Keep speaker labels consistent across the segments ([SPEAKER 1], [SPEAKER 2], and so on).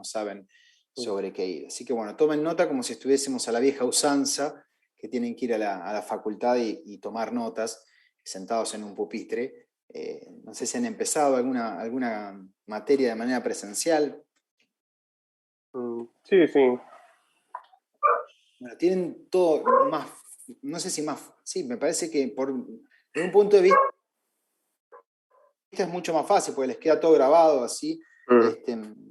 [SPEAKER 1] no saben sobre qué ir. Así que bueno, tomen nota como si estuviésemos a la vieja usanza, que tienen que ir a la facultad y tomar notas, sentados en un pupitre. No sé si han empezado alguna materia de manera presencial.
[SPEAKER 2] Sí, sí.
[SPEAKER 1] Bueno, tienen todo más, no sé si más, sí, me parece que desde un punto de vista es mucho más fácil, porque les queda todo grabado así,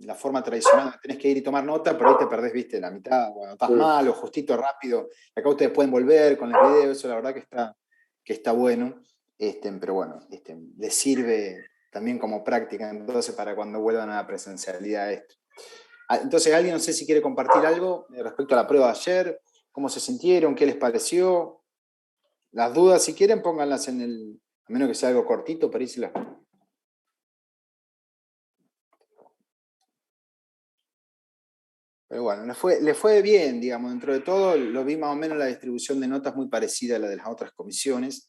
[SPEAKER 1] la forma tradicional, tenés que ir y tomar nota, pero ahí te perdés, viste, la mitad, bueno, estás mal o justito, rápido, acá ustedes pueden volver con el video, eso la verdad que está bueno, pero bueno, les sirve también como práctica, entonces, para cuando vuelvan a la presencialidad esto. Entonces, alguien no sé si quiere compartir algo respecto a la prueba de ayer, cómo se sintieron, qué les pareció. Las dudas, si quieren, pónganlas a menos que sea algo cortito, para irse las. Pero bueno, le fue bien, digamos, dentro de todo, lo vi más o menos la distribución de notas muy parecida a la de las otras comisiones.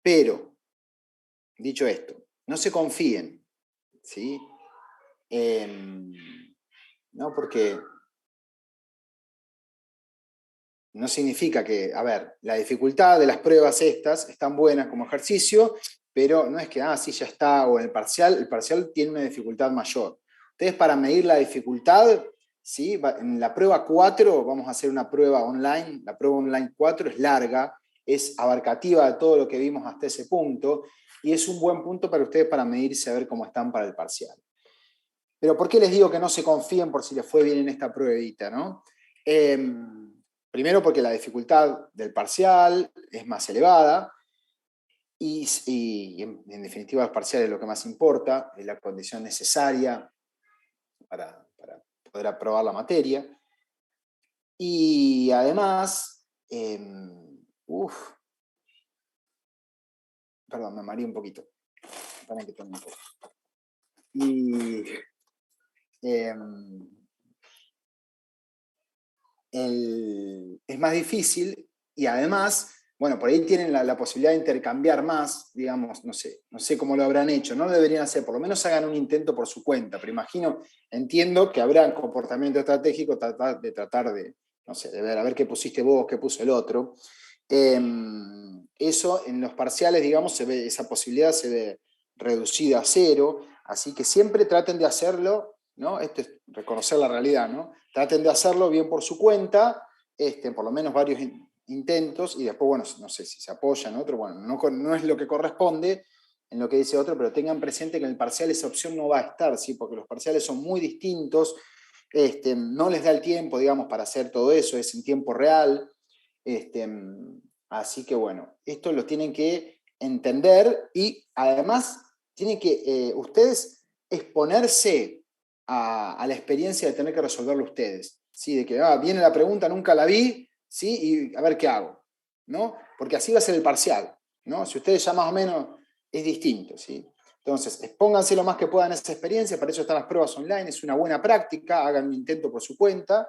[SPEAKER 1] Pero, dicho esto, no se confíen, ¿sí? No, porque no significa que, a ver, la dificultad de las pruebas estas están buenas como ejercicio, pero no es que, sí, ya está, o el parcial tiene una dificultad mayor. Ustedes, para medir la dificultad, ¿sí? En la prueba 4 vamos a hacer una prueba online. La prueba online 4 es larga, es abarcativa de todo lo que vimos hasta ese punto, y es un buen punto para ustedes para medirse a ver cómo están para el parcial. Pero ¿por qué les digo que no se confíen por si les fue bien en esta pruebita, ¿no? Primero, porque la dificultad del parcial es más elevada, y en definitiva, el parcial es lo que más importa, es la condición necesaria para poder aprobar la materia. Y además, perdón, me mareé un poquito. Para que tome un poco. Y es más difícil, y además, bueno, por ahí tienen la posibilidad de intercambiar más, digamos, no sé cómo lo habrán hecho, no lo deberían hacer, por lo menos hagan un intento por su cuenta, pero entiendo que habrá comportamiento estratégico de tratar de, no sé, de ver a ver qué pusiste vos, qué puso el otro. Eso en los parciales, digamos, esa posibilidad se ve reducida a cero, así que siempre traten de hacerlo, ¿no? Esto es reconocer la realidad, ¿no? Traten de hacerlo bien por su cuenta, por lo menos varios intentos, y después, bueno, no sé si se apoyan, otro, bueno, no es lo que corresponde en lo que dice otro, pero tengan presente que en el parcial esa opción no va a estar, ¿sí? Porque los parciales son muy distintos, no les da el tiempo, digamos, para hacer todo eso, es en tiempo real, así que bueno, esto lo tienen que entender, y además tienen que ustedes exponerse a la experiencia de tener que resolverlo ustedes, ¿sí? De que viene la pregunta, nunca la vi, ¿sí? Y a ver qué hago, ¿no? Porque así va a ser el parcial, ¿no? Si ustedes ya más o menos es distinto, ¿sí? Entonces, expónganse lo más que puedan a esa experiencia, para eso están las pruebas online, es una buena práctica, hagan un intento por su cuenta,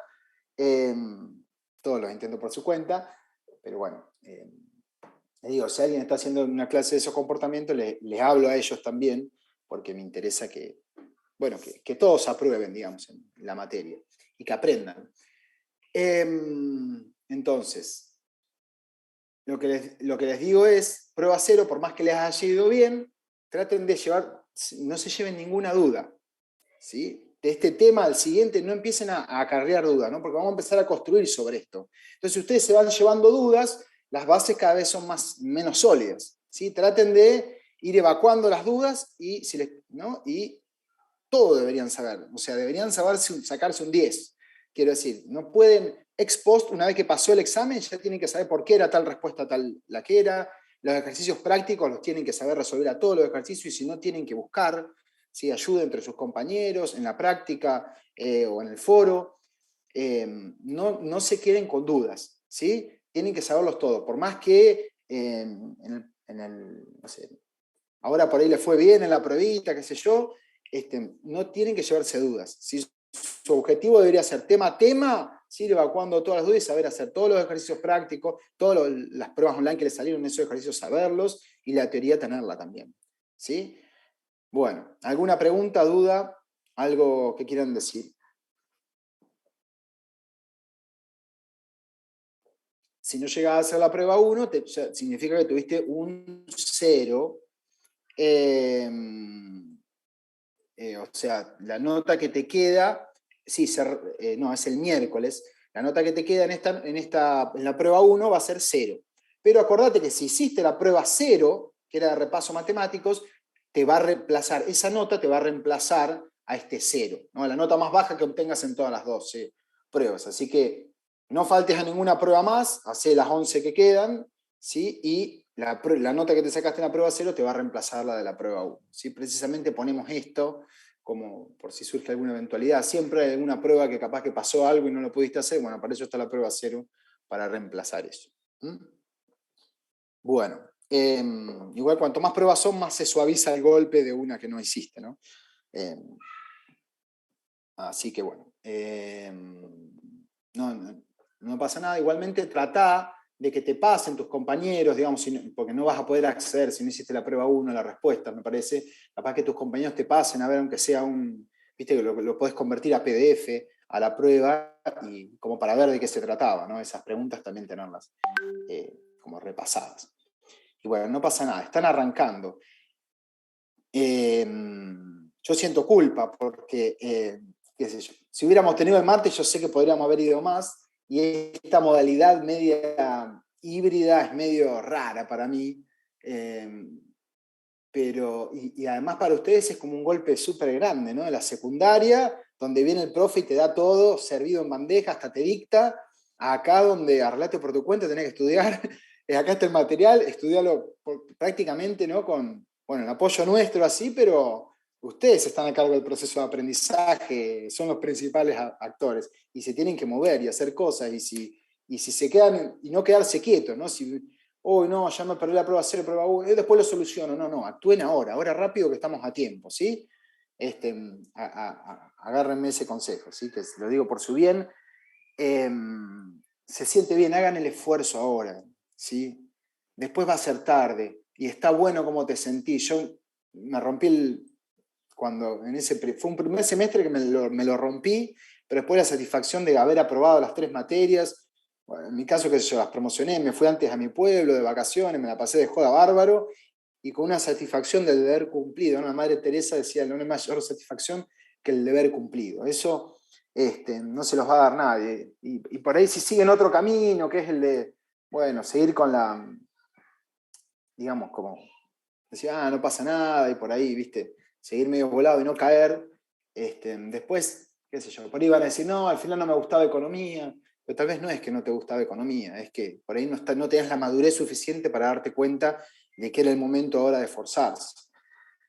[SPEAKER 1] todos los intentos por su cuenta, pero bueno, les digo, si alguien está haciendo una clase de esos comportamientos, les hablo a ellos también, porque me interesa que todos aprueben, digamos, en la materia, y que aprendan. Entonces, lo que les digo es, prueba cero, por más que les haya ido bien, traten de no se lleven ninguna duda, ¿sí? De este tema al siguiente no empiecen a acarrear dudas, ¿no? Porque vamos a empezar a construir sobre esto. Entonces, si ustedes se van llevando dudas, las bases cada vez son menos sólidas, ¿sí? Traten de ir evacuando las dudas, ¿no? Y todo deberían saber, o sea, deberían saber sacarse un 10. Quiero decir, no pueden ex post, una vez que pasó el examen, ya tienen que saber por qué era tal respuesta tal la que era. Los ejercicios prácticos los tienen que saber resolver a todos los ejercicios, y si no, tienen que buscar, ¿sí? Ayuda entre sus compañeros en la práctica o en el foro. No se queden con dudas, ¿sí? Tienen que saberlos todos, por más que no sé, ahora por ahí le fue bien en la pruebita, qué sé yo, no tienen que llevarse dudas. Si su objetivo debería ser tema a tema, ¿sí? Evacuando todas las dudas y saber hacer todos los ejercicios prácticos, todas las pruebas online que le salieron en esos ejercicios, saberlos, y la teoría tenerla también, ¿sí? Bueno, ¿alguna pregunta, duda? ¿Algo que quieran decir? Si no llegas a hacer la prueba 1, significa que tuviste un 0. O sea, la nota que te queda, sí, no, es el miércoles, la nota que te queda en la prueba 1 va a ser 0. Pero acordate que si hiciste la prueba 0, que era de repaso matemáticos, te va a reemplazar, esa nota te va a reemplazar a este 0, ¿no? La nota más baja que obtengas en todas las 12 pruebas. Así que no faltes a ninguna prueba más, hacé las 11 que quedan, ¿sí? Y la nota que te sacaste en la prueba 0 te va a reemplazar la de la prueba 1. ¿Sí? Precisamente ponemos esto como por si surge alguna eventualidad. Siempre hay alguna prueba que capaz que pasó algo y no lo pudiste hacer. Bueno, para eso está la prueba 0, para reemplazar eso. ¿Mm? Bueno, igual cuanto más pruebas son, más se suaviza el golpe de una que no hiciste, ¿no? Así que bueno, no pasa nada. Igualmente trata de que te pasen tus compañeros, digamos, porque no vas a poder acceder si no hiciste la prueba 1 a la respuesta, me parece. Capaz que tus compañeros te pasen, a ver, aunque sea viste que lo podés convertir a PDF, a la prueba, y como para ver de qué se trataba, ¿no? Esas preguntas también tenerlas como repasadas. Y bueno, no pasa nada, están arrancando. Yo siento culpa porque, qué sé yo, si hubiéramos tenido el martes, yo sé que podríamos haber ido más, y esta modalidad media híbrida es medio rara para mí, pero, y además para ustedes es como un golpe súper grande, ¿no? De la secundaria, donde viene el profe y te da todo servido en bandeja, hasta te dicta, acá donde arreglate por tu cuenta, tenés que estudiar, acá está el material, estudialo prácticamente, ¿no? Con, bueno, el apoyo nuestro así, pero ustedes están a cargo del proceso de aprendizaje, son los principales actores, y se tienen que mover y hacer cosas, y si se quedan, y no quedarse quietos, ¿no? Si, uy, no, ya me perdí la prueba 0, prueba 1, y después lo soluciono. No, actúen ahora rápido que estamos a tiempo, ¿sí? Agárrenme ese consejo, ¿sí? Que lo digo por su bien. Se siente bien, hagan el esfuerzo ahora, ¿sí? Después va a ser tarde, y está bueno como te sentí. Yo me rompí cuando fue un primer semestre que me lo rompí, pero después la satisfacción de haber aprobado las 3 materias, bueno, en mi caso, qué sé yo, las promocioné, me fui antes a mi pueblo de vacaciones, me la pasé de joda bárbaro, y con una satisfacción del deber cumplido, ¿no? La Madre Teresa decía, no hay mayor satisfacción que el deber cumplido. Eso no se los va a dar nadie. Y por ahí si siguen otro camino, que es el de, bueno, seguir con la, digamos, como, decía, no pasa nada, y por ahí, viste, seguir medio volado y no caer, después, qué sé yo, por ahí van a decir, no, al final no me gustaba economía, pero tal vez no es que no te gustaba economía, es que por ahí no tenías la madurez suficiente para darte cuenta de que era el momento ahora de esforzarse.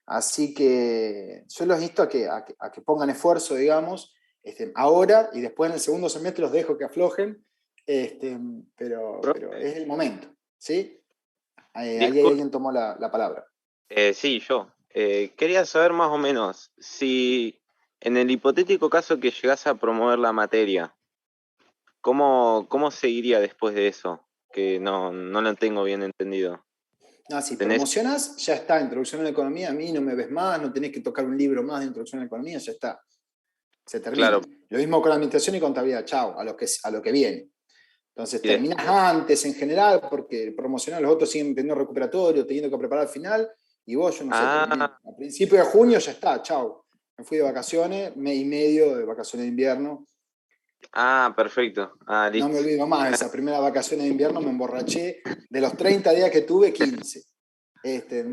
[SPEAKER 1] Así que yo los insto a que pongan esfuerzo, digamos, ahora, y después en el segundo semestre los dejo que aflojen, pero es el momento, ¿sí? Ahí
[SPEAKER 2] Disculpe,
[SPEAKER 1] alguien tomó la palabra.
[SPEAKER 2] sí, yo. Quería saber más o menos si en el hipotético caso que llegase a promover la materia, ¿cómo seguiría después de eso? Que no lo tengo bien entendido.
[SPEAKER 1] No, si
[SPEAKER 2] ¿Tenés?
[SPEAKER 1] promocionás, ya está, introducción a la economía, a mí no me ves más, no tenés que tocar un libro más de introducción a la economía, ya está, se termina.
[SPEAKER 2] Claro,
[SPEAKER 1] Lo mismo con administración y contabilidad, chao, a lo que viene. Entonces
[SPEAKER 2] y
[SPEAKER 1] terminás antes en general, porque promocionar los otros siguen teniendo recuperatorio, teniendo que preparar al final, y vos, yo no sé, terminé
[SPEAKER 2] ah,
[SPEAKER 1] a principio de junio, ya está, chao. Me fui de vacaciones, mes y medio de vacaciones de invierno.
[SPEAKER 2] perfecto. Ah,
[SPEAKER 1] No me
[SPEAKER 2] listo.
[SPEAKER 1] olvido más de esa primera vacaciones de invierno, me emborraché. De los 30 días que tuve, 15.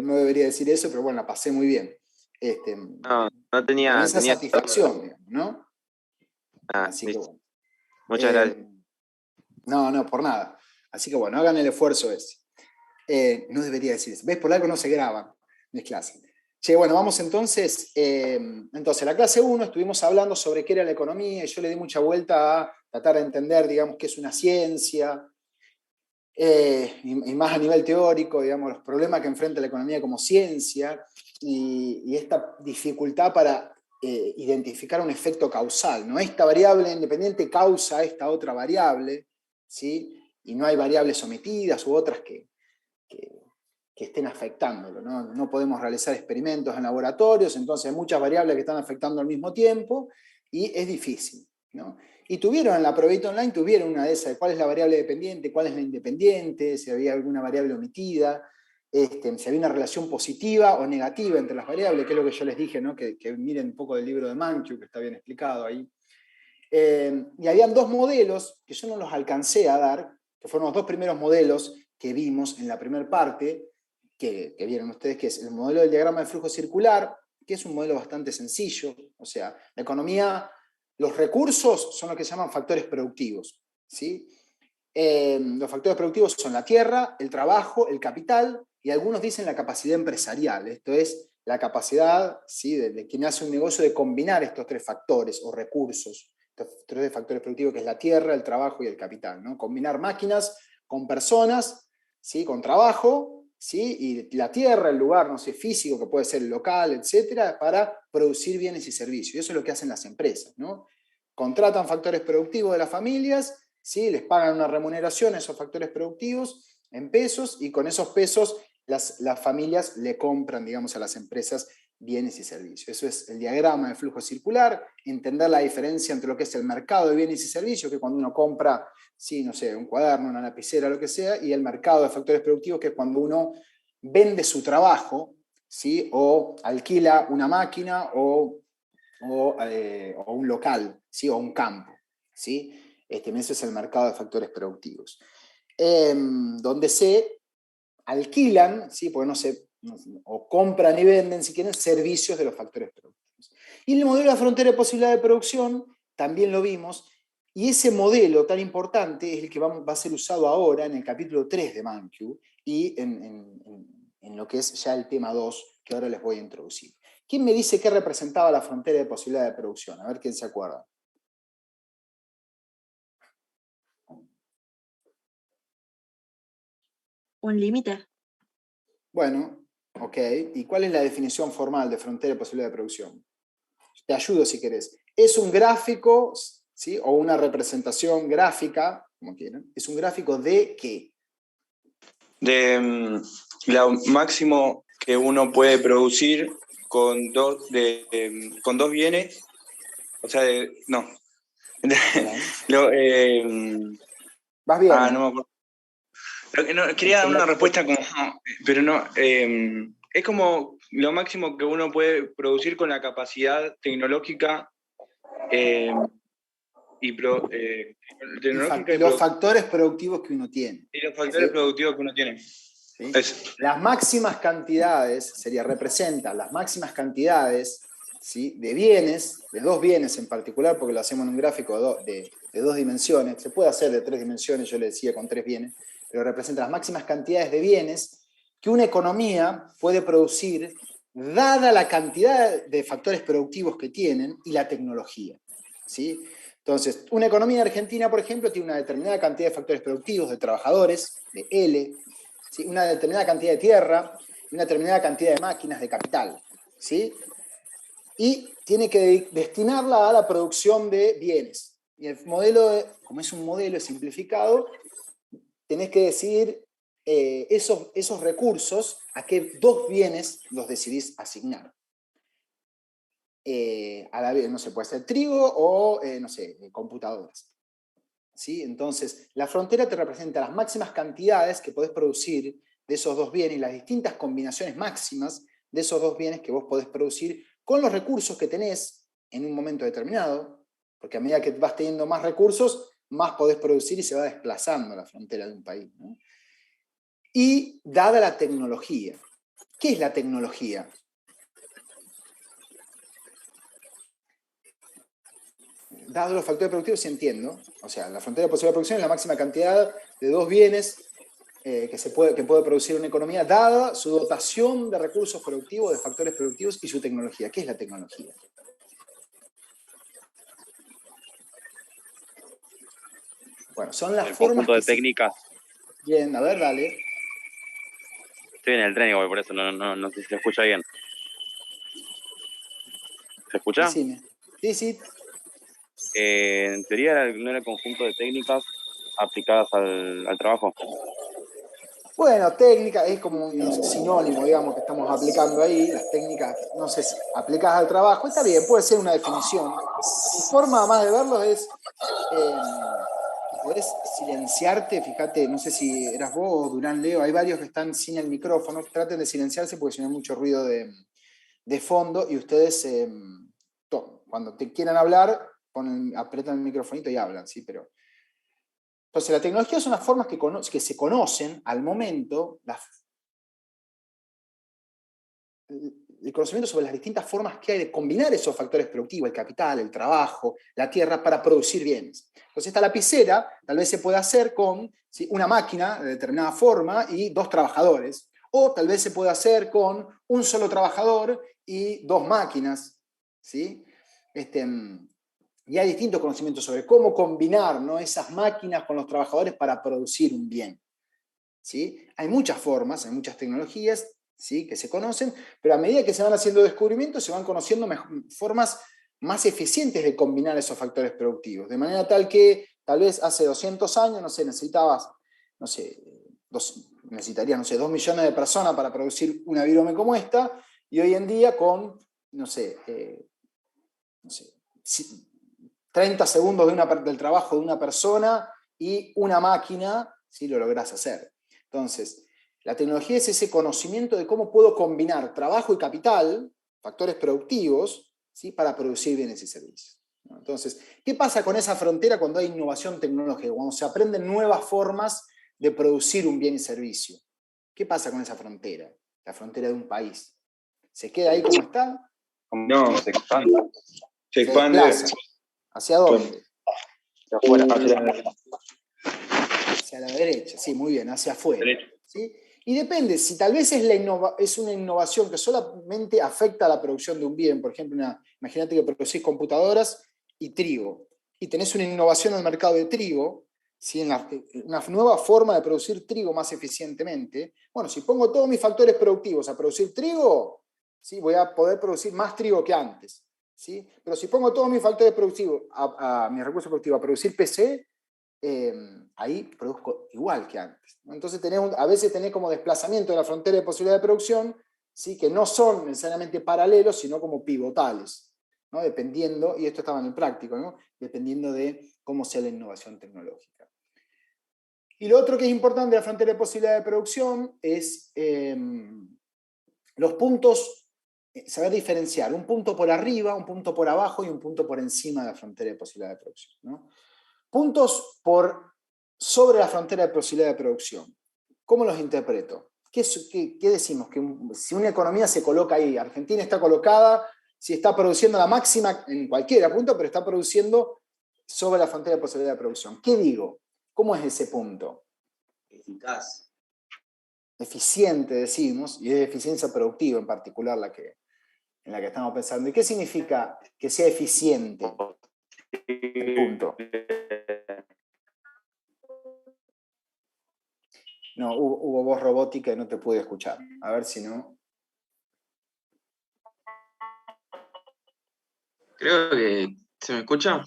[SPEAKER 1] No debería decir eso, pero bueno, la pasé muy bien. Este,
[SPEAKER 2] No, no
[SPEAKER 1] con
[SPEAKER 2] tenía,
[SPEAKER 1] esa
[SPEAKER 2] tenía esa duda.
[SPEAKER 1] satisfacción, digamos, ¿no? Así que
[SPEAKER 2] Listo.
[SPEAKER 1] bueno.
[SPEAKER 2] Muchas gracias.
[SPEAKER 1] No, por nada. Así que bueno, hagan el esfuerzo ese. No debería decir eso. ¿Ves? Por algo no se graban mis clases. Che, bueno, vamos entonces. Entonces, la clase 1 estuvimos hablando sobre qué era la economía y yo le di mucha vuelta a tratar de entender, digamos, qué es una ciencia, y más a nivel teórico, digamos, los problemas que enfrenta la economía como ciencia y esta dificultad para identificar un efecto causal, ¿no? Esta variable independiente causa esta otra variable, ¿sí? Y no hay variables omitidas u otras que que estén afectándolo, ¿no? No podemos realizar experimentos en laboratorios, entonces hay muchas variables que están afectando al mismo tiempo y es difícil, ¿no? Y tuvieron en la probita online, tuvieron una de esas, cuál es la variable dependiente, cuál es la independiente, si había alguna variable omitida, si había una relación positiva o negativa entre las variables, que es lo que yo les dije, ¿no? Que miren un poco del libro de Mankiw, que está bien explicado ahí. Y habían dos modelos que yo no los alcancé a dar, que fueron los dos primeros modelos que vimos en la primera parte, que vieron ustedes, que es el modelo del diagrama de flujo circular, que es un modelo bastante sencillo. O sea, la economía, los recursos son lo que se llaman factores productivos, ¿sí? Los factores productivos son la tierra, el trabajo, el capital, y algunos dicen la capacidad empresarial. Esto es la capacidad, ¿sí?, de quien hace un negocio de combinar estos tres factores o recursos, estos tres factores productivos, que es la tierra, el trabajo y el capital, ¿no? Combinar máquinas con personas, ¿sí?, con trabajo, ¿sí?, y la tierra, el lugar, no sé, físico, que puede ser local, etcétera, para producir bienes y servicios. Y eso es lo que hacen las empresas, ¿no? Contratan factores productivos de las familias, ¿sí?, les pagan una remuneración a esos factores productivos en pesos, y con esos pesos las familias le compran, digamos, a las empresas bienes y servicios. Eso es el diagrama de flujo circular, entender la diferencia entre lo que es el mercado de bienes y servicios, que cuando uno compra, sí, no sé, un cuaderno, una lapicera, lo que sea, y el mercado de factores productivos, que es cuando uno vende su trabajo, ¿sí?, o alquila una máquina o un local, ¿sí?, o un campo, ¿sí? Ese es el mercado de factores productivos. Donde se alquilan, ¿sí?, porque o compran y venden, si quieren, servicios de los factores productivos. Y el modelo de la frontera de posibilidad de producción también lo vimos, y ese modelo tan importante es el que va a ser usado ahora en el capítulo 3 de Mankiw y en lo que es ya el tema 2, que ahora les voy a introducir. ¿Quién me dice qué representaba la frontera de posibilidad de producción? A ver quién se acuerda.
[SPEAKER 3] Un límite.
[SPEAKER 1] Bueno, ok. ¿Y cuál es la definición formal de frontera de posibilidad de producción? Te ayudo si querés. Es un gráfico, ¿sí?, o una representación gráfica, como quieran. ¿Es un gráfico de qué?
[SPEAKER 4] De lo máximo que uno puede producir con dos bienes, o sea, no.
[SPEAKER 1] Vas bien.
[SPEAKER 4] No me acuerdo. No, quería dar una respuesta como, pero no, es como lo máximo que uno puede producir con la capacidad tecnológica y
[SPEAKER 1] los factores productivos que uno tiene.
[SPEAKER 4] Y los factores
[SPEAKER 1] ¿sí?,
[SPEAKER 4] productivos que uno tiene.
[SPEAKER 1] ¿sí? Las máximas cantidades, representan las máximas cantidades, ¿sí?, de bienes, de dos bienes en particular, porque lo hacemos en un gráfico de dos dimensiones, se puede hacer de tres dimensiones, yo le decía con tres bienes, pero representa las máximas cantidades de bienes que una economía puede producir dada la cantidad de factores productivos que tienen y la tecnología, ¿sí? Entonces, una economía argentina, por ejemplo, tiene una determinada cantidad de factores productivos, de trabajadores, de L, ¿sí?, una determinada cantidad de tierra, una determinada cantidad de máquinas, de capital, ¿sí?, y tiene que destinarla a la producción de bienes. Y el modelo, como es un modelo simplificado, tenés que decidir esos recursos a qué dos bienes los decidís asignar. No sé, puede ser trigo o, no sé, computadoras. ¿Sí? Entonces, la frontera te representa las máximas cantidades que podés producir de esos dos bienes y las distintas combinaciones máximas de esos dos bienes que vos podés producir con los recursos que tenés en un momento determinado, porque a medida que vas teniendo más recursos, más podés producir y se va desplazando la frontera de un país, ¿no? Y dada la tecnología. ¿Qué es la tecnología? Dados los factores productivos, sí entiendo. O sea, la frontera de posibilidad de producción es la máxima cantidad de dos bienes que puede producir una economía, dada su dotación de recursos productivos, de factores productivos y su tecnología. ¿Qué es la tecnología? Bueno, son las formas.
[SPEAKER 5] Conjunto de técnicas.
[SPEAKER 1] Bien, a ver, dale.
[SPEAKER 5] Estoy en el tren igual, por eso no sé si se escucha bien. ¿Se escucha?
[SPEAKER 1] Decime. Sí, sí.
[SPEAKER 5] En teoría no era el conjunto de técnicas aplicadas al trabajo.
[SPEAKER 1] Bueno, técnica es como un sinónimo, digamos, que estamos aplicando ahí. Las técnicas, no sé si aplicadas al trabajo, está bien, puede ser una definición. Mi forma más de verlo es que podés silenciarte, fíjate, no sé si eras vos o Durán Leo, hay varios que están sin el micrófono, traten de silenciarse porque si no hay mucho ruido de fondo y ustedes cuando te quieran hablar, apretan el microfonito y hablan, ¿sí? Pero entonces, la tecnología son las formas que se conocen al momento, el conocimiento sobre las distintas formas que hay de combinar esos factores productivos, el capital, el trabajo, la tierra, para producir bienes. Entonces, esta lapicera tal vez se puede hacer con, ¿sí?, una máquina de determinada forma y 2 trabajadores, o tal vez se puede hacer con un solo trabajador y 2 máquinas, ¿sí? Y hay distintos conocimientos sobre cómo combinar, ¿no?, esas máquinas con los trabajadores para producir un bien, ¿sí? Hay muchas formas, hay muchas tecnologías, ¿sí?, que se conocen, pero a medida que se van haciendo descubrimientos, se van conociendo formas más eficientes de combinar esos factores productivos, de manera tal que tal vez hace 200 años, no sé, necesitarías, no sé, 2 millones de personas para producir una virome como esta, y hoy en día con, no sé, 30 segundos del trabajo de una persona y una máquina, ¿sí?, lo lográs hacer. Entonces, la tecnología es ese conocimiento de cómo puedo combinar trabajo y capital, factores productivos, ¿sí?, para producir bienes y servicios. Entonces, ¿qué pasa con esa frontera cuando hay innovación tecnológica? Cuando se aprenden nuevas formas de producir un bien y servicio. ¿Qué pasa con esa frontera? La frontera de un país. ¿Se queda ahí como está?
[SPEAKER 4] No, se expande. Se expande.
[SPEAKER 1] Desplaza. ¿Hacia dónde?
[SPEAKER 4] Hacia afuera, hacia la derecha.
[SPEAKER 1] Hacia la derecha, sí, muy bien, hacia afuera. ¿Sí? Y depende, si tal vez es una innovación que solamente afecta a la producción de un bien, por ejemplo, imagínate que producís computadoras y trigo, y tenés una innovación en el mercado de trigo, ¿sí?, una nueva forma de producir trigo más eficientemente. Bueno, si pongo todos mis factores productivos a producir trigo, ¿sí?, voy a poder producir más trigo que antes, ¿sí? Pero si pongo todos mis factores productivos, mis recursos productivos a producir PC, ahí produzco igual que antes, ¿no? Entonces a veces tenés como desplazamiento de la frontera de posibilidad de producción, ¿sí?, que no son necesariamente paralelos, sino como pivotales, ¿no?, dependiendo, y esto estaba en el práctico, ¿no?, dependiendo de cómo sea la innovación tecnológica. Y lo otro que es importante de la frontera de posibilidad de producción es los puntos, saber diferenciar un punto por arriba, un punto por abajo y un punto por encima de la frontera de posibilidad de producción, ¿no? Puntos sobre la frontera de posibilidad de producción. ¿Cómo los interpreto? ¿Qué decimos? Que si una economía se coloca ahí, Argentina está colocada, si está produciendo la máxima en cualquier punto, pero está produciendo sobre la frontera de posibilidad de producción. ¿Qué digo? ¿Cómo es ese punto?
[SPEAKER 3] Eficaz.
[SPEAKER 1] Eficiente, decimos, y es eficiencia productiva en particular en la que estamos pensando. ¿Y qué significa que sea eficiente el punto? No, hubo voz robótica y no te pude escuchar. A ver si no.
[SPEAKER 3] Creo que... ¿Se me escucha?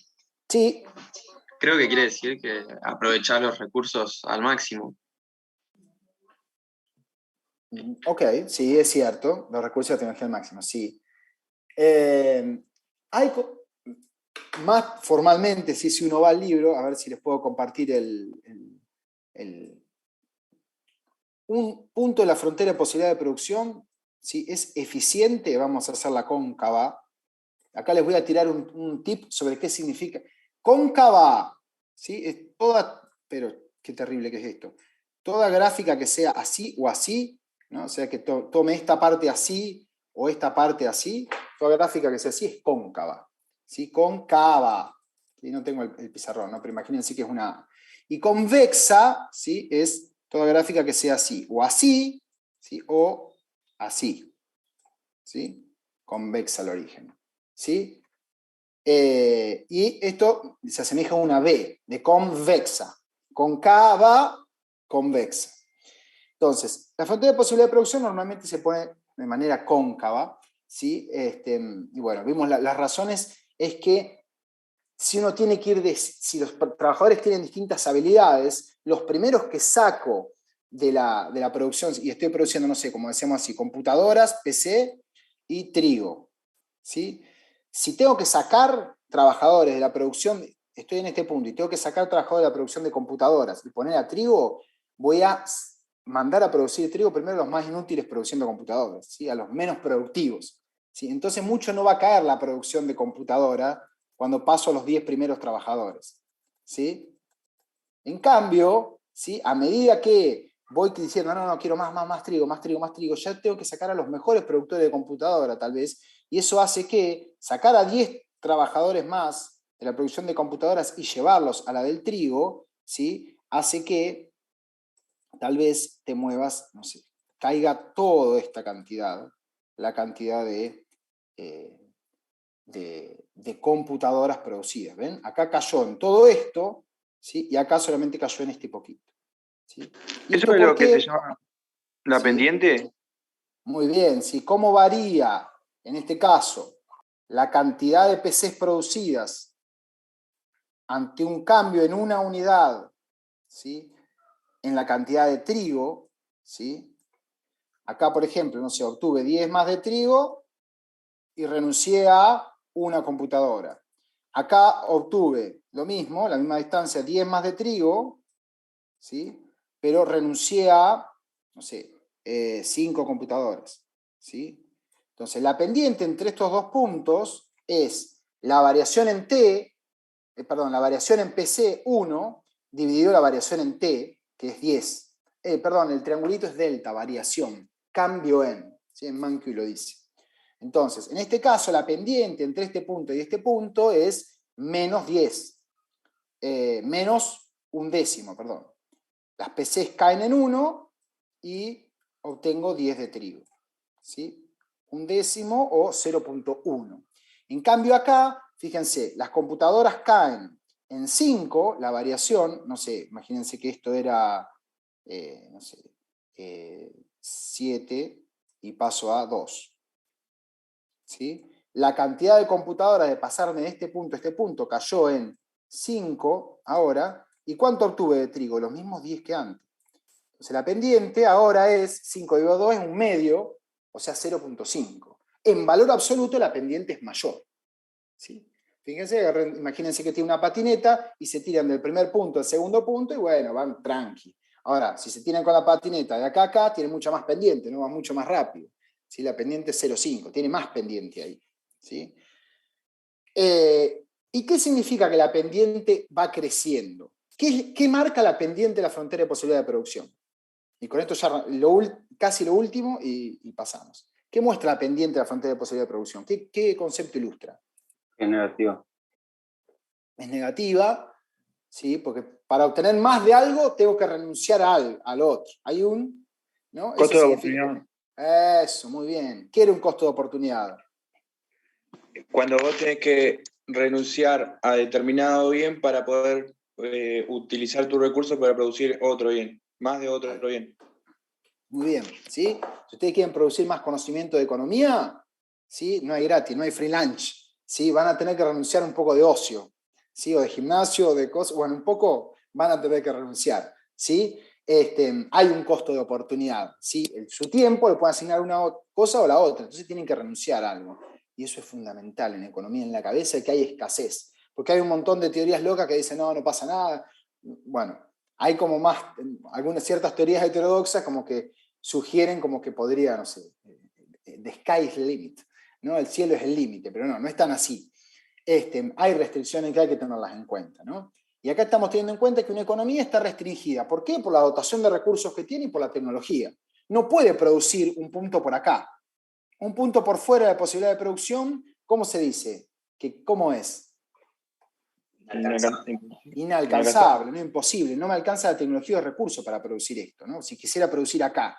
[SPEAKER 1] Sí.
[SPEAKER 3] Creo que quiere decir que aprovechar los recursos al máximo.
[SPEAKER 1] Ok, sí, es cierto. Los recursos de tecnología al máximo, sí. Hay más formalmente, sí, si uno va al libro, a ver si les puedo compartir un punto de la frontera de posibilidad de producción, si es eficiente, vamos a hacer la cóncava. Acá les voy a tirar un tip sobre qué significa. Cóncava, ¿sí? Es toda, pero qué terrible que es esto. Toda gráfica que sea así o así, ¿no? O sea, que tome esta parte así o esta parte así, toda gráfica que sea así es cóncava, ¿sí? Cóncava. Y no tengo el pizarrón, ¿no? Pero imagínense que es una... Y convexa, ¿sí?, es toda gráfica que sea así, ¿sí?, o así, ¿sí? Convexa al origen, ¿sí? Y esto se asemeja a una B, de convexa. Cóncava, convexa. Entonces, la frontera de posibilidad de producción normalmente se pone de manera cóncava, ¿sí? Y bueno, vimos las razones, es que si uno tiene que si los trabajadores tienen distintas habilidades, los primeros que saco de la producción, y estoy produciendo, no sé, como decíamos así, computadoras, PC y trigo, ¿sí? Si tengo que sacar trabajadores de la producción, estoy en este punto, y tengo que sacar trabajadores de la producción de computadoras y poner a trigo, voy a mandar a producir trigo primero a los más inútiles produciendo computadoras, ¿sí? A los menos productivos, ¿sí? Entonces mucho no va a caer la producción de computadora cuando paso a los 10 primeros trabajadores, ¿sí? En cambio, ¿sí? A medida que voy diciendo, no, quiero más trigo, ya tengo que sacar a los mejores productores de computadora, tal vez, y eso hace que sacar a 10 trabajadores más de la producción de computadoras y llevarlos a la del trigo, ¿sí? Hace que tal vez te muevas, no sé, caiga toda esta cantidad, la cantidad de computadoras producidas. ¿Ven? Acá cayó en todo esto, ¿sí? Y acá solamente cayó en este poquito, ¿sí? ¿Y
[SPEAKER 4] ¿Eso
[SPEAKER 1] esto
[SPEAKER 4] es
[SPEAKER 1] por
[SPEAKER 4] lo que se
[SPEAKER 1] qué?
[SPEAKER 4] llama la
[SPEAKER 1] ¿Sí?
[SPEAKER 4] pendiente?
[SPEAKER 1] Muy bien, ¿sí? ¿Cómo varía, en este caso, la cantidad de PCs producidas ante un cambio en una unidad, ¿sí? En la cantidad de trigo, ¿sí? Acá, por ejemplo, no sé, obtuve 10 más de trigo y renuncié a una computadora. Acá obtuve lo mismo, la misma distancia, 10 más de trigo, ¿sí? Pero renuncié a, no sé, 5 computadoras, ¿sí? Entonces, la pendiente entre estos dos puntos es la variación en la variación en PC1 dividido la variación en T, que es 10. El triangulito es delta, variación, cambio en, ¿sí? En Mankiw lo dice. Entonces, en este caso, la pendiente entre este punto y este punto es menos 10, menos un décimo, perdón. Las PCs caen en 1 y obtengo 10 de trigo, ¿sí? Un décimo o 0,1. En cambio acá, fíjense, las computadoras caen en 5, la variación, no sé, imagínense que esto era, no sé, 7 y paso a 2. ¿Sí? La cantidad de computadoras de pasarme de este punto a este punto cayó en 5 ahora. ¿Y cuánto obtuve de trigo? Los mismos 10 que antes. Entonces la pendiente ahora es 5 dividido 2 es un medio, o sea 0,5. En valor absoluto la pendiente es mayor, ¿sí? Fíjense, imagínense que tiene una patineta y se tiran del primer punto al segundo punto y bueno, van tranqui. Ahora, si se tiran con la patineta de acá a acá, tiene mucha más pendiente, ¿no? Va mucho más rápido. ¿Sí? La pendiente es 0,5, tiene más pendiente ahí, ¿sí? ¿Y qué significa que la pendiente va creciendo? ¿Qué marca la pendiente de la frontera de posibilidad de producción? Y con esto ya casi lo último y pasamos. ¿Qué muestra la pendiente de la frontera de posibilidad de producción? ¿Qué concepto ilustra?
[SPEAKER 5] Es negativo.
[SPEAKER 1] Es negativa, ¿sí? Porque para obtener más de algo tengo que renunciar al otro. Hay un, ¿no? Eso
[SPEAKER 4] Costo de
[SPEAKER 1] significa.
[SPEAKER 4] oportunidad.
[SPEAKER 1] Eso, muy bien. ¿Qué era un costo de oportunidad?
[SPEAKER 4] Cuando vos tenés que renunciar a determinado bien para poder utilizar tu recurso para producir otro bien, más de otro bien.
[SPEAKER 1] Muy bien, ¿sí? Si ustedes quieren producir más conocimiento de economía, ¿sí? No hay gratis, no hay free lunch, ¿sí? Van a tener que renunciar un poco de ocio, ¿sí? O de gimnasio, o de cosas, bueno, un poco van a tener que renunciar, ¿sí? Hay un costo de oportunidad, ¿sí? Su tiempo le puede asignar una cosa o la otra, entonces tienen que renunciar a algo. Y eso es fundamental en economía, en la cabeza, que hay escasez. Porque hay un montón de teorías locas que dicen, no pasa nada. Bueno, hay como más, algunas ciertas teorías heterodoxas como que sugieren como que podría, no sé, the sky is the limit, ¿no? El cielo es el límite, pero no es tan así. Hay restricciones que hay que tenerlas en cuenta, ¿no? Y acá estamos teniendo en cuenta que una economía está restringida. ¿Por qué? Por la dotación de recursos que tiene y por la tecnología. No puede producir un punto por acá. Un punto por fuera de posibilidad de producción, ¿cómo se dice? ¿Cómo es? Inalcanzable, no imposible. No me alcanza la tecnología o recursos para producir esto, ¿no? Si quisiera producir acá,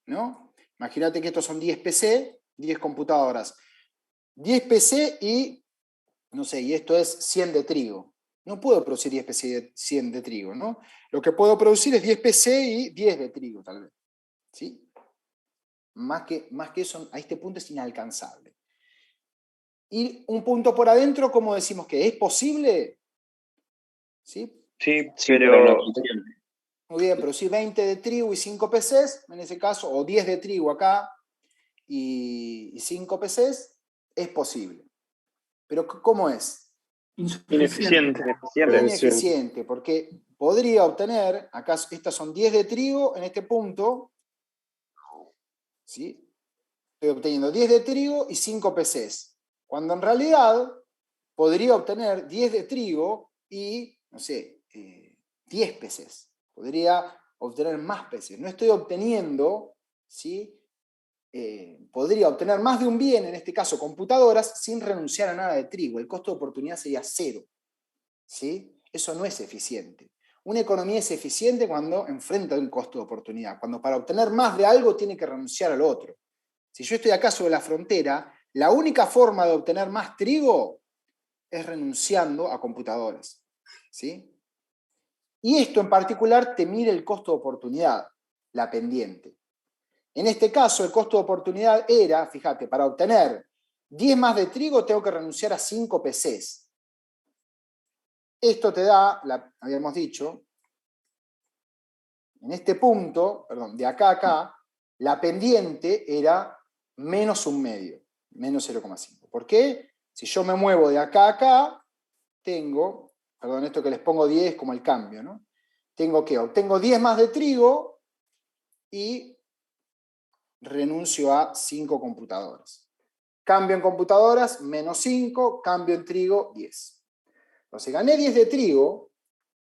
[SPEAKER 1] ¿no? Imagínate que estos son 10 PC, 10 computadoras. 10 PC y, no sé, y esto es 100 de trigo. No puedo producir 10 PC y 100 de trigo, ¿no? Lo que puedo producir es 10 PC y 10 de trigo, tal vez. ¿Sí? Más que eso, a este punto es inalcanzable. Y un punto por adentro, ¿cómo decimos que es posible? ¿Sí?
[SPEAKER 4] Sí,
[SPEAKER 5] Pero no
[SPEAKER 4] pero
[SPEAKER 5] es suficiente.
[SPEAKER 1] Muy bien, producir 20 de trigo y 5 PCs, en ese caso, o 10 de trigo acá y 5 PCs, es posible. Pero ¿cómo es?
[SPEAKER 6] Ineficiente.
[SPEAKER 1] Ineficiente, porque podría obtener, acá estas son 10 de trigo en este punto, ¿sí? Estoy obteniendo 10 de trigo y 5 PCs, cuando en realidad podría obtener 10 de trigo y, no sé, 10 PCs. Podría obtener más PCs. No estoy obteniendo, ¿sí? Podría obtener más de un bien, en este caso computadoras, sin renunciar a nada de trigo. El costo de oportunidad sería 0. ¿Sí? Eso no es eficiente. Una economía es eficiente cuando enfrenta un costo de oportunidad, cuando para obtener más de algo tiene que renunciar al otro. Si yo estoy acá sobre la frontera, la única forma de obtener más trigo es renunciando a computadoras. ¿Sí? Y esto en particular te mide el costo de oportunidad, la pendiente. En este caso, el costo de oportunidad era, fíjate, para obtener 10 más de trigo tengo que renunciar a 5 PCs. Esto te da, habíamos dicho, en este punto, perdón, de acá a acá, la pendiente era menos un medio, menos 0,5. ¿Por qué? Si yo me muevo de acá a acá, tengo, perdón, esto que les pongo 10 como el cambio, ¿no? Tengo que, obtengo 10 más de trigo y renuncio a 5 computadoras. Cambio en computadoras, menos 5, cambio en trigo, 10. Entonces gané 10 de trigo,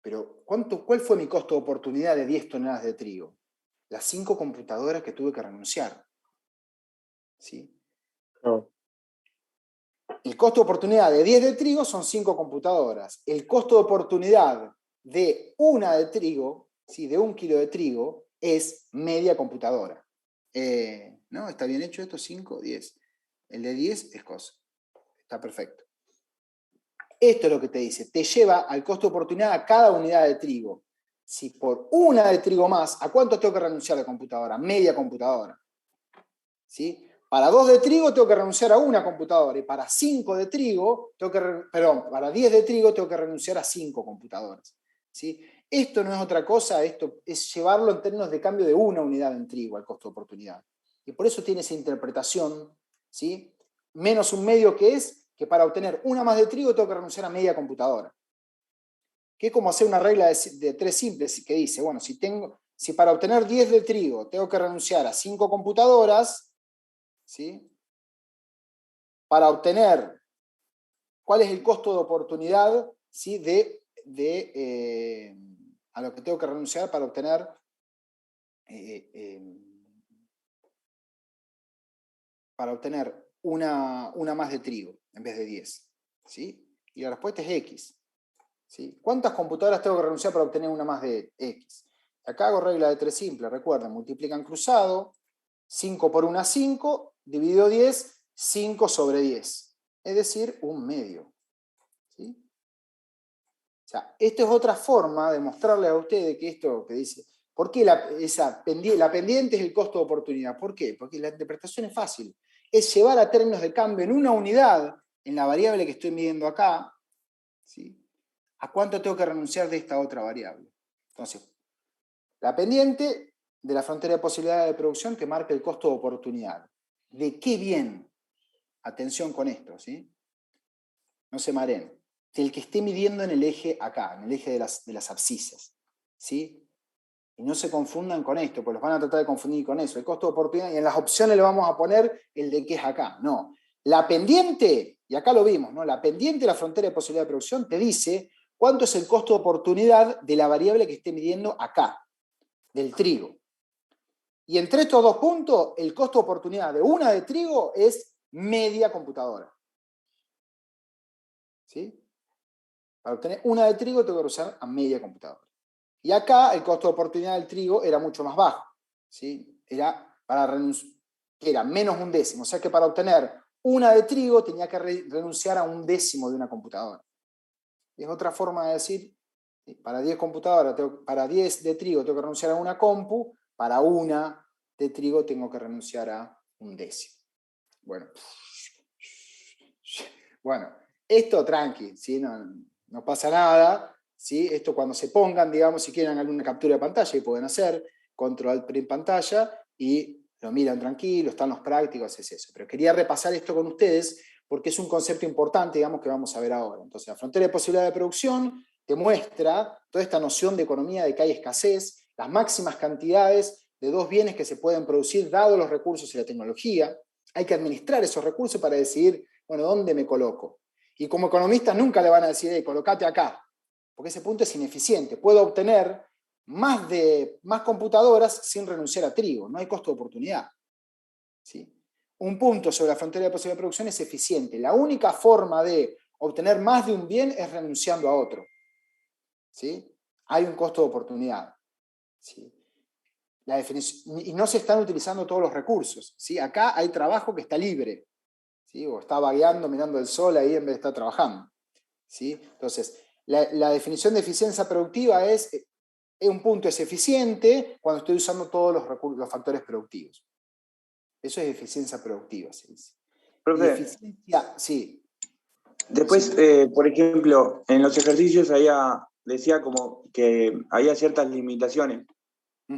[SPEAKER 1] pero ¿cuál fue mi costo de oportunidad de 10 toneladas de trigo? Las 5 computadoras que tuve que renunciar. ¿Sí?
[SPEAKER 6] No.
[SPEAKER 1] El costo de oportunidad de 10 de trigo son 5 computadoras. El costo de oportunidad de una de trigo, ¿sí? De 1 kilo de trigo, es media computadora. ¿No? ¿Está bien hecho esto? 5, 10. El de 10 es cosa. Está perfecto. Esto es lo que te dice. Te lleva al costo de oportunidad a cada unidad de trigo. Si por una de trigo más, ¿a cuánto tengo que renunciar de computadora? Media computadora. ¿Sí? Para 2 de trigo tengo que renunciar a una computadora y para 5 de trigo, para 10 de trigo tengo que renunciar a 5 computadoras. ¿Sí? Esto no es otra cosa, esto es llevarlo en términos de cambio de una unidad en trigo al costo de oportunidad. Y por eso tiene esa interpretación, ¿sí? Menos un medio que es que para obtener una más de trigo tengo que renunciar a media computadora. Que es como hacer una regla de 3 simples que dice, bueno, si para obtener 10 de trigo tengo que renunciar a 5 computadoras, ¿sí? Para obtener, ¿cuál es el costo de oportunidad, ¿sí? A lo que tengo que renunciar para obtener una más de trigo en vez de 10. ¿Sí? Y la respuesta es X. ¿Sí? ¿Cuántas computadoras tengo que renunciar para obtener una más de X? Acá hago regla de 3 simple, recuerden, multiplican cruzado, 5 por 1 5, dividido 10, 5 sobre 10. Es decir, un medio. ¿Sí? O sea, esto es otra forma de mostrarles a ustedes que esto que dice, ¿por qué la pendiente es el costo de oportunidad? ¿Por qué? Porque la interpretación es fácil. Es llevar a términos de cambio en una unidad, en la variable que estoy midiendo acá, ¿sí? ¿A cuánto tengo que renunciar de esta otra variable? Entonces, la pendiente de la frontera de posibilidad de producción te marca el costo de oportunidad. ¿De qué bien? Atención con esto, ¿sí? No se mareen. Del que esté midiendo en el eje acá, en el eje de las abscisas, ¿sí? Y no se confundan con esto, porque los van a tratar de confundir con eso. El costo de oportunidad, y en las opciones le vamos a poner el de qué es acá. No. La pendiente, y acá lo vimos, ¿no? La pendiente de la frontera de posibilidad de producción te dice cuánto es el costo de oportunidad de la variable que esté midiendo acá, del trigo. Y entre estos dos puntos, el costo de oportunidad de una de trigo es media computadora. ¿Sí? Para obtener una de trigo tengo que usar a media computadora. Y acá el costo de oportunidad del trigo era mucho más bajo. ¿Sí? Era menos un décimo. O sea que para obtener una de trigo tenía que renunciar a un décimo de una computadora. Es otra forma de decir, para 10 computadoras, para 10 de trigo tengo que renunciar a una compu, para una de trigo tengo que renunciar a un décimo. Bueno, esto tranqui, ¿sí? No pasa nada, ¿sí? Esto cuando se pongan, digamos, si quieren alguna captura de pantalla, y pueden hacer, control print pantalla, y lo miran tranquilo, están los prácticos, es eso. Pero quería repasar esto con ustedes, porque es un concepto importante, digamos, que vamos a ver ahora. Entonces, la frontera de posibilidad de producción te muestra toda esta noción de economía de que hay escasez, las máximas cantidades de dos bienes que se pueden producir dado los recursos y la tecnología. Hay que administrar esos recursos para decidir, bueno, ¿dónde me coloco? Y como economistas nunca le van a decir, colocate acá, porque ese punto es ineficiente. Puedo obtener más computadoras sin renunciar a trigo, no hay costo de oportunidad. ¿Sí? Un punto sobre la frontera de posibilidad de producción es eficiente. La única forma de obtener más de un bien es renunciando a otro. ¿Sí? Hay un costo de oportunidad. ¿Sí? La definición, y no se están utilizando todos los recursos. ¿Sí? Acá hay trabajo que está libre, ¿sí? O está vagueando, mirando el sol ahí en vez de estar trabajando. ¿Sí? Entonces, la definición de eficiencia productiva es un punto es eficiente cuando estoy usando todos los factores productivos. Eso es eficiencia productiva, se dice.
[SPEAKER 4] Profe,
[SPEAKER 1] Y eficiencia, sí.
[SPEAKER 4] después,
[SPEAKER 1] Sí.
[SPEAKER 4] por ejemplo, en los ejercicios decía como que había ciertas limitaciones,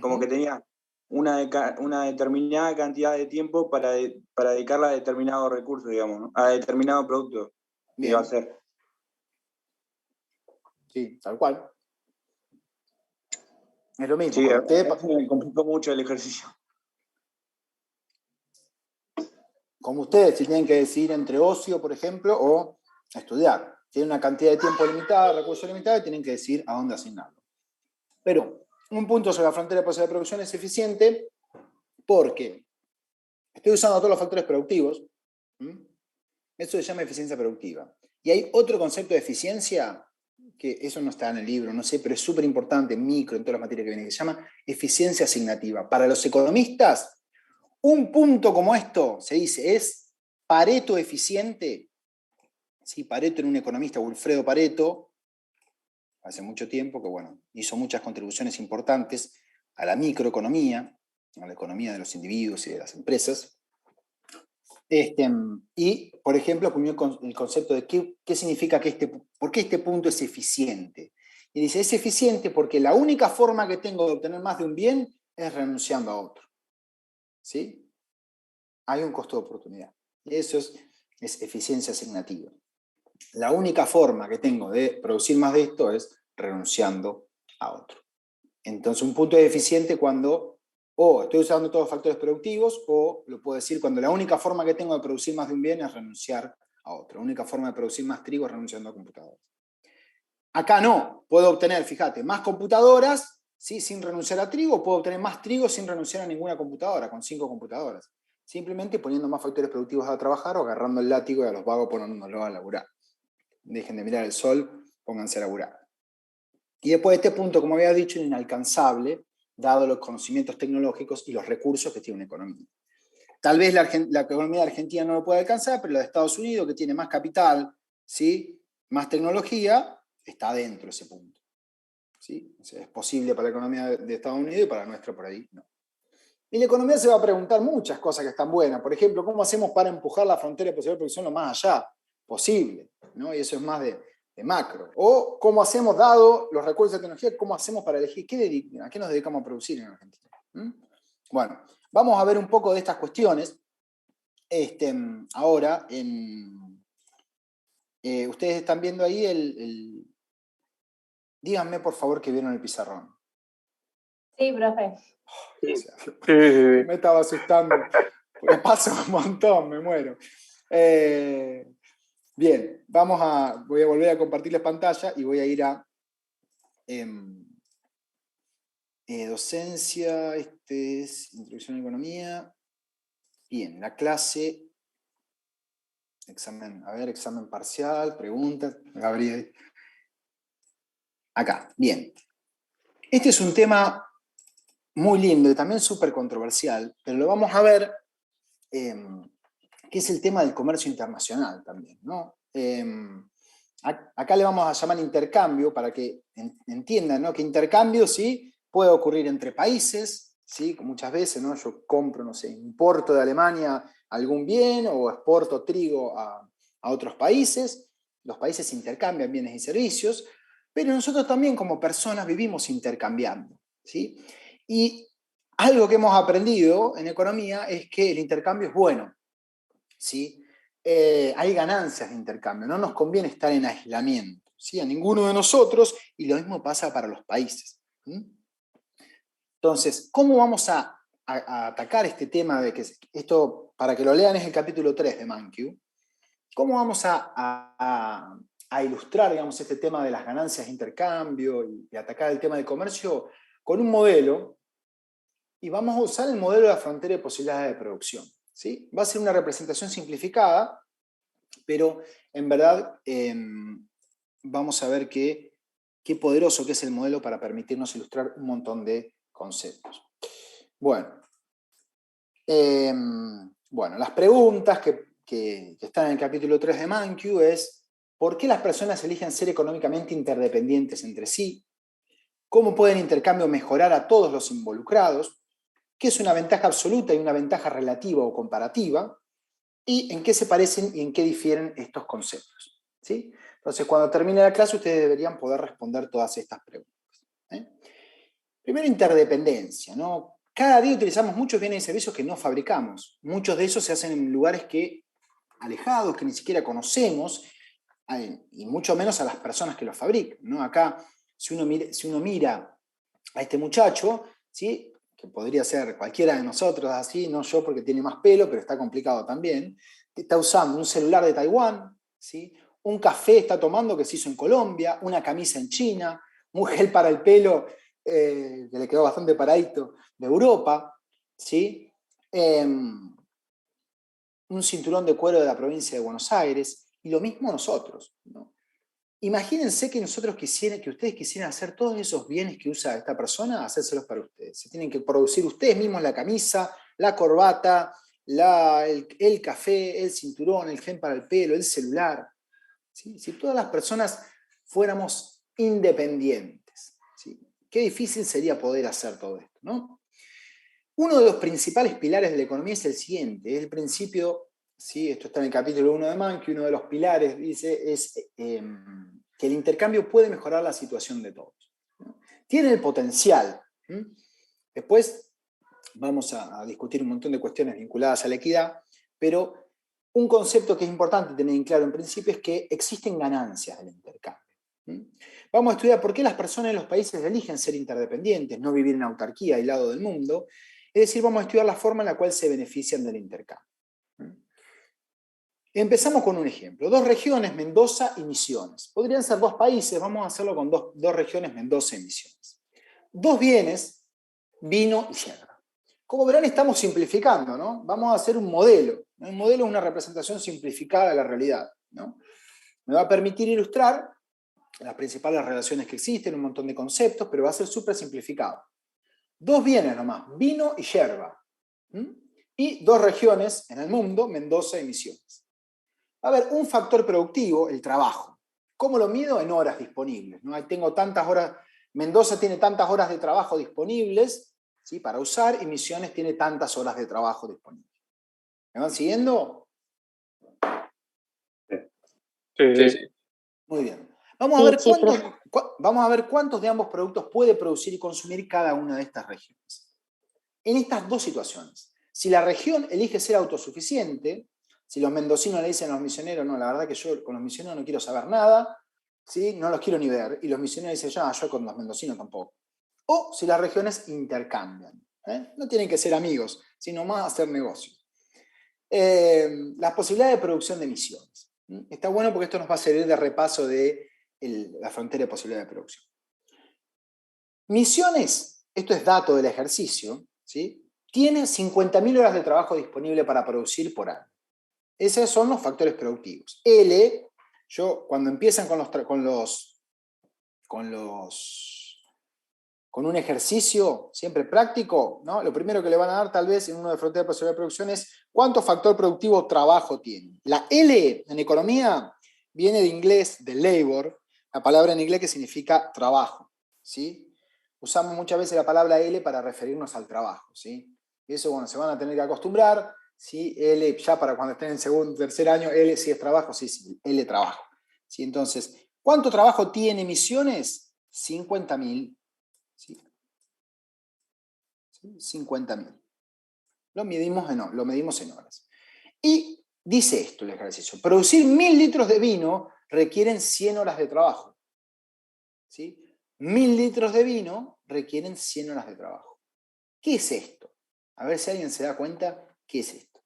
[SPEAKER 4] como que tenía una determinada cantidad de tiempo para dedicarla a determinado recurso, digamos, ¿no? A determinado producto que iba a
[SPEAKER 1] Bien.
[SPEAKER 4] hacer.
[SPEAKER 1] Sí, tal cual. Es lo mismo.
[SPEAKER 4] Sí,
[SPEAKER 1] Cuando usted,
[SPEAKER 4] me complicó mucho el ejercicio.
[SPEAKER 1] como ustedes, si tienen que decidir entre ocio, por ejemplo, o estudiar. Tienen una cantidad de tiempo limitada, recursos limitados, y tienen que decidir a dónde asignarlo. Pero un punto sobre la frontera de posibilidad de producción es eficiente porque estoy usando todos los factores productivos. Eso se llama eficiencia productiva. Y hay otro concepto de eficiencia, que eso no está en el libro, no sé, pero es súper importante en micro, en todas las materias que vienen, que se llama eficiencia asignativa. Para los economistas, un punto como esto, se dice, es Pareto eficiente. Sí, Pareto era un economista, Wilfredo Pareto, hace mucho tiempo, que bueno, hizo muchas contribuciones importantes a la microeconomía, a la economía de los individuos y de las empresas. Y, por ejemplo, acuñó el concepto de qué significa por qué este punto es eficiente. Y dice, es eficiente porque la única forma que tengo de obtener más de un bien es renunciando a otro. ¿Sí? Hay un costo de oportunidad. Y eso es eficiencia asignativa. La única forma que tengo de producir más de esto es renunciando a otro. Entonces, un punto es eficiente cuando o estoy usando todos los factores productivos, o lo puedo decir cuando la única forma que tengo de producir más de un bien es renunciar a otro. La única forma de producir más trigo es renunciando a computadoras. Acá no, puedo obtener, fíjate, más computadoras, ¿sí? Sin renunciar a trigo, puedo obtener más trigo sin renunciar a ninguna computadora, con 5 computadoras. Simplemente poniendo más factores productivos a trabajar o agarrando el látigo y a los vagos poniéndolo a laburar. Dejen de mirar el sol, pónganse a laburar. Y después de este punto, como había dicho, inalcanzable, dado los conocimientos tecnológicos y los recursos que tiene una economía. Tal vez la economía de Argentina no lo puede alcanzar, pero la de Estados Unidos, que tiene más capital, ¿sí? Más tecnología, está dentro de ese punto. ¿Sí? O sea, es posible para la economía de Estados Unidos y para la nuestra por ahí no. Y la economía se va a preguntar muchas cosas que están buenas. Por ejemplo, ¿cómo hacemos para empujar la frontera de posibilidad de producción lo más allá posible? ¿No? Y eso es más de macro. O cómo hacemos, dado los recursos de tecnología, cómo hacemos para elegir a qué nos dedicamos a producir en Argentina. Bueno, vamos a ver un poco de estas cuestiones. Ahora, ustedes están viendo ahí díganme por favor que vieron el pizarrón.
[SPEAKER 7] Sí, profe.
[SPEAKER 1] Me estaba asustando. Me paso un montón, me muero. Bien, voy a volver a compartirles pantalla y voy a ir a docencia, este es introducción a economía. Bien, la clase, examen parcial, preguntas, Gabriel. Acá, bien. Este es un tema muy lindo y también súper controversial, pero lo vamos a ver, que es el tema del comercio internacional también, ¿no? Acá le vamos a llamar intercambio para que entiendan, ¿no? Que intercambio sí puede ocurrir entre países, ¿sí? Muchas veces, ¿no? Yo compro, no sé, importo de Alemania algún bien o exporto trigo a otros países, los países intercambian bienes y servicios, pero nosotros también como personas vivimos intercambiando, ¿sí? Y algo que hemos aprendido en economía es que el intercambio es bueno, ¿sí? Hay ganancias de intercambio, no nos conviene estar en aislamiento, ¿sí? A ninguno de nosotros, y lo mismo pasa para los países. Entonces, ¿cómo vamos a atacar este tema de que esto, para que lo lean, es el capítulo 3 de Mankiw? ¿Cómo vamos a ilustrar, digamos, este tema de las ganancias de intercambio y atacar el tema del comercio? Con un modelo, y vamos a usar el modelo de la frontera de posibilidades de producción, ¿sí? Va a ser una representación simplificada, pero en verdad vamos a ver qué poderoso que es el modelo para permitirnos ilustrar un montón de conceptos. Bueno, las preguntas que están en el capítulo 3 de Mankiw es: ¿por qué las personas eligen ser económicamente interdependientes entre sí? ¿Cómo puede el intercambio mejorar a todos los involucrados? ¿Qué es una ventaja absoluta y una ventaja relativa o comparativa? ¿Y en qué se parecen y en qué difieren estos conceptos? ¿Sí? Entonces, cuando termine la clase, ustedes deberían poder responder todas estas preguntas. Primero, interdependencia, ¿no? Cada día utilizamos muchos bienes y servicios que no fabricamos. Muchos de esos se hacen en lugares alejados, que ni siquiera conocemos, y mucho menos a las personas que los fabrican, ¿no? Acá, si uno mira a este muchacho, ¿sí? Que podría ser cualquiera de nosotros así, no yo porque tiene más pelo, pero está complicado también, que está usando un celular de Taiwán, ¿sí? Un café está tomando que se hizo en Colombia, una camisa en China, un gel para el pelo que le quedó bastante paradito de Europa, ¿sí? Un cinturón de cuero de la provincia de Buenos Aires, y lo mismo nosotros, ¿no? Imagínense que ustedes quisieran hacer todos esos bienes que usa esta persona, hacérselos para ustedes. Se tienen que producir ustedes mismos la camisa, la corbata, el café, el cinturón, el gel para el pelo, el celular. ¿Sí? Si todas las personas fuéramos independientes, ¿sí? Qué difícil sería poder hacer todo esto, ¿no? Uno de los principales pilares de la economía es el siguiente, es el principio, ¿sí? Esto está en el capítulo 1 de Mankiw, uno de los pilares dice es que el intercambio puede mejorar la situación de todos, ¿no? Tiene el potencial. Después vamos a discutir un montón de cuestiones vinculadas a la equidad, pero un concepto que es importante tener en claro en principio es que existen ganancias del intercambio. Vamos a estudiar por qué las personas en los países eligen ser interdependientes, no vivir en autarquía, aislado del mundo. Es decir, vamos a estudiar la forma en la cual se benefician del intercambio. Empezamos con un ejemplo. Dos regiones, Mendoza y Misiones. Podrían ser dos países, vamos a hacerlo con dos regiones, Mendoza y Misiones. Dos bienes, vino y yerba. Como verán, estamos simplificando, ¿no? Vamos a hacer un modelo. Un modelo es una representación simplificada de la realidad, ¿no? Me va a permitir ilustrar las principales relaciones que existen, un montón de conceptos, pero va a ser súper simplificado. Dos bienes nomás, vino y yerba. Y dos regiones en el mundo, Mendoza y Misiones. Va a haber un factor productivo, el trabajo. ¿Cómo lo mido? En horas disponibles, ¿no? Ahí tengo tantas horas, Mendoza tiene tantas horas de trabajo disponibles, ¿sí? Para usar, y Misiones tiene tantas horas de trabajo disponibles. ¿Me van siguiendo?
[SPEAKER 6] Sí.
[SPEAKER 1] Muy bien. Vamos a ver cuántos de ambos productos puede producir y consumir cada una de estas regiones. En estas dos situaciones, si la región elige ser autosuficiente, si los mendocinos le dicen a los misioneros, no, la verdad que yo con los misioneros no quiero saber nada, ¿sí? No los quiero ni ver, y los misioneros dicen, yo con los mendocinos tampoco. O si las regiones intercambian. No tienen que ser amigos, sino más hacer negocios. Las posibilidades de producción de emisiones. Está bueno porque esto nos va a servir de repaso de la frontera de posibilidades de producción. Misiones, esto es dato del ejercicio, ¿sí? Tiene 50.000 horas de trabajo disponible para producir por año. Esos son los factores productivos. Cuando empiezan con un ejercicio siempre práctico, ¿no? Lo primero que le van a dar tal vez en uno de frontera de posibilidad de producción es cuánto factor productivo trabajo tiene. La L en economía viene de inglés, de labor, la palabra en inglés que significa trabajo, ¿sí? Usamos muchas veces la palabra L para referirnos al trabajo, ¿sí? Y eso, bueno, se van a tener que acostumbrar, ¿sí? L, ya para cuando estén en segundo, tercer año, L sí es trabajo, sí, L trabajo, ¿sí? Entonces, ¿Cuánto trabajo tiene Misiones? 50.000. ¿Sí? 50.000. Lo medimos en horas. Y dice esto el ejercicio. Producir 1.000 litros de vino requieren 100 horas de trabajo. ¿Sí? 1.000 litros de vino requieren 100 horas de trabajo. ¿Qué es esto? A ver si alguien se da cuenta qué es esto.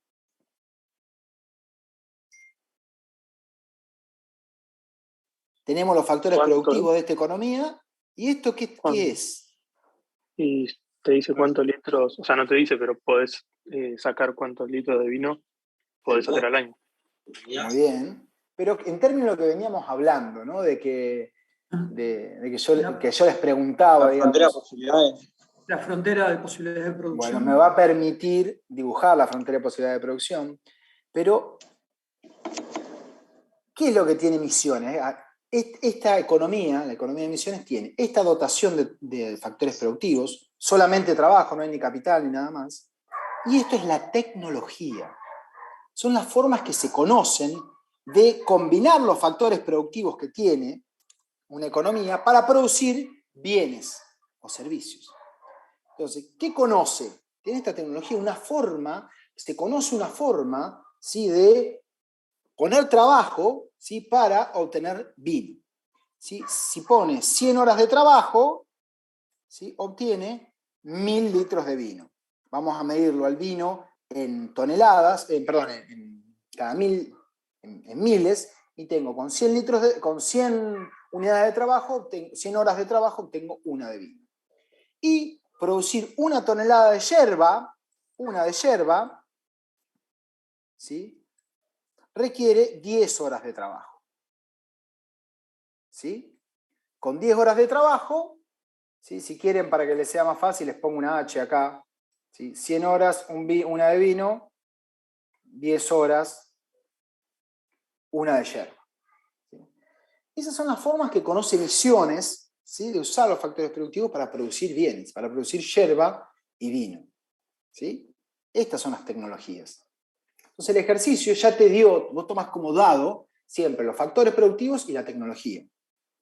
[SPEAKER 1] Tenemos los factores productivos de esta economía. ¿Y esto qué es?
[SPEAKER 6] Y te dice cuántos litros, o sea, no te dice, pero podés sacar cuántos litros de vino podés hacer al año.
[SPEAKER 1] Muy bien. Pero en términos de lo que veníamos hablando, ¿no? De que yo les preguntaba,
[SPEAKER 4] La frontera de
[SPEAKER 1] digamos,
[SPEAKER 4] posibilidades.
[SPEAKER 8] La frontera de posibilidades de producción.
[SPEAKER 1] bueno, me va a permitir dibujar la frontera de posibilidades de producción, pero ¿qué es lo que tiene Misiones? Esta economía, la economía de Misiones, tiene esta dotación de factores productivos, solamente trabajo, no hay ni capital ni nada más, y esto es la tecnología. Son las formas que se conocen de combinar los factores productivos que tiene una economía para producir bienes o servicios. Entonces, ¿qué conoce? Tiene esta tecnología una forma, se conoce una forma, ¿sí?, de poner trabajo, ¿sí?, para obtener vino. ¿Sí? Si pone 100 horas de trabajo, ¿sí?, obtiene 1.000 litros de vino. Vamos a medirlo al vino en toneladas, en cada 1.000, en miles, y tengo con 100 unidades de trabajo, 100 horas de trabajo, obtengo una de vino. Y producir una tonelada de yerba, ¿sí?, requiere 10 horas de trabajo. ¿Sí? Con 10 horas de trabajo, ¿sí?, si quieren, para que les sea más fácil, les pongo una H acá. ¿Sí? 100 horas, una de vino, 10 horas, una de yerba. ¿Sí? Esas son las formas que conoce Misiones, ¿sí?, de usar los factores productivos para producir bienes, para producir yerba y vino. ¿Sí? Estas son las tecnologías. Entonces el ejercicio ya te dio, vos tomás como dado siempre los factores productivos y la tecnología.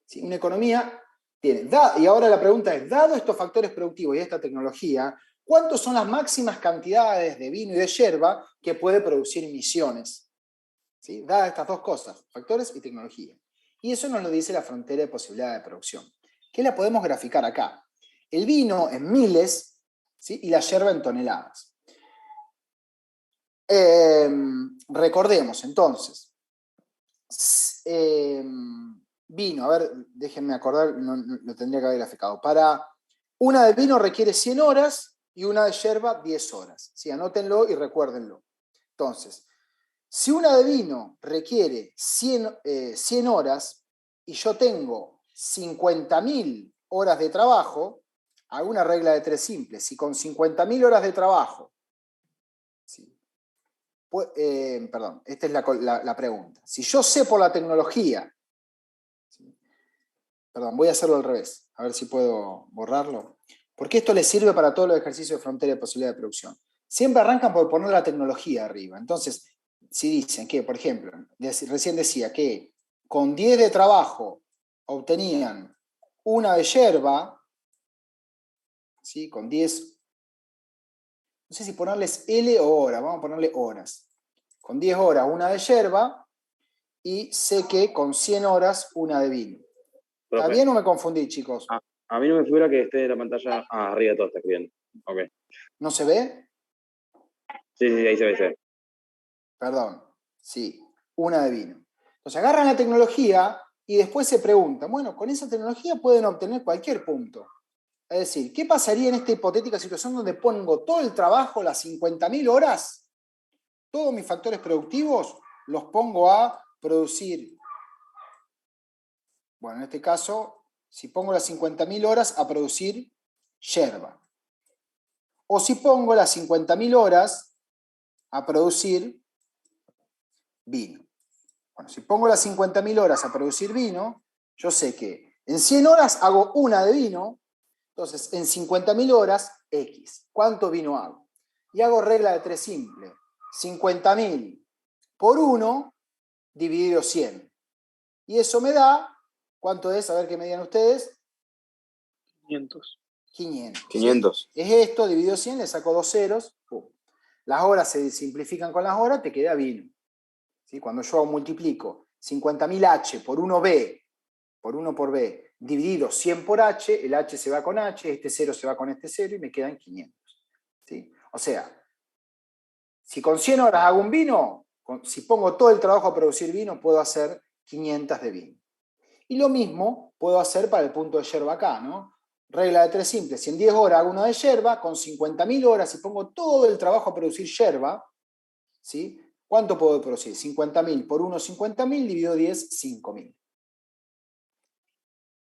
[SPEAKER 1] ¿Sí? Una economía tiene, y ahora la pregunta es, dado estos factores productivos y esta tecnología, ¿cuántas son las máximas cantidades de vino y de yerba que puede producir Misiones? ¿Sí? Dadas estas dos cosas, factores y tecnología. Y eso nos lo dice la frontera de posibilidad de producción, que la podemos graficar acá. El vino en miles, ¿sí?, y la yerba en toneladas. Recordemos entonces, vino, a ver, déjenme acordar, lo tendría que haber graficado. Para una de vino requiere 100 horas y una de yerba 10 horas. ¿Sí? Anótenlo y recuérdenlo. Entonces, si una de vino requiere 100 horas y yo tengo 50.000 horas de trabajo, hago una regla de 3 simple. Si con 50.000 horas de trabajo, ¿sí?, perdón, esta es la pregunta. Si yo sé por la tecnología, ¿sí?, perdón, voy a hacerlo al revés, a ver si puedo borrarlo, porque esto les sirve para todos los ejercicios de frontera de posibilidad de producción. Siempre arrancan por poner la tecnología arriba. Entonces, si dicen que, por ejemplo, recién decía que con 10 de trabajo obtenían una de yerba, ¿sí?, con 10, no sé si ponerles L o hora, vamos a ponerle horas. Con 10 horas una de yerba y sé que con 100 horas una de vino. ¿Está bien o me confundí, chicos?
[SPEAKER 5] A mí no me figura que esté en la pantalla arriba de todo, está bien. Ok.
[SPEAKER 1] ¿No se ve?
[SPEAKER 5] Sí, ahí se ve.
[SPEAKER 1] Perdón, sí, una de vino. Entonces agarran la tecnología y después se preguntan, bueno, con esa tecnología pueden obtener cualquier punto. Es decir, ¿qué pasaría en esta hipotética situación donde pongo todo el trabajo, las 50.000 horas, todos mis factores productivos, los pongo a producir? Bueno, en este caso, si pongo las 50.000 horas a producir yerba. O si pongo las 50.000 horas a producir vino. Bueno, si pongo las 50.000 horas a producir vino, yo sé que en 100 horas hago una de vino, entonces en 50.000 horas, X. ¿Cuánto vino hago? Y hago regla de 3 simple. 50.000 por 1 dividido 100. Y eso me da ¿Cuánto es? A ver qué me digan ustedes.
[SPEAKER 6] 500.
[SPEAKER 1] 500.
[SPEAKER 2] 500.
[SPEAKER 1] ¿Sí? Es esto, dividido 100, le saco 2 ceros. Pum. Las horas se simplifican con las horas, te queda vino. ¿Sí? Cuando yo multiplico 50.000 H por 1B, por 1 por B, dividido 100 por H, el H se va con H, este 0 se va con este 0 y me quedan 500. ¿Sí? O sea, si con 100 horas hago un vino, si pongo todo el trabajo a producir vino, puedo hacer 500 de vino. Y lo mismo puedo hacer para el punto de yerba acá, ¿no? Regla de 3 simple, si en 10 horas hago uno de yerba, con 50.000 horas y pongo todo el trabajo a producir yerba, ¿sí? ¿Cuánto puedo producir? 50.000 por 1, 50.000, dividido 10, 5.000.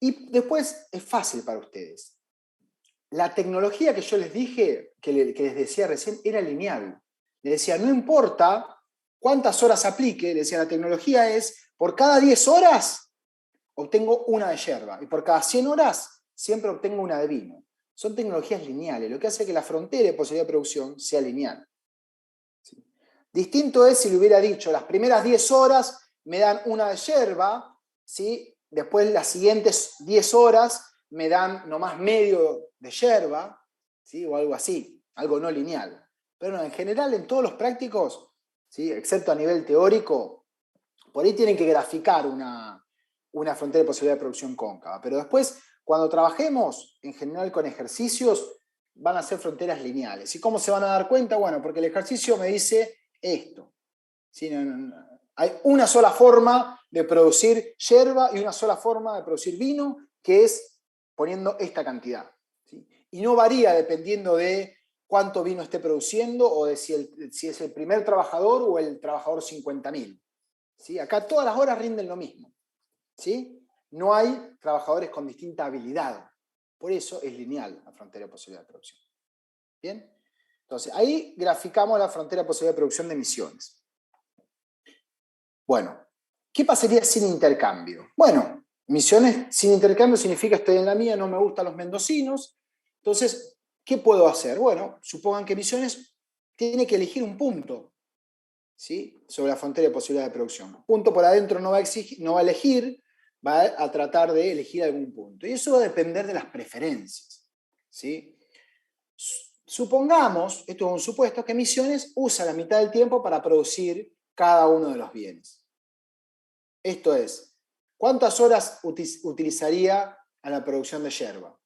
[SPEAKER 1] Y después es fácil para ustedes. La tecnología que yo les dije, que les decía recién, era lineal. Les decía, no importa cuántas horas aplique, les decía, la tecnología es, por cada 10 horas obtengo una de yerba, y por cada 100 horas siempre obtengo una de vino. Son tecnologías lineales, lo que hace que la frontera de posibilidad de producción sea lineal. ¿Sí? Distinto es si le hubiera dicho, las primeras 10 horas me dan una de yerba, ¿sí? Después las siguientes 10 horas me dan nomás medio de yerba, ¿sí? O algo así, algo no lineal. Pero no, en general, en todos los prácticos, ¿sí? Excepto a nivel teórico, por ahí tienen que graficar una frontera de posibilidad de producción cóncava. Pero después, cuando trabajemos, en general con ejercicios, van a ser fronteras lineales. ¿Y cómo se van a dar cuenta? Bueno, porque el ejercicio me dice esto. ¿Sí? No. Hay una sola forma de producir yerba y una sola forma de producir vino, que es poniendo esta cantidad. ¿Sí? Y no varía dependiendo de cuánto vino esté produciendo o de si es el primer trabajador o el trabajador 50.000. ¿Sí? Acá todas las horas rinden lo mismo. ¿Sí? No hay trabajadores con distinta habilidad. Por eso es lineal la frontera de posibilidad de producción. ¿Bien? Entonces, ahí graficamos la frontera de posibilidad de producción de emisiones. Bueno, ¿qué pasaría sin intercambio? Bueno, misiones sin intercambio significa estoy en la mía, no me gustan los mendocinos. Entonces, ¿qué puedo hacer? Bueno, supongan que Misiones tiene que elegir un punto, ¿sí? Sobre la frontera de posibilidad de producción. Punto por adentro no va a elegir, va a tratar de elegir algún punto. Y eso va a depender de las preferencias, ¿sí? Supongamos, esto es un supuesto, que Misiones usa la mitad del tiempo para producir cada uno de los bienes. Esto es, ¿cuántas horas utilizaría a la producción de yerba?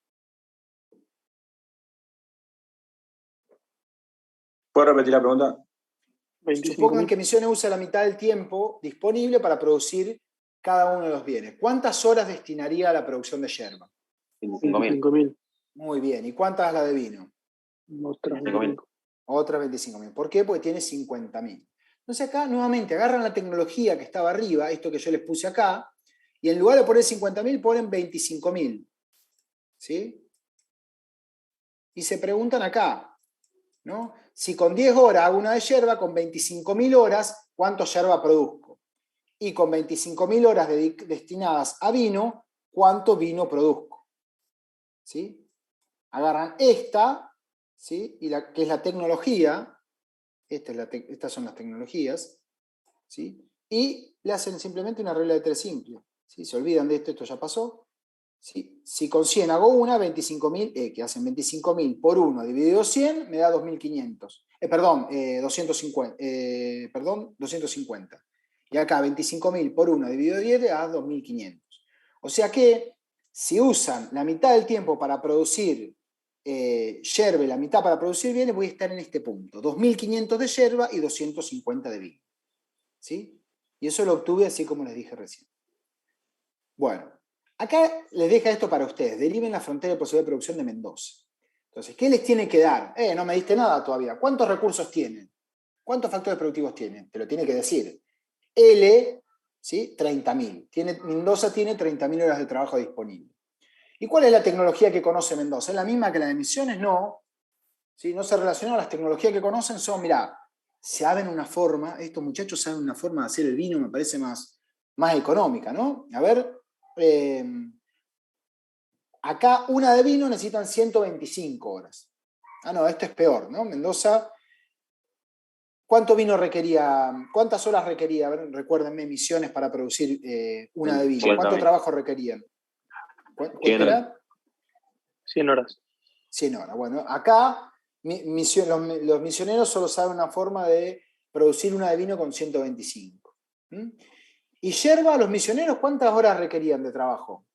[SPEAKER 4] ¿Puedo repetir la pregunta?
[SPEAKER 1] Supongan que Misiones usa la mitad del tiempo disponible para producir cada uno de los bienes. ¿Cuántas horas destinaría a la producción de yerba?
[SPEAKER 6] 25.000.
[SPEAKER 1] Muy bien. ¿Y cuántas a la de vino?
[SPEAKER 6] Otras 25.000.
[SPEAKER 1] Otras 25.000. ¿Por qué? Porque tiene 50.000. Entonces acá nuevamente agarran la tecnología que estaba arriba, esto que yo les puse acá, y en lugar de poner 50.000 ponen 25.000. ¿Sí? Y se preguntan acá, ¿no? Si con 10 horas hago una de yerba, con 25.000 horas, ¿cuánto yerba produzco? Y con 25.000 horas destinadas a vino, ¿cuánto vino produzco? ¿Sí? Agarran esta, ¿sí? Que es la tecnología, estas son las tecnologías, ¿sí? Y le hacen simplemente una regla de 3 simple. ¿Sí? Se olvidan de esto ya pasó. ¿Sí? Si con 100 hago una, 25.000, que hacen 25.000 por 1 dividido 100, me da 2.500. Perdón, 250. Y acá 25.000 por 1 dividido 10 da 2.500. O sea que si usan la mitad del tiempo para producir yerba y la mitad para producir bienes, voy a estar en este punto. 2.500 de yerba y 250 de vino. ¿Sí? Y eso lo obtuve así como les dije recién. Bueno, acá les deja esto para ustedes. Deriven la frontera de posibilidad de producción de Mendoza. Entonces, ¿qué les tiene que dar? No me diste nada todavía. ¿Cuántos recursos tienen? ¿Cuántos factores productivos tienen? Te lo tiene que decir. L, ¿sí? 30.000. Mendoza tiene 30.000 horas de trabajo disponibles. ¿Y cuál es la tecnología que conoce Mendoza? ¿Es la misma que la de Misiones? No. ¿Sí? No se relaciona. Las tecnologías que conocen son, mirá, saben una forma, estos muchachos saben una forma de hacer el vino, me parece más económica, ¿no? A ver, acá una de vino necesitan 125 horas. Ah, no, esto es peor, ¿no? Mendoza ¿Cuánto vino requería? ¿Cuántas horas requería? A ver, recuérdenme, emisiones para producir una de vino. ¿Cuánto trabajo requerían? ¿Cuánto era?
[SPEAKER 6] 100 horas.
[SPEAKER 1] 100 horas. Bueno, acá los misioneros solo saben una forma de producir una de vino con 125. ¿Y yerba, los misioneros, cuántas horas requerían de trabajo?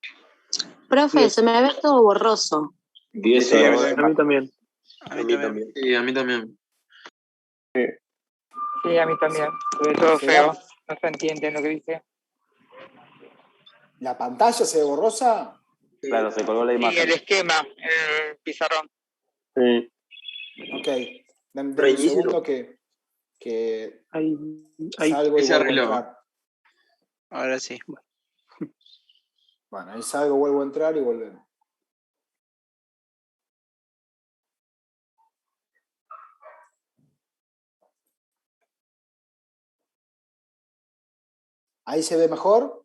[SPEAKER 9] Profe,
[SPEAKER 6] 10.
[SPEAKER 9] se me ve todo borroso.
[SPEAKER 5] 10
[SPEAKER 4] Sí,
[SPEAKER 5] horas.
[SPEAKER 6] A mí también.
[SPEAKER 3] A mí también. Sí, a mí también.
[SPEAKER 10] Sí, a mí también. Se ve todo feo. No se entiende lo que dice.
[SPEAKER 1] ¿La pantalla se ve borrosa?
[SPEAKER 5] Claro, se colgó la
[SPEAKER 10] Y
[SPEAKER 5] imagen.
[SPEAKER 10] el esquema, el pizarrón.
[SPEAKER 6] Sí.
[SPEAKER 1] Ok. Dame un segundo que
[SPEAKER 6] Ahí.
[SPEAKER 1] salgo y
[SPEAKER 3] Ese
[SPEAKER 1] vuelvo a
[SPEAKER 3] arreglo.
[SPEAKER 1] entrar.
[SPEAKER 10] Ahora sí.
[SPEAKER 1] Bueno, ahí salgo, vuelvo a entrar y volvemos. ¿Ahí se ve mejor?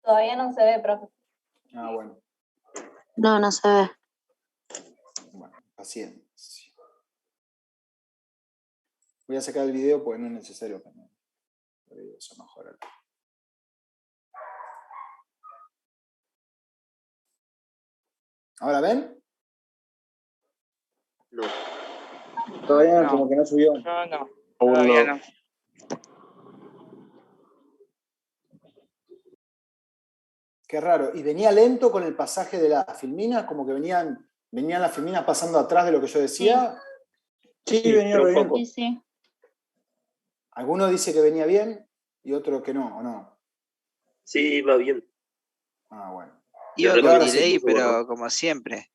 [SPEAKER 7] Todavía no se ve, profe.
[SPEAKER 1] Ah, bueno.
[SPEAKER 9] No, no se ve.
[SPEAKER 1] Bueno, paciencia. Voy a sacar el video porque no es necesario que el video se mejore. ¿Ahora ven?
[SPEAKER 4] No. Todavía
[SPEAKER 10] No.
[SPEAKER 4] como que no subió.
[SPEAKER 10] No. Todavía no.
[SPEAKER 1] Qué raro. ¿Y venía lento con el pasaje de las filminas? Como que venían las filminas pasando atrás de lo que yo decía.
[SPEAKER 4] Sí, venía re bien.
[SPEAKER 9] Sí.
[SPEAKER 1] Alguno dice que venía bien y otro que no, ¿o no?
[SPEAKER 11] Sí, va bien.
[SPEAKER 1] Ah, bueno.
[SPEAKER 10] Iba
[SPEAKER 11] Pero
[SPEAKER 10] con
[SPEAKER 11] ahora
[SPEAKER 10] delay,
[SPEAKER 11] sí,
[SPEAKER 10] pero como siempre.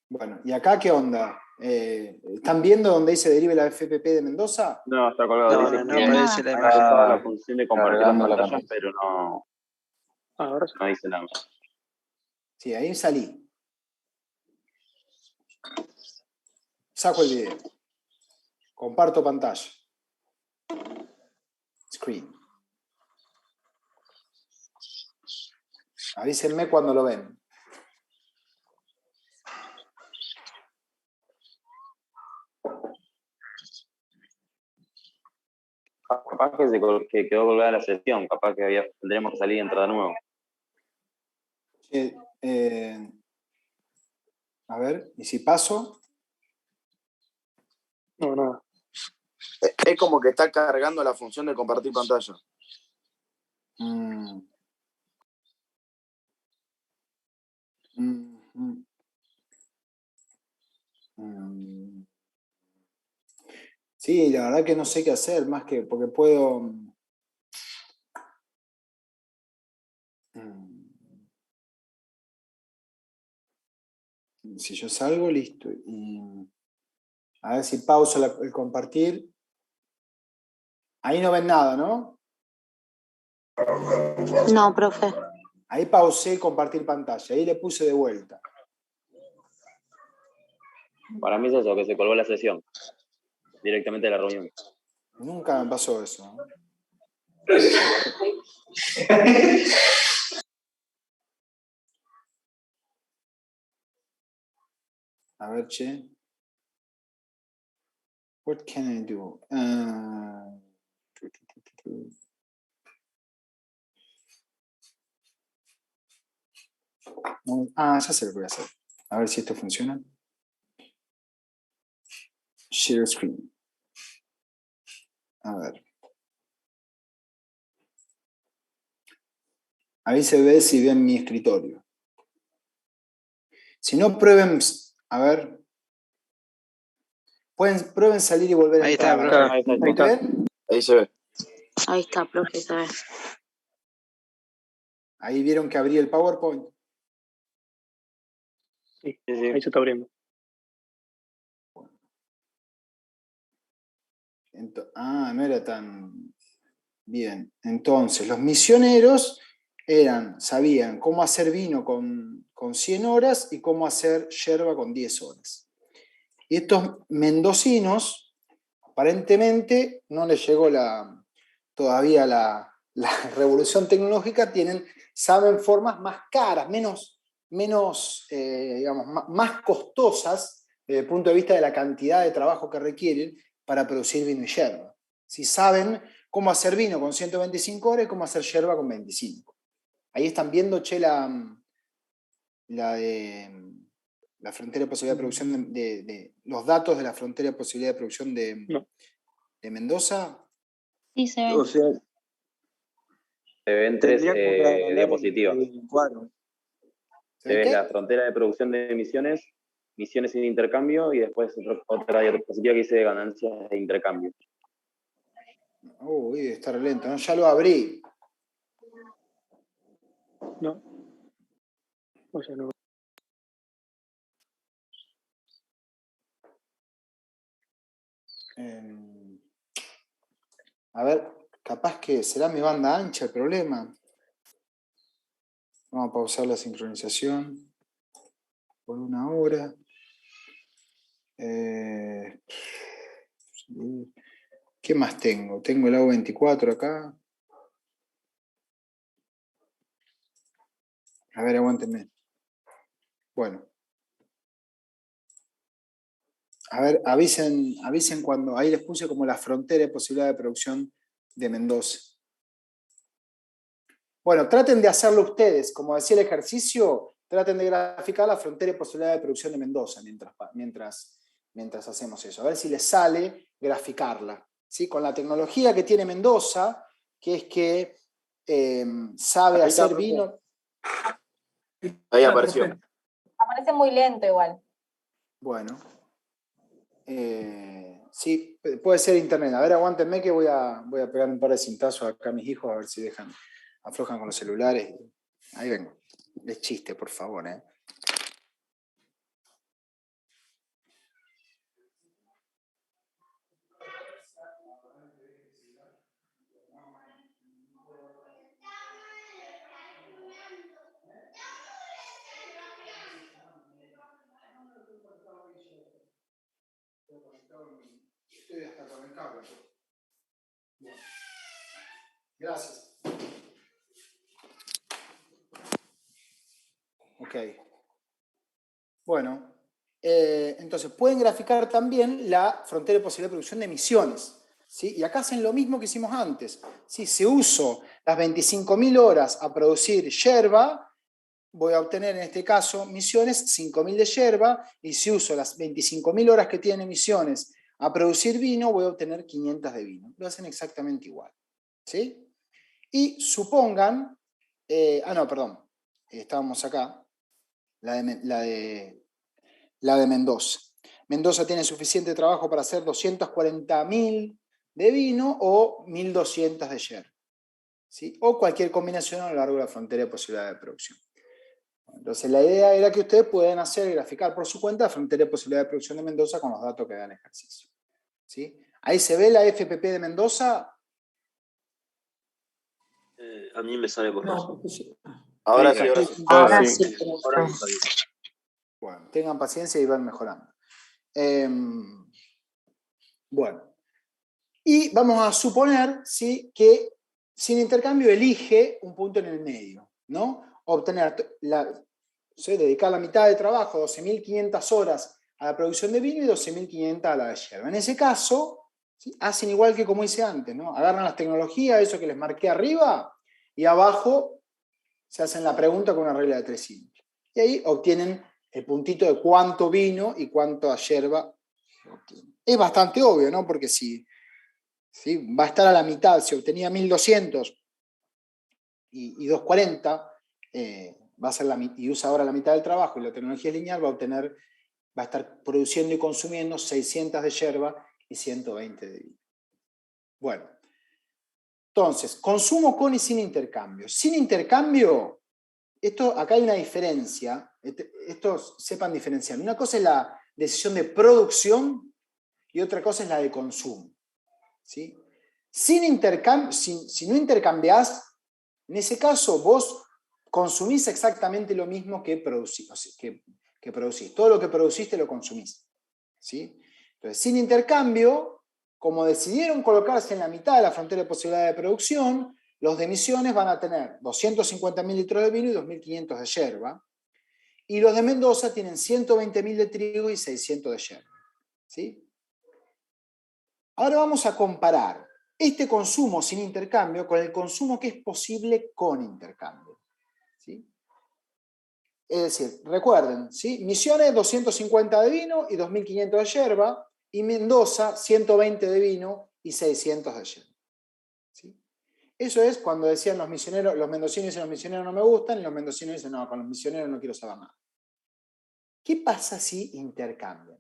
[SPEAKER 1] Bueno, ¿y acá qué onda? ¿Están viendo donde dice derive la FPP de Mendoza?
[SPEAKER 5] No, está colgado.
[SPEAKER 10] No,
[SPEAKER 5] Dice
[SPEAKER 10] no
[SPEAKER 5] que
[SPEAKER 10] aparece la
[SPEAKER 5] está
[SPEAKER 10] imagen.
[SPEAKER 5] la función de compartir la pantalla, pero
[SPEAKER 6] Ahora sí.
[SPEAKER 5] no dice nada.
[SPEAKER 1] Sí, ahí salí. Saco el video. Comparto pantalla. Screen. Avísenme cuando lo ven.
[SPEAKER 5] Capaz que quedó colgada la sesión, capaz que tendremos que salir y entrar de nuevo.
[SPEAKER 1] A ver, ¿y si paso?
[SPEAKER 6] No, nada.
[SPEAKER 11] Es como que está cargando la función de compartir pantalla.
[SPEAKER 1] Sí, la verdad que no sé qué hacer, más que porque puedo... Si yo salgo, listo. Y a ver si pauso el compartir. Ahí no ven nada, ¿no?
[SPEAKER 9] No, profe.
[SPEAKER 1] Ahí pausé compartir pantalla. Ahí le puse de vuelta.
[SPEAKER 5] Para mí es eso, que se colgó la sesión directamente de la reunión.
[SPEAKER 1] Nunca me pasó eso, ¿no? A ver, che. What can I do? Ya sé lo que voy a hacer. A ver si esto funciona. Share screen. A ver. Ahí se ve si ven mi escritorio. Si no, prueben, a ver. Prueben salir y volver a
[SPEAKER 10] Ahí
[SPEAKER 1] entrar.
[SPEAKER 10] está, profe.
[SPEAKER 6] Ahí
[SPEAKER 1] ¿Me
[SPEAKER 6] está.
[SPEAKER 1] ven?
[SPEAKER 11] Ahí se ve.
[SPEAKER 9] Ahí está, profe, se ve.
[SPEAKER 1] Ahí vieron que abrí el PowerPoint.
[SPEAKER 6] Sí, ahí se está abriendo.
[SPEAKER 1] No era tan bien. Entonces, los misioneros sabían cómo hacer vino con 100 horas y cómo hacer yerba con 10 horas. Y estos mendocinos, aparentemente, no les llegó todavía la revolución tecnológica, saben formas más caras, digamos, más costosas desde el punto de vista de la cantidad de trabajo que requieren para producir vino y yerba. Si saben cómo hacer vino con 125 horas y cómo hacer yerba con 25. Ahí están viendo, che, la frontera de posibilidad de producción de los datos de la frontera de posibilidad de producción de Mendoza.
[SPEAKER 9] Sí, se ve.
[SPEAKER 4] O sea,
[SPEAKER 5] Se ven tres
[SPEAKER 4] tendría que agrandar
[SPEAKER 5] diapositivas.
[SPEAKER 4] el cuadro.
[SPEAKER 5] Se ve la frontera de producción de emisiones, misiones sin intercambio, y después otra diapositiva que dice ganancias de intercambio.
[SPEAKER 1] Uy, está re lento, ¿no? Ya lo abrí.
[SPEAKER 6] No. O sea, no.
[SPEAKER 1] A ver, capaz que será mi banda ancha el problema. Vamos a pausar la sincronización por 1 hora. ¿Qué más tengo? Tengo el AU24 acá. A ver, aguántenme. Bueno. A ver, avisen cuando. Ahí les puse como la frontera de posibilidad de producción de Mendoza. Bueno, traten de hacerlo ustedes. Como decía el ejercicio, traten de graficar la frontera de posibilidad de producción de Mendoza mientras hacemos eso. A ver si les sale graficarla. ¿Sí? Con la tecnología que tiene Mendoza, que es que sabe hacer vino.
[SPEAKER 11] Ahí apareció.
[SPEAKER 7] Aparece muy lento igual.
[SPEAKER 1] Bueno. Sí, puede ser internet. A ver, aguántenme que voy a pegar un par de cintazos acá a mis hijos a ver si aflojan con los celulares. Ahí vengo. Es chiste, por favor, ¿eh? Estoy hasta con el cable. Bueno. Gracias. Ok. Bueno, entonces pueden graficar también la frontera de posibilidad de producción de emisiones. ¿Sí? Y acá hacen lo mismo que hicimos antes. ¿Sí? Si uso las 25.000 horas a producir yerba, voy a obtener en este caso emisiones 5.000 de yerba, y si uso las 25.000 horas que tienen emisiones a producir vino, voy a obtener 500 de vino. Lo hacen exactamente igual. ¿Sí? Y supongan, perdón, estábamos acá, la de Mendoza. Mendoza tiene suficiente trabajo para hacer 240.000 de vino o 1.200 de yerba. ¿Sí? O cualquier combinación a lo largo de la frontera de posibilidad de producción. Entonces la idea era que ustedes puedan graficar por su cuenta la frontera de posibilidad de producción de Mendoza con los datos que da el ejercicio. ¿Sí? Ahí se ve la FPP de Mendoza.
[SPEAKER 12] A mí me sale borroso.
[SPEAKER 7] No,
[SPEAKER 12] sí.
[SPEAKER 11] Ahora sí, ahora sí.
[SPEAKER 9] Ahora sí.
[SPEAKER 12] Ahora me salió.
[SPEAKER 1] Bueno, tengan paciencia y van mejorando. Bueno. Y vamos a suponer, ¿sí?, que sin intercambio elige un punto en el medio, ¿no? Dedicar la mitad de trabajo, 12.500 horas a la producción de vino y 12.500 a la de yerba. En ese caso, ¿sí?, hacen igual que como hice antes, ¿no? Agarran las tecnologías, eso que les marqué arriba, y abajo se hacen la pregunta con una regla de 3 simples. Y ahí obtienen el puntito de cuánto vino y cuánto a yerba obtienen. Es bastante obvio, ¿no? Porque si va a estar a la mitad, si obtenía 1.200 y 240, va a ser y usa ahora la mitad del trabajo y la tecnología es lineal, va a estar produciendo y consumiendo 600 de yerba y 120 de vino. Bueno, entonces, consumo con y sin intercambio. Sin intercambio, acá hay una diferencia, estos sepan diferenciar. Una cosa es la decisión de producción y otra cosa es la de consumo. ¿Sí? Si no intercambiás, en ese caso vos consumís exactamente lo mismo que producís. Todo lo que produciste lo consumís. ¿Sí? Entonces, sin intercambio, como decidieron colocarse en la mitad de la frontera de posibilidad de producción, los de emisiones van a tener 250.000 litros de vino y 2.500 de yerba. Y los de Mendoza tienen 120.000 de trigo y 600 de yerba. ¿Sí? Ahora vamos a comparar este consumo sin intercambio con el consumo que es posible con intercambio. ¿Sí? Es decir, recuerden, ¿sí? Misiones 250 de vino y 2.500 de yerba, y Mendoza 120 de vino y 600 de yerba. ¿Sí? Eso es cuando decían los misioneros, los mendocinos dicen los misioneros no me gustan, y los mendocinos dicen no, con los misioneros no quiero saber nada. ¿Qué pasa si intercambian?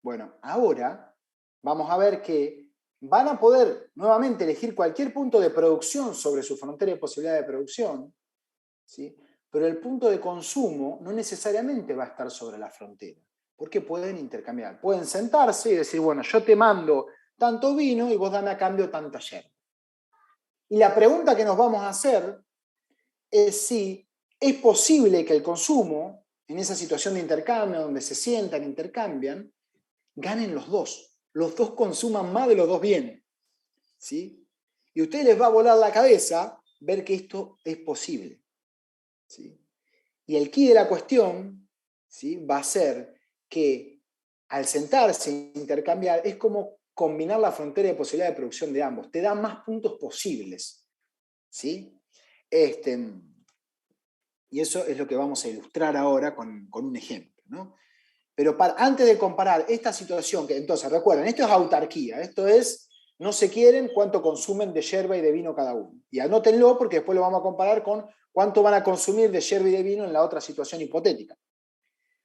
[SPEAKER 1] Bueno, ahora vamos a ver que van a poder nuevamente elegir cualquier punto de producción sobre su frontera de posibilidad de producción, ¿sí? Pero el punto de consumo no necesariamente va a estar sobre la frontera, porque pueden intercambiar. Pueden sentarse y decir, bueno, yo te mando tanto vino y vos dame a cambio tanta yerba. Y la pregunta que nos vamos a hacer es si es posible que el consumo, en esa situación de intercambio, donde se sientan, intercambian, ganen los dos. Los dos consuman más de los dos bienes. ¿Sí? Y a ustedes les va a volar la cabeza ver que esto es posible. ¿Sí? Y el quid de la cuestión, ¿sí? Va a ser que al sentarse e intercambiar es como combinar la frontera de posibilidad de producción de ambos. Te da más puntos posibles. ¿Sí? Y eso es lo que vamos a ilustrar ahora con un ejemplo, ¿no? Pero antes de comparar esta situación, que entonces recuerden, esto es autarquía, esto es, no se quieren cuánto consumen de yerba y de vino cada uno. Y anótenlo porque después lo vamos a comparar con cuánto van a consumir de yerba y de vino en la otra situación hipotética.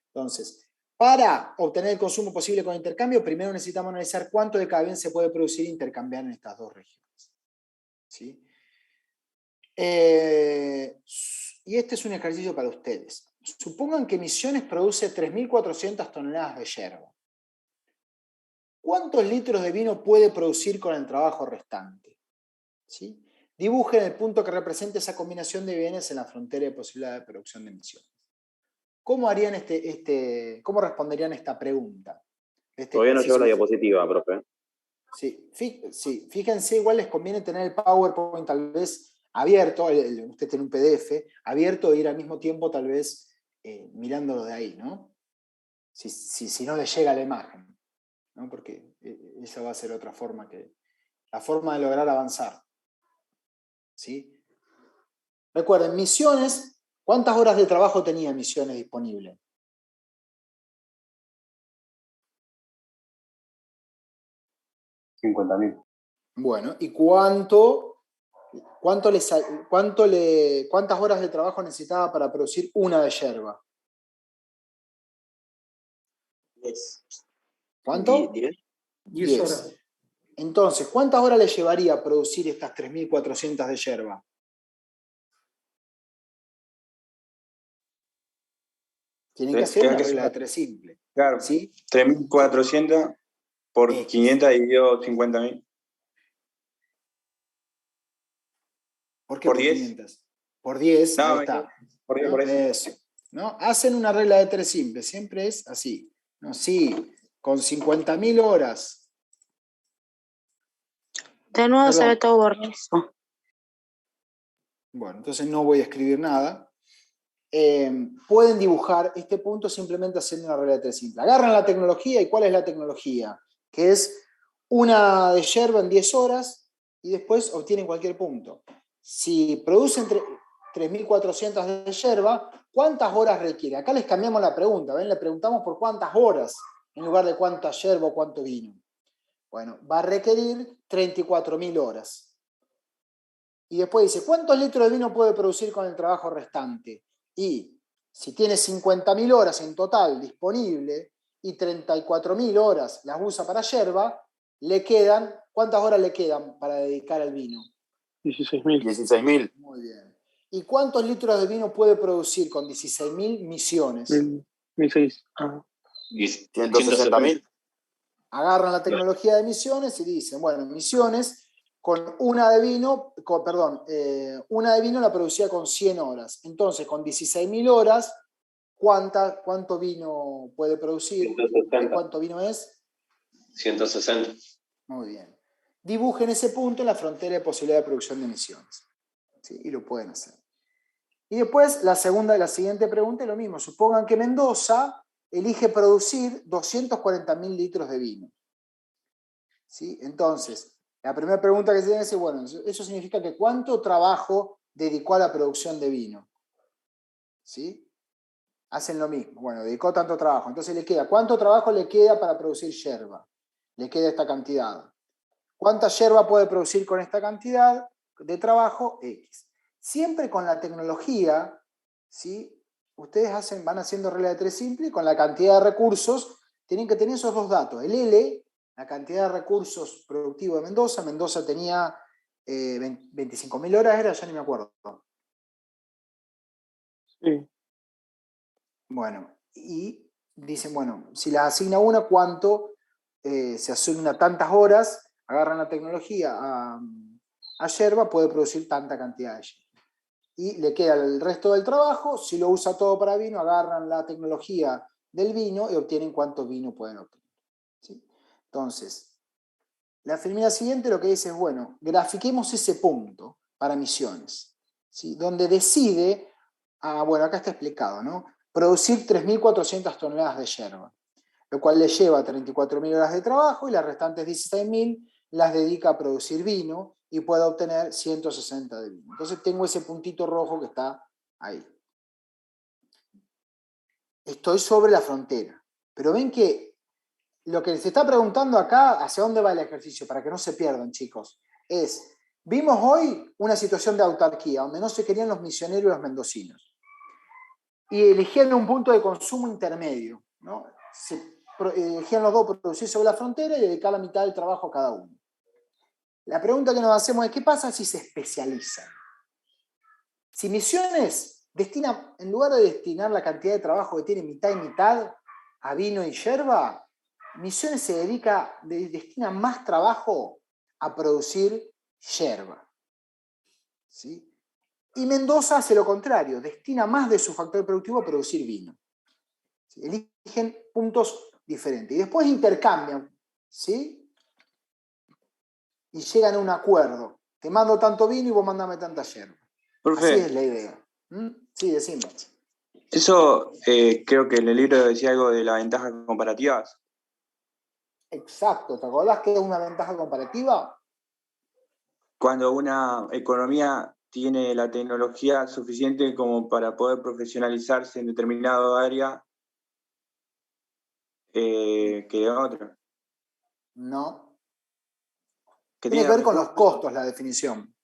[SPEAKER 1] Entonces, para obtener el consumo posible con intercambio, primero necesitamos analizar cuánto de cada bien se puede producir e intercambiar en estas dos regiones. ¿Sí? Y este es un ejercicio para ustedes. Supongan que Misiones produce 3.400 toneladas de yerba. ¿Cuántos litros de vino puede producir con el trabajo restante? ¿Sí? Dibujen el punto que represente esa combinación de bienes en la frontera de posibilidad de producción de Misiones. ¿Cómo harían cómo responderían esta pregunta?
[SPEAKER 5] Todavía no llevo la diapositiva, profe.
[SPEAKER 1] Sí, fíjense, igual les conviene tener el PowerPoint tal vez abierto, usted tiene un PDF, abierto e ir al mismo tiempo tal vez mirándolo de ahí, ¿no? Si no le llega la imagen, ¿no? Porque esa va a ser otra forma la forma de lograr avanzar. ¿Sí? Recuerden, Misiones, ¿cuántas horas de trabajo tenía Misiones disponible?
[SPEAKER 5] $50.000.
[SPEAKER 1] Bueno, ¿y cuántas horas de trabajo necesitaba para producir una de yerba?
[SPEAKER 11] 10.
[SPEAKER 1] ¿Cuánto?
[SPEAKER 8] 10 horas.
[SPEAKER 1] Entonces, ¿cuántas horas le llevaría a producir estas 3.400 de yerba? Tienen que hacer una regla de 3 simple.
[SPEAKER 4] Claro,
[SPEAKER 1] ¿Sí?
[SPEAKER 4] 3.400 por 500 dividido 50.000.
[SPEAKER 1] ¿Por qué por 10? 500? Por 10, no, ahí está.
[SPEAKER 4] Por 10, ¿no? Por eso.
[SPEAKER 1] ¿No? Hacen una regla de 3 simple, siempre es así. ¿No? Sí, con 50.000 horas.
[SPEAKER 9] De nuevo se ve todo borroso.
[SPEAKER 1] Bueno, entonces no voy a escribir nada. Pueden dibujar este punto simplemente haciendo una regla de 3 simple. Agarran la tecnología, ¿y cuál es la tecnología? Que es una de yerba en 10 horas y después obtienen cualquier punto. Si producen 3.400 de yerba, ¿cuántas horas requiere? Acá les cambiamos la pregunta, ¿ven? Le preguntamos por cuántas horas en lugar de cuánta yerba o cuánto vino. Bueno, va a requerir 34.000 horas. Y después dice, ¿cuántos litros de vino puede producir con el trabajo restante? Y si tiene 50.000 horas en total disponible y 34.000 horas las usa para yerba, le quedan, ¿cuántas horas le quedan para dedicar al vino?
[SPEAKER 6] 16.000.
[SPEAKER 11] 16.000.
[SPEAKER 1] Muy bien. ¿Y cuántos litros de vino puede producir con 16.000 Misiones?
[SPEAKER 6] 1.600. Ah.
[SPEAKER 11] 160.000.
[SPEAKER 1] Agarran la tecnología de Misiones y dicen, bueno, Misiones con una de vino, una de vino la producía con 100 horas. Entonces, con 16.000 horas, ¿cuánto vino puede producir?
[SPEAKER 5] 160.
[SPEAKER 1] ¿Cuánto vino es?
[SPEAKER 5] 160.
[SPEAKER 1] Muy bien. Dibujen ese punto en la frontera de posibilidad de producción de Misiones. ¿Sí? Y lo pueden hacer. Y después la siguiente pregunta es lo mismo. Supongan que Mendoza elige producir 240.000 litros de vino. ¿Sí? Entonces, la primera pregunta que se tiene es, bueno, eso significa que ¿cuánto trabajo dedicó a la producción de vino? ¿Sí? Hacen lo mismo. Bueno, dedicó tanto trabajo. Entonces le queda, ¿cuánto trabajo le queda para producir yerba? Le queda esta cantidad. ¿Cuánta yerba puede producir con esta cantidad de trabajo? X. Siempre con la tecnología, ¿sí? Ustedes van haciendo regla de 3 simple y con la cantidad de recursos tienen que tener esos dos datos. El L, la cantidad de recursos productivos de Mendoza. Mendoza tenía 25.000 horas, era, ya ni me acuerdo.
[SPEAKER 6] Sí.
[SPEAKER 1] Bueno, y dicen, bueno, si las asigna una, ¿cuánto se asigna tantas horas? Agarran la tecnología a yerba, puede producir tanta cantidad de yerba. Y le queda el resto del trabajo, si lo usa todo para vino, agarran la tecnología del vino y obtienen cuánto vino pueden obtener. ¿Sí? Entonces, la fórmula siguiente lo que dice es, bueno, grafiquemos ese punto para Misiones, ¿sí? Donde decide, bueno, acá está explicado, ¿no? Producir 3.400 toneladas de yerba, lo cual le lleva 34.000 horas de trabajo y las restantes 16.000 las dedica a producir vino y puede obtener 160 de vino. Entonces tengo ese puntito rojo que está ahí. Estoy sobre la frontera, pero ven que lo que se está preguntando acá, hacia dónde va el ejercicio, para que no se pierdan, chicos, es, vimos hoy una situación de autarquía, donde no se querían los misioneros y los mendocinos. Y eligieron un punto de consumo intermedio, ¿no? Elegían los dos producir sobre la frontera y dedicar la mitad del trabajo a cada uno. La pregunta que nos hacemos es, ¿qué pasa si se especializan? Si Misiones destina, en lugar de destinar la cantidad de trabajo que tiene mitad y mitad a vino y yerba, Misiones se destina más trabajo a producir yerba. ¿Sí? Y Mendoza hace lo contrario, destina más de su factor productivo a producir vino. ¿Sí? Eligen puntos diferentes. Y después intercambian, ¿sí? Y llegan a un acuerdo. Te mando tanto vino y vos mandame tanta yerba.
[SPEAKER 4] Profe,
[SPEAKER 1] así es la idea. Sí, decime.
[SPEAKER 4] Eso creo que en el libro decía algo de las ventajas comparativas.
[SPEAKER 1] Exacto, ¿te acordás que es una ventaja comparativa?
[SPEAKER 4] Cuando una economía tiene la tecnología suficiente como para poder profesionalizarse en determinado área que otra.
[SPEAKER 1] No.
[SPEAKER 4] Que
[SPEAKER 1] Tiene que ver con los costos la definición.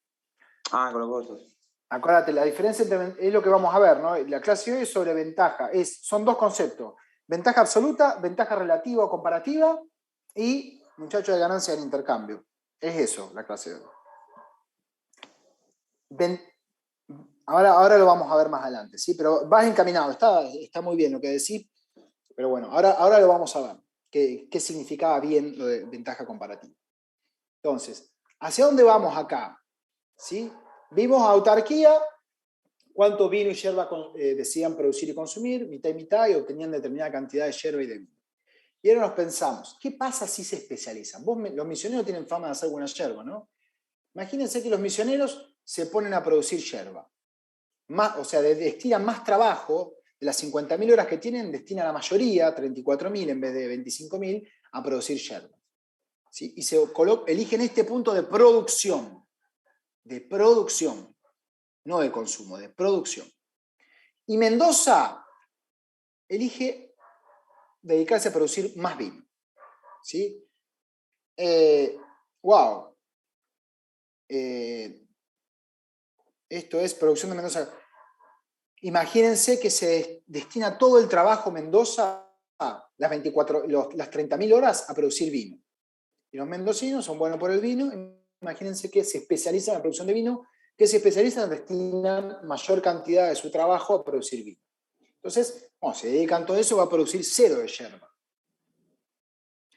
[SPEAKER 4] Ah, con los costos.
[SPEAKER 1] Acuérdate, la diferencia es lo que vamos a ver, ¿no? La clase hoy es sobre ventaja. Son dos conceptos. Ventaja absoluta, ventaja relativa o comparativa y, muchachos, de ganancia en intercambio. Es eso la clase de hoy. Ahora lo vamos a ver más adelante, ¿sí? Pero vas encaminado, está muy bien lo que decís, pero bueno, ahora lo vamos a ver, qué significaba bien lo de ventaja comparativa. Entonces, ¿hacia dónde vamos acá? ¿Sí? Vimos autarquía, cuánto vino y yerba decían producir y consumir, mitad y mitad, y obtenían determinada cantidad de yerba y de vino. Y ahora nos pensamos, ¿qué pasa si se especializan? Los misioneros tienen fama de hacer buena yerba, ¿no? Imagínense que los misioneros se ponen a producir yerba. O sea, destinan más trabajo, de las 50.000 horas que tienen, destinan la mayoría, 34.000 en vez de 25.000, a producir yerba. ¿Sí? Y eligen este punto de producción, no de consumo, de producción. Y Mendoza elige dedicarse a producir más vino. ¿Sí? Wow. Esto es producción de Mendoza. Imagínense que se destina todo el trabajo Mendoza, las 30.000 horas, a producir vino. Y los mendocinos son buenos por el vino. Imagínense que se especializan en la producción de vino, que se especializan, destinan mayor cantidad de su trabajo a producir vino. Entonces, se dedican todo eso, va a producir 0 de yerba.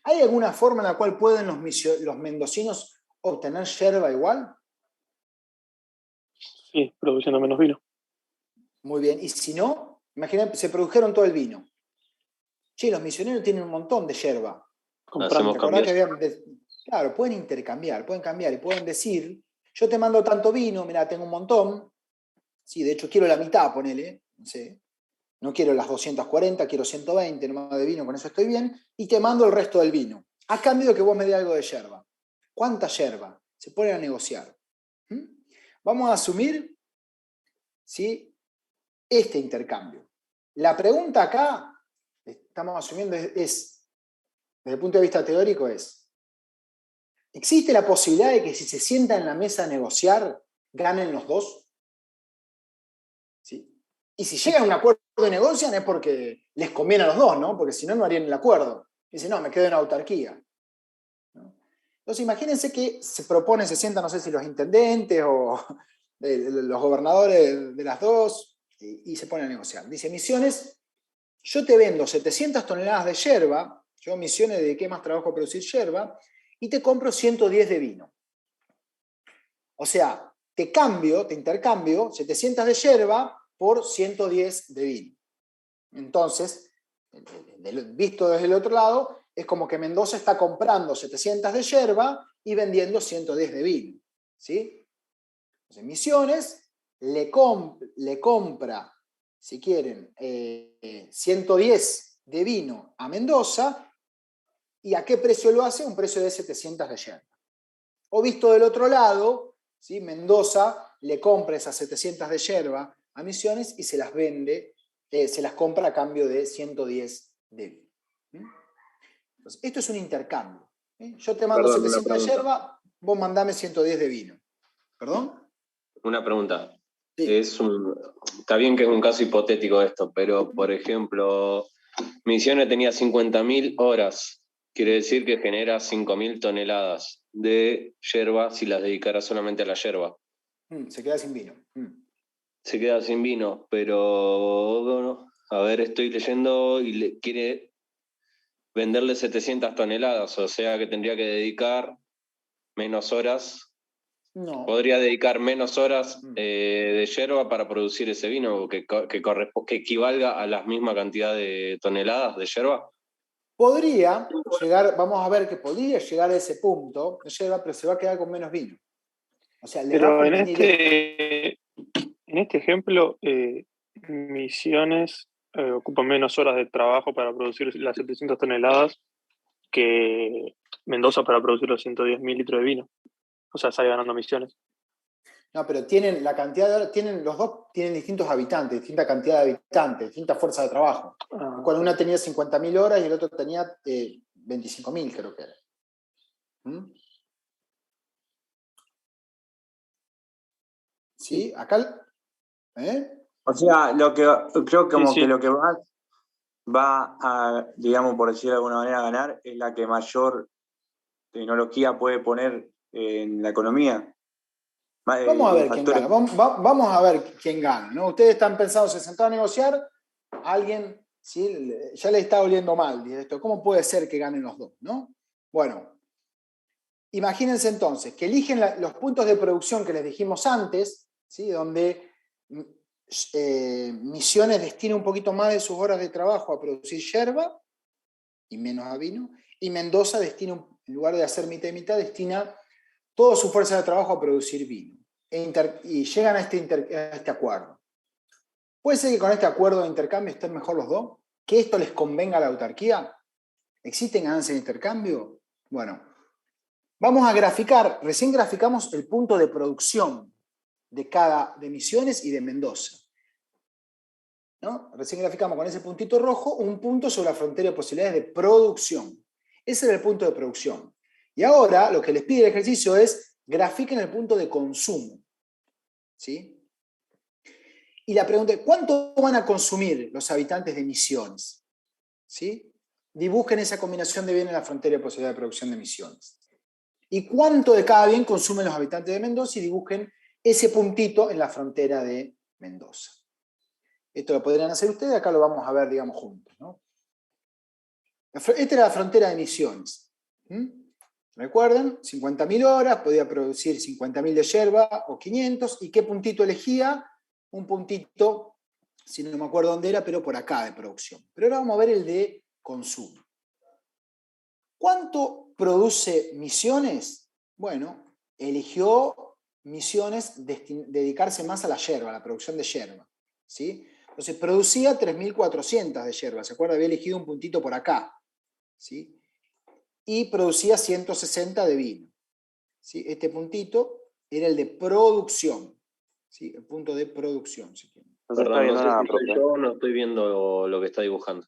[SPEAKER 1] ¿Hay alguna forma en la cual pueden los mendocinos obtener yerba igual?
[SPEAKER 6] Sí, produciendo menos vino.
[SPEAKER 1] Muy bien. Y si no, imaginen, se produjeron todo el vino. Che, los misioneros tienen un montón de yerba.
[SPEAKER 12] Hacemos cambios.
[SPEAKER 1] Claro, pueden intercambiar, pueden cambiar y pueden decir, yo te mando tanto vino, mira, tengo un montón, Sí, de hecho quiero la mitad, ponele, no sé. No quiero las 240, quiero 120 nomás de vino, con eso estoy bien, y te mando el resto del vino. A cambio de que vos me des algo de yerba. ¿Cuánta yerba? Se ponen a negociar. Vamos a asumir, ¿sí?, este intercambio. La pregunta acá, estamos asumiendo, es, desde el punto de vista teórico, es, ¿existe la posibilidad de que si se sientan en la mesa a negociar, ganen los dos? ¿Sí? Y si llegan a un acuerdo y negocian es porque les conviene a los dos, ¿no? Porque si no, no harían el acuerdo. Dicen, no, me quedo en autarquía. ¿No? Entonces, imagínense que se propone, se sientan, no sé si los intendentes o los gobernadores de las dos, y se ponen a negociar. Dice, Misiones, yo te vendo 700 toneladas de yerba, yo Misiones dediqué más trabajo a producir yerba, y te compro 110 de vino. O sea, te intercambio 700 de yerba por 110 de vino. Entonces, visto desde el otro lado, es como que Mendoza está comprando 700 de yerba y vendiendo 110 de vino. ¿Sí? Entonces, Misiones le compra, si quieren, 110 de vino a Mendoza, ¿y a qué precio lo hace? Un precio de 700 de yerba. O visto del otro lado, ¿sí?, Mendoza le compra esas 700 de yerba a Misiones y se las vende, se las compra a cambio de 110 de vino. Entonces, esto es un intercambio. Yo te mando 700 de yerba, vos mandame 110 de vino. ¿Perdón?
[SPEAKER 13] Una pregunta.
[SPEAKER 1] Sí.
[SPEAKER 13] Está bien que es un caso hipotético esto, pero por ejemplo, Misiones tenía 50.000 horas. Quiere decir que genera 5.000 toneladas de yerba si las dedicara solamente a la yerba.
[SPEAKER 1] Se queda sin vino.
[SPEAKER 13] Se queda sin vino, pero bueno, a ver, estoy leyendo y quiere venderle 700 toneladas, o sea que tendría que dedicar menos horas.
[SPEAKER 1] No.
[SPEAKER 13] Podría dedicar menos horas de yerba para producir ese vino que equivalga a la misma cantidad de toneladas de yerba.
[SPEAKER 1] Podría llegar, vamos a ver que podría llegar a ese punto de yerba, pero se va a quedar con menos vino. O sea, le va a convenir
[SPEAKER 6] en este ejemplo, Misiones ocupa menos horas de trabajo para producir las 700 toneladas que Mendoza para producir los 110.000 litros de vino. O sea, sale ganando Misiones.
[SPEAKER 1] No, pero tienen la cantidad de horas, los dos tienen distintos habitantes, distinta cantidad de habitantes, distinta fuerza de trabajo. Cuando una tenía 50.000 horas y el otro tenía 25.000, creo que era. ¿Sí? Acá.
[SPEAKER 4] O sea, creo como
[SPEAKER 6] Sí.
[SPEAKER 4] que lo que va a, digamos, por decirlo de alguna manera, ganar es la que mayor tecnología puede poner en la economía.
[SPEAKER 1] Vamos a ver quién gana. Vamos a ver quién gana, ¿no? Ustedes están pensando, se sentaron a negociar, alguien, ¿sí?, ya le está oliendo mal esto. ¿Cómo puede ser que ganen los dos, no? Bueno, imagínense entonces que eligen los puntos de producción que les dijimos antes, ¿sí?, donde Misiones destina un poquito más de sus horas de trabajo a producir yerba y menos a vino, y Mendoza destina, en lugar de hacer mitad y mitad, destina toda su fuerza de trabajo a producir vino. Y llegan a este acuerdo. ¿Puede ser que con este acuerdo de intercambio estén mejor los dos? ¿Que esto les convenga a la autarquía? ¿Existen ganancias de intercambio? Bueno, vamos a graficar, recién graficamos el punto de producción de Misiones y de Mendoza, ¿no? Recién graficamos con ese puntito rojo un punto sobre la frontera de posibilidades de producción. Ese era el punto de producción. Y ahora lo que les pide el ejercicio es grafiquen el punto de consumo. ¿Sí? Y la pregunta es, ¿cuánto van a consumir los habitantes de Misiones? ¿Sí? Dibujen esa combinación de bien en la frontera de posibilidad de producción de Misiones. ¿Y cuánto de cada bien consumen los habitantes de Mendoza? Y dibujen ese puntito en la frontera de Mendoza. Esto lo podrían hacer ustedes, acá lo vamos a ver, digamos, juntos, ¿no? Esta era la frontera de Misiones. ¿Recuerdan? 50.000 horas, podía producir 50.000 de yerba o 500. ¿Y qué puntito elegía? Un puntito, si no me acuerdo dónde era, pero por acá de producción. Pero ahora vamos a ver el de consumo. ¿Cuánto produce Misiones? Bueno, eligió Misiones dedicarse más a la yerba, a la producción de yerba, ¿sí? Entonces producía 3.400 de yerba, ¿se acuerda? Había elegido un puntito por acá, ¿sí? Y producía 160 de vino, ¿sí? Este puntito era el de producción, ¿sí? El punto de producción, si quieren.
[SPEAKER 13] Perdón, no sé si soy yo o no estoy viendo lo que está dibujando.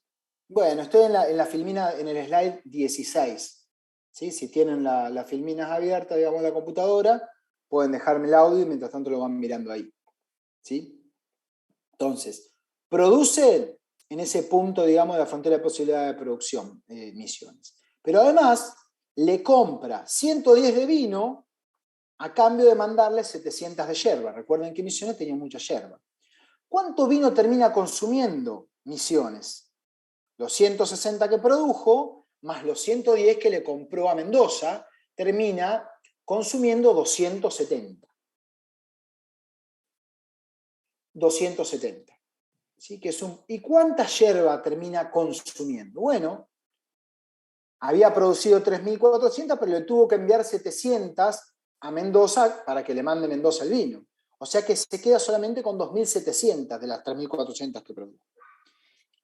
[SPEAKER 1] Bueno, estoy en la filmina, en el slide 16, ¿sí? Si tienen las filminas abiertas, digamos, en la computadora, pueden dejarme el audio y mientras tanto lo van mirando ahí, ¿sí? Entonces, producen en ese punto, digamos, de la frontera de posibilidad de producción, Misiones. Pero además, le compra 110 de vino a cambio de mandarle 700 de yerba. Recuerden que Misiones tenía mucha yerba. ¿Cuánto vino termina consumiendo Misiones? Los 160 que produjo, más los 110 que le compró a Mendoza, termina consumiendo 270. 270. ¿Sí? Que es ¿Y cuánta yerba termina consumiendo? Bueno, había producido 3.400, pero le tuvo que enviar 700 a Mendoza para que le mande Mendoza el vino. O sea que se queda solamente con 2.700 de las 3.400 que produjo.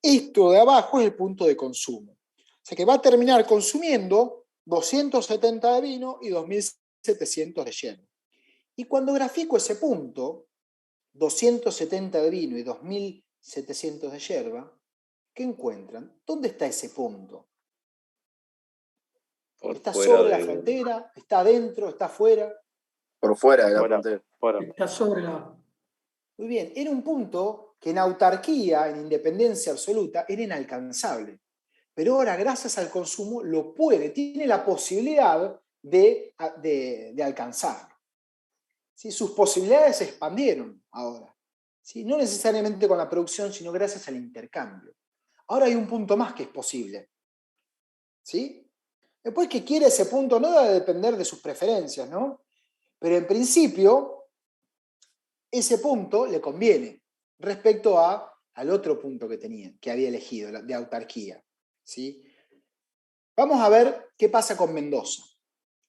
[SPEAKER 1] Esto de abajo es el punto de consumo. O sea que va a terminar consumiendo 270 de vino y 2.700 de yerba. Y cuando grafico ese punto, 270 de vino y 2.700 de yerba, ¿qué encuentran? ¿Dónde está ese punto? ¿Está sobre la frontera? ¿Está adentro? ¿Está afuera?
[SPEAKER 11] Por fuera de la frontera.
[SPEAKER 8] Está sobre la...
[SPEAKER 1] Muy bien, era un punto que en autarquía, en independencia absoluta, era inalcanzable. Pero ahora, gracias al consumo, lo puede, tiene la posibilidad de alcanzarlo. ¿Sí? Sus posibilidades se expandieron ahora. ¿Sí? No necesariamente con la producción, sino gracias al intercambio. Ahora hay un punto más que es posible. ¿Sí? Después, que quiere ese punto no debe depender de sus preferencias, ¿no? Pero en principio, ese punto le conviene respecto al otro punto que había elegido, de autarquía. ¿Sí? Vamos a ver qué pasa con Mendoza,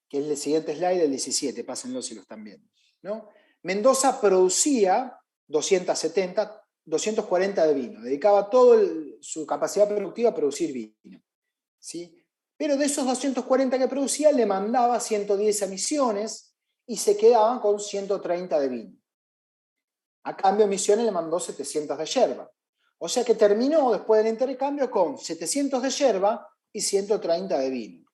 [SPEAKER 1] que es el siguiente slide, el 17, pásenlo si lo están viendo, ¿no? Mendoza producía 240 de vino, dedicaba toda su capacidad productiva a producir vino, ¿sí? Pero de esos 240 que producía, le mandaba 110 a Misiones y se quedaban con 130 de vino. A cambio, Misiones le mandó 700 de yerba. O sea que terminó después del intercambio con 700 de yerba y 130 de vino.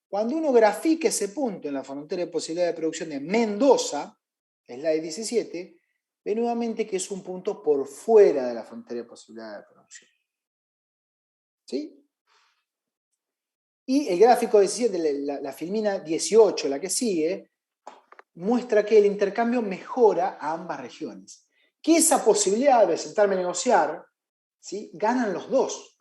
[SPEAKER 1] Cuando uno grafique ese punto en la frontera de posibilidad de producción de Mendoza, slide 17, ve nuevamente que es un punto por fuera de la frontera de posibilidad de producción. ¿Sí? Y el gráfico 17, la filmina 18, la que sigue, muestra que el intercambio mejora a ambas regiones. Que esa posibilidad de sentarme a negociar, ¿sí? Ganan los dos,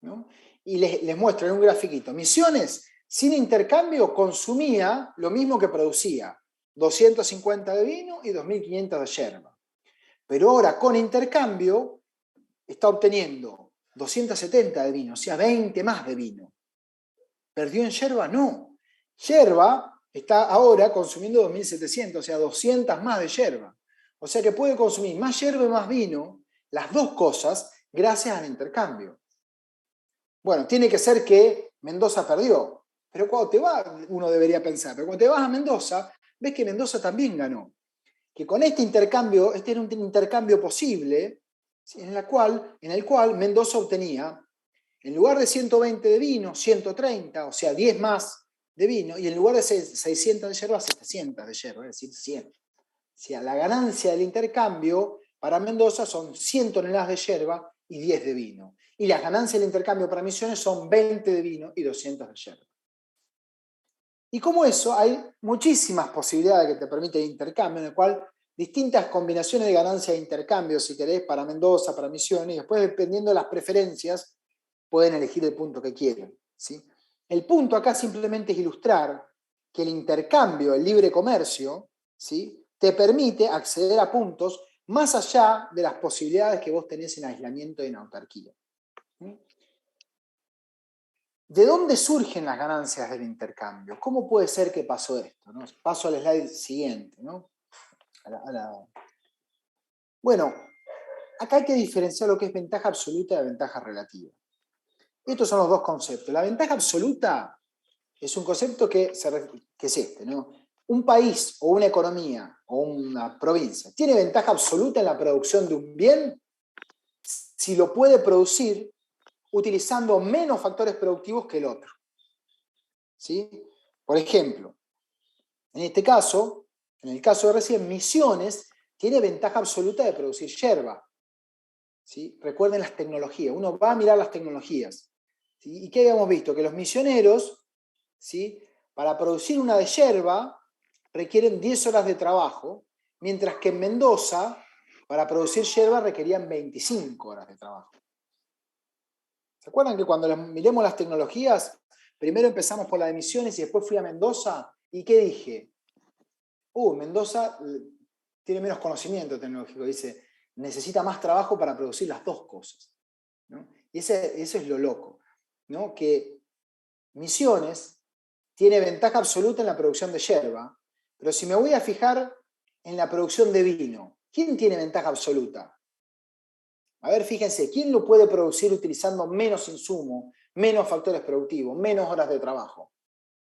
[SPEAKER 1] ¿no? Y les muestro en un grafiquito. Misiones, sin intercambio, consumía lo mismo que producía. 250 de vino y 2.500 de yerba. Pero ahora, con intercambio, está obteniendo 270 de vino, o sea, 20 más de vino. ¿Perdió en yerba? No. Yerba está ahora consumiendo 2.700, o sea, 200 más de yerba. O sea que puede consumir más yerba y más vino, las dos cosas, gracias al intercambio. Bueno, tiene que ser que Mendoza perdió. Pero cuando te vas, uno debería pensar, pero cuando te vas a Mendoza, ves que Mendoza también ganó. Que con este intercambio, este era un intercambio posible, en el cual Mendoza obtenía, en lugar de 120 de vino, 130, o sea, 10 más de vino, y en lugar de 600 de yerba, 700 de yerba, es decir, 100. O sea, la ganancia del intercambio para Mendoza son 100 toneladas de yerba y 10 de vino. Y las ganancias del intercambio para Misiones son 20 de vino y 200 de yerba. Y como eso, hay muchísimas posibilidades que te permiten el intercambio, en el cual distintas combinaciones de ganancias de intercambio, si querés, para Mendoza, para Misiones, y después, dependiendo de las preferencias, pueden elegir el punto que quieran, ¿sí? El punto acá simplemente es ilustrar que el intercambio, el libre comercio, ¿sí? Te permite acceder a puntos más allá de las posibilidades que vos tenés en aislamiento y en autarquía. ¿De dónde surgen las ganancias del intercambio? ¿Cómo puede ser que pasó esto? ¿No? Paso al slide siguiente. ¿No? Bueno, acá hay que diferenciar lo que es ventaja absoluta de ventaja relativa. Estos son los dos conceptos. La ventaja absoluta es un concepto que es este, ¿no? Un país o una economía o una provincia tiene ventaja absoluta en la producción de un bien si lo puede producir utilizando menos factores productivos que el otro. ¿Sí? Por ejemplo, en este caso, en el caso de recién, Misiones tiene ventaja absoluta de producir yerba. ¿Sí? Recuerden las tecnologías, uno va a mirar las tecnologías. ¿Sí? ¿Y qué habíamos visto? Que los misioneros, ¿sí? Para producir una de yerba requieren 10 horas de trabajo, mientras que en Mendoza, para producir yerba requerían 25 horas de trabajo. ¿Se acuerdan que cuando miremos las tecnologías, primero empezamos por la de Misiones y después fui a Mendoza? ¿Y qué dije? Mendoza tiene menos conocimiento tecnológico, dice, necesita más trabajo para producir las dos cosas, ¿no? Y eso es lo loco, ¿no? Que Misiones tiene ventaja absoluta en la producción de yerba, pero si me voy a fijar en la producción de vino, ¿quién tiene ventaja absoluta? A ver, fíjense, ¿quién lo puede producir utilizando menos insumo, menos factores productivos, menos horas de trabajo?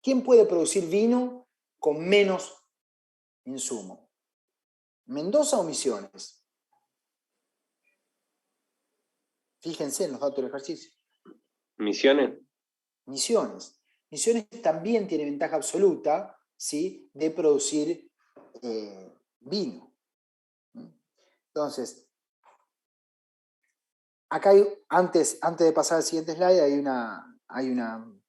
[SPEAKER 1] ¿Quién puede producir vino con menos insumo? ¿Mendoza o Misiones? Fíjense en los datos del ejercicio.
[SPEAKER 13] ¿Misiones?
[SPEAKER 1] Misiones. Misiones también tiene ventaja absoluta, ¿sí?, de producir vino. Entonces, acá hay, antes de pasar al siguiente slide, hay una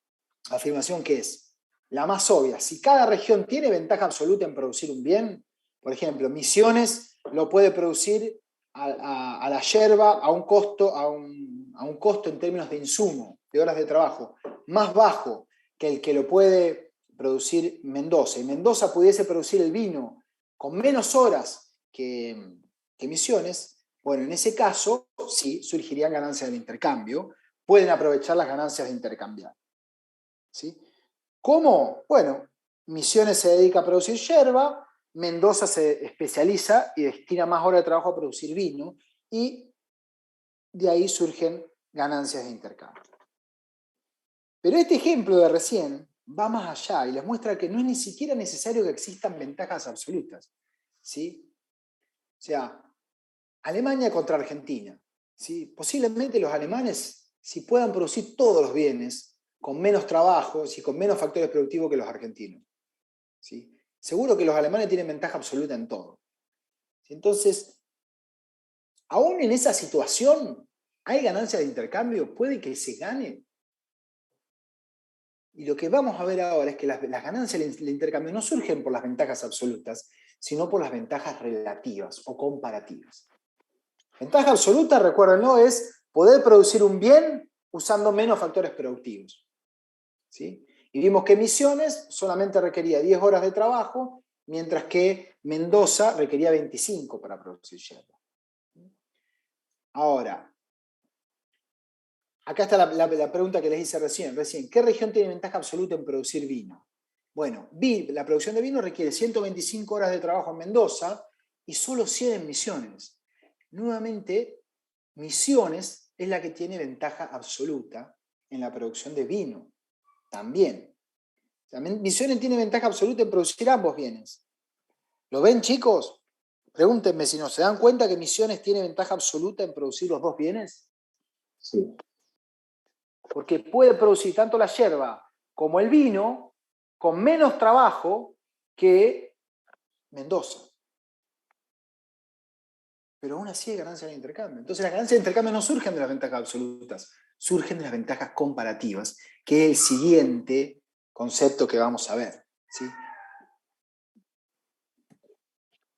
[SPEAKER 1] afirmación que es la más obvia. Si cada región tiene ventaja absoluta en producir un bien, por ejemplo, Misiones lo puede producir a la yerba a un costo en términos de insumo, de horas de trabajo, más bajo que el que lo puede producir Mendoza. Y Mendoza pudiese producir el vino con menos horas que Misiones. Bueno, en ese caso, sí, surgirían ganancias del intercambio. Pueden aprovechar las ganancias de intercambiar. ¿Sí? ¿Cómo? Bueno, Misiones se dedica a producir yerba, Mendoza se especializa y destina más horas de trabajo a producir vino, y de ahí surgen ganancias de intercambio. Pero este ejemplo de recién va más allá y les muestra que no es ni siquiera necesario que existan ventajas absolutas. ¿Sí? O sea, Alemania contra Argentina. ¿Sí? Posiblemente los alemanes, si puedan producir todos los bienes con menos trabajos y con menos factores productivos que los argentinos. ¿Sí? Seguro que los alemanes tienen ventaja absoluta en todo. Entonces, aún en esa situación, ¿hay ganancia de intercambio? ¿Puede que se gane? Y lo que vamos a ver ahora es que las ganancias del intercambio no surgen por las ventajas absolutas, sino por las ventajas relativas o comparativas. Ventaja absoluta, recuérdenlo, es poder producir un bien usando menos factores productivos. ¿Sí? Y vimos que Misiones solamente requería 10 horas de trabajo, mientras que Mendoza requería 25 para producir yerba. Ahora, acá está la pregunta que les hice recién. ¿Qué región tiene ventaja absoluta en producir vino? Bueno, la producción de vino requiere 125 horas de trabajo en Mendoza y solo 100 en Misiones. Nuevamente, Misiones es la que tiene ventaja absoluta en la producción de vino. También. Misiones tiene ventaja absoluta en producir ambos bienes. ¿Lo ven, chicos? Pregúntenme si no se dan cuenta que Misiones tiene ventaja absoluta en producir los dos bienes.
[SPEAKER 5] Sí.
[SPEAKER 1] Porque puede producir tanto la yerba como el vino con menos trabajo que Mendoza. Pero aún así hay ganancias de intercambio. Entonces las ganancias de intercambio no surgen de las ventajas absolutas, surgen de las ventajas comparativas, que es el siguiente concepto que vamos a ver. ¿Sí?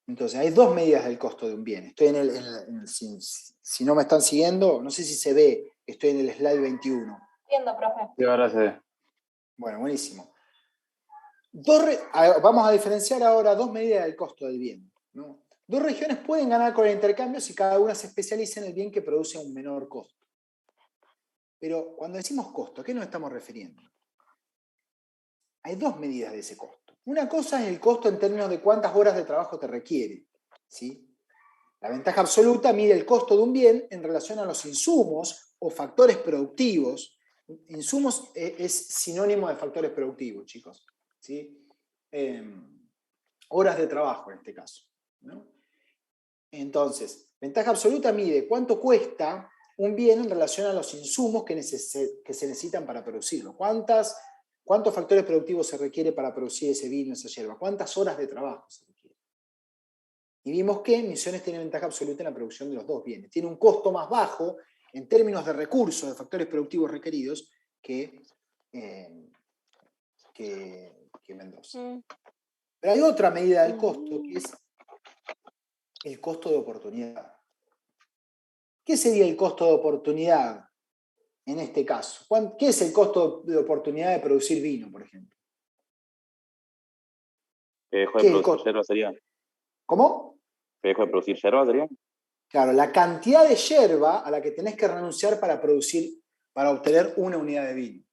[SPEAKER 1] Entonces hay dos medidas del costo de un bien. Estoy si no me están siguiendo, no sé si se ve, estoy en el slide 21.
[SPEAKER 7] Entiendo, profe.
[SPEAKER 5] Sí, ahora se ve.
[SPEAKER 1] Bueno, buenísimo. Vamos a diferenciar ahora dos medidas del costo del bien, ¿no? Dos regiones pueden ganar con el intercambio si cada una se especializa en el bien que produce un menor costo. Pero cuando decimos costo, ¿a qué nos estamos refiriendo? Hay dos medidas de ese costo. Una cosa es el costo en términos de cuántas horas de trabajo te requiere, ¿sí? La ventaja absoluta mide el costo de un bien en relación a los insumos o factores productivos. Insumos es sinónimo de factores productivos, chicos, ¿sí? Horas de trabajo en este caso, ¿no? Entonces, ventaja absoluta mide cuánto cuesta un bien en relación a los insumos que se necesitan para producirlo. ¿Cuántos factores productivos se requiere para producir ese vino, esa yerba? ¿Cuántas horas de trabajo se requiere? Y vimos que Misiones tiene ventaja absoluta en la producción de los dos bienes. Tiene un costo más bajo en términos de recursos, de factores productivos requeridos, que Mendoza. Pero hay otra medida del costo, que es el costo de oportunidad. ¿Qué sería el costo de oportunidad en este caso? ¿Qué es el costo de oportunidad de producir vino, por ejemplo?
[SPEAKER 5] Que dejó de producir yerba sería.
[SPEAKER 1] ¿Cómo?
[SPEAKER 5] Que dejó de producir yerba sería.
[SPEAKER 1] Claro, la cantidad de yerba a la que tenés que renunciar para obtener una unidad de vino.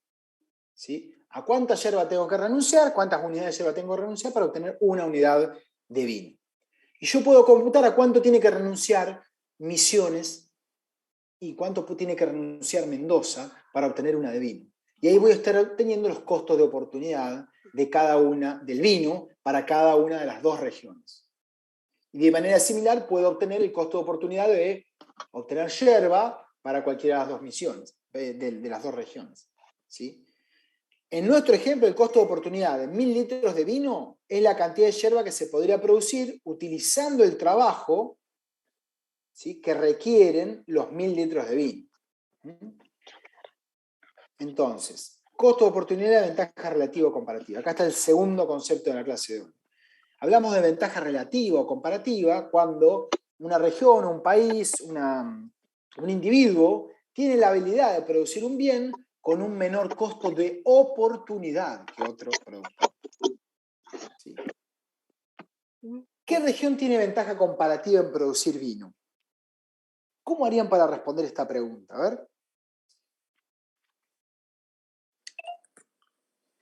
[SPEAKER 1] ¿Sí? ¿A cuánta yerba tengo que renunciar? ¿Cuántas unidades de yerba tengo que renunciar para obtener una unidad de vino? Y yo puedo computar a cuánto tiene que renunciar Misiones y cuánto tiene que renunciar Mendoza para obtener una de vino. Y ahí voy a estar obteniendo los costos de oportunidad de cada una del vino para cada una de las dos regiones. Y de manera similar puedo obtener el costo de oportunidad de obtener yerba para cualquiera de las dos misiones, de las dos regiones. ¿Sí? En nuestro ejemplo, el costo de oportunidad de 1000 litros de vino es la cantidad de yerba que se podría producir utilizando el trabajo, ¿sí?, que requieren los 1000 litros de vino. Entonces, costo de oportunidad de ventaja relativa o comparativa. Acá está el segundo concepto de la clase de hoy. Hablamos de ventaja relativa o comparativa cuando una región, un país, un individuo tiene la habilidad de producir un bien con un menor costo de oportunidad que otro productor. ¿Sí? ¿Qué región tiene ventaja comparativa en producir vino? ¿Cómo harían para responder esta pregunta? A ver.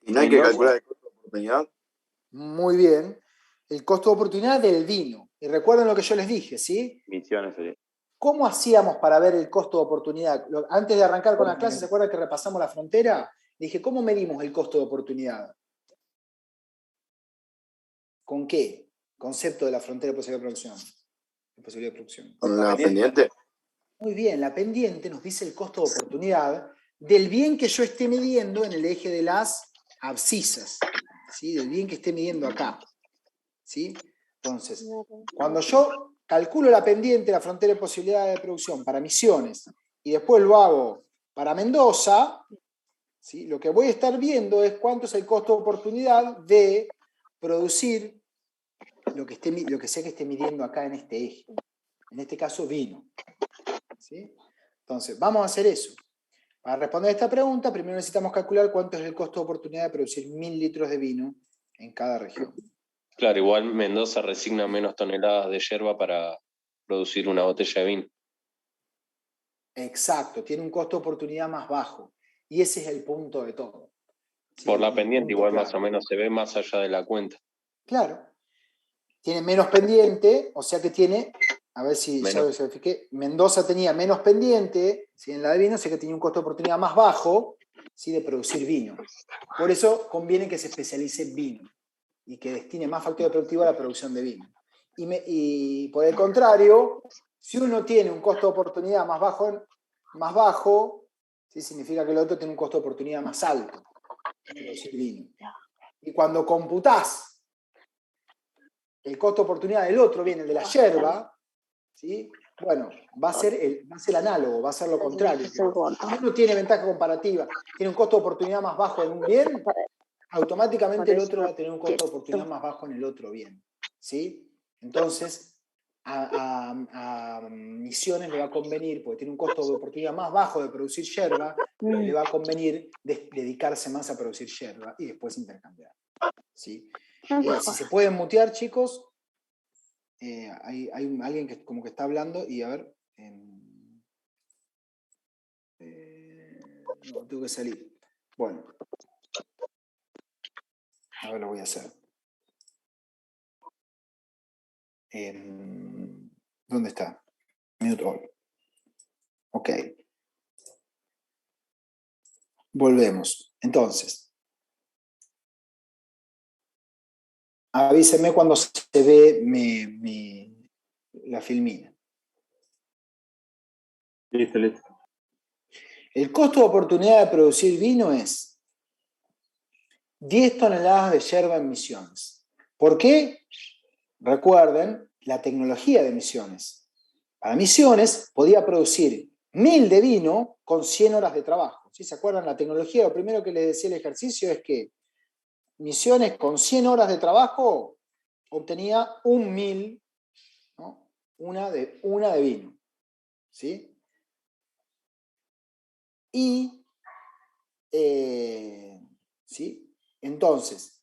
[SPEAKER 11] ¿Y no hay que calcular el costo de oportunidad?
[SPEAKER 1] Muy bien. El costo de oportunidad del vino. Y recuerden lo que yo les dije, ¿sí?
[SPEAKER 5] Misiones sería.
[SPEAKER 1] ¿Cómo hacíamos para ver el costo de oportunidad? Antes de arrancar con la clase, ¿se acuerdan que repasamos la frontera? Dije, ¿cómo medimos el costo de oportunidad? ¿Con qué concepto de la frontera de posibilidad de producción?
[SPEAKER 11] ¿Con la pendiente?
[SPEAKER 1] Muy bien, la pendiente nos dice el costo de oportunidad del bien que yo esté midiendo en el eje de las abscisas, ¿sí? Del bien que esté midiendo acá. ¿Sí? Entonces, cuando yo calculo la pendiente, la frontera de posibilidad de producción para Misiones, y después lo hago para Mendoza, ¿sí?, lo que voy a estar viendo es cuánto es el costo de oportunidad de producir lo que sea que esté midiendo acá en este eje. En este caso, vino. ¿Sí? Entonces, vamos a hacer eso. Para responder a esta pregunta, primero necesitamos calcular cuánto es el costo de oportunidad de producir 1000 litros de vino en cada región.
[SPEAKER 13] Claro, igual Mendoza resigna menos toneladas de yerba para producir una botella de vino.
[SPEAKER 1] Exacto, tiene un costo de oportunidad más bajo. Y ese es el punto de todo. ¿Sí?
[SPEAKER 13] Por la pendiente igual
[SPEAKER 1] claro.
[SPEAKER 13] más o menos se ve más allá de la cuenta.
[SPEAKER 1] Claro. Tiene menos pendiente, o sea que tiene, a ver si
[SPEAKER 13] menos.
[SPEAKER 1] ya lo certifiqué, Mendoza tenía menos pendiente, ¿sí?, en la de vino, o sea que tenía un costo de oportunidad más bajo, ¿sí?, de producir vino. Por eso conviene que se especialice en vino y que destine más factor productivo a la producción de vino. Y por el contrario, si uno tiene un costo de oportunidad más bajo, ¿sí?, significa que el otro tiene un costo de oportunidad más alto de producir vino. Y cuando computás el costo de oportunidad del otro bien, el de la yerba, ¿sí?, bueno, va a ser el análogo, va a ser lo contrario. Si uno tiene ventaja comparativa, tiene un costo de oportunidad más bajo en un bien, automáticamente el otro va a tener un costo de oportunidad más bajo en el otro bien. ¿Sí? Entonces, a Misiones le va a convenir, porque tiene un costo de oportunidad más bajo de producir yerba, le va a convenir dedicarse más a producir yerba y después intercambiar. ¿Sí? Si se pueden mutear, chicos, hay alguien que como que está hablando y a ver. No, tengo que salir. Bueno. Ahora lo voy a hacer. ¿Dónde está? Mute all. Ok. Volvemos. Entonces, avísenme cuando se ve la filmina.
[SPEAKER 14] Listo, listo.
[SPEAKER 1] El costo de oportunidad de producir vino es 10 toneladas de yerba en Misiones. ¿Por qué? Recuerden la tecnología de Misiones. Para Misiones podía producir 1000 de vino con 100 horas de trabajo. ¿Sí? ¿Se acuerdan? La tecnología, lo primero que les decía el ejercicio es que Misiones con 100 horas de trabajo obtenía 1000, ¿no? una de vino. ¿Sí? Y, ¿sí? Entonces,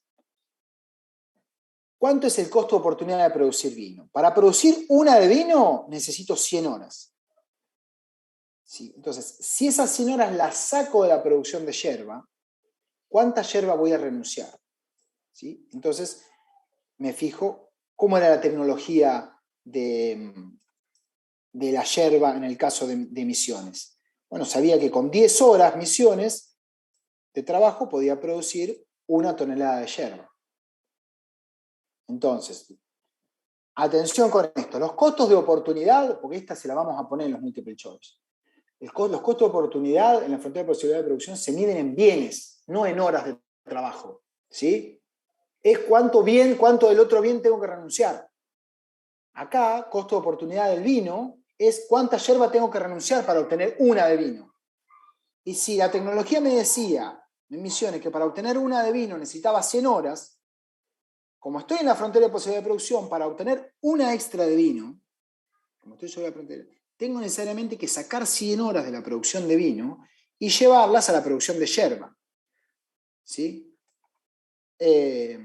[SPEAKER 1] ¿cuánto es el costo de oportunidad de producir vino? Para producir una de vino necesito 100 horas. ¿Sí? Entonces, si esas 100 horas las saco de la producción de yerba, ¿cuánta yerba voy a renunciar? ¿Sí? Entonces, me fijo cómo era la tecnología de la yerba en el caso de Misiones. Bueno, sabía que con 10 horas Misiones de trabajo podía producir 1 tonelada de yerba. Entonces, atención con esto, los costos de oportunidad, porque esta se la vamos a poner en los multiple choice. Los costos de oportunidad en la frontera de posibilidad de producción se miden en bienes, no en horas de trabajo. ¿Sí? Es cuánto del otro bien tengo que renunciar. Acá, costo de oportunidad del vino es cuánta yerba tengo que renunciar para obtener una de vino. Y si la tecnología me decía en Misiones que para obtener una de vino necesitaba 100 horas, como estoy en la frontera de posibilidad de producción, para obtener una extra de vino, como estoy sobre la frontera, tengo necesariamente que sacar 100 horas de la producción de vino y llevarlas a la producción de yerba. ¿Sí? El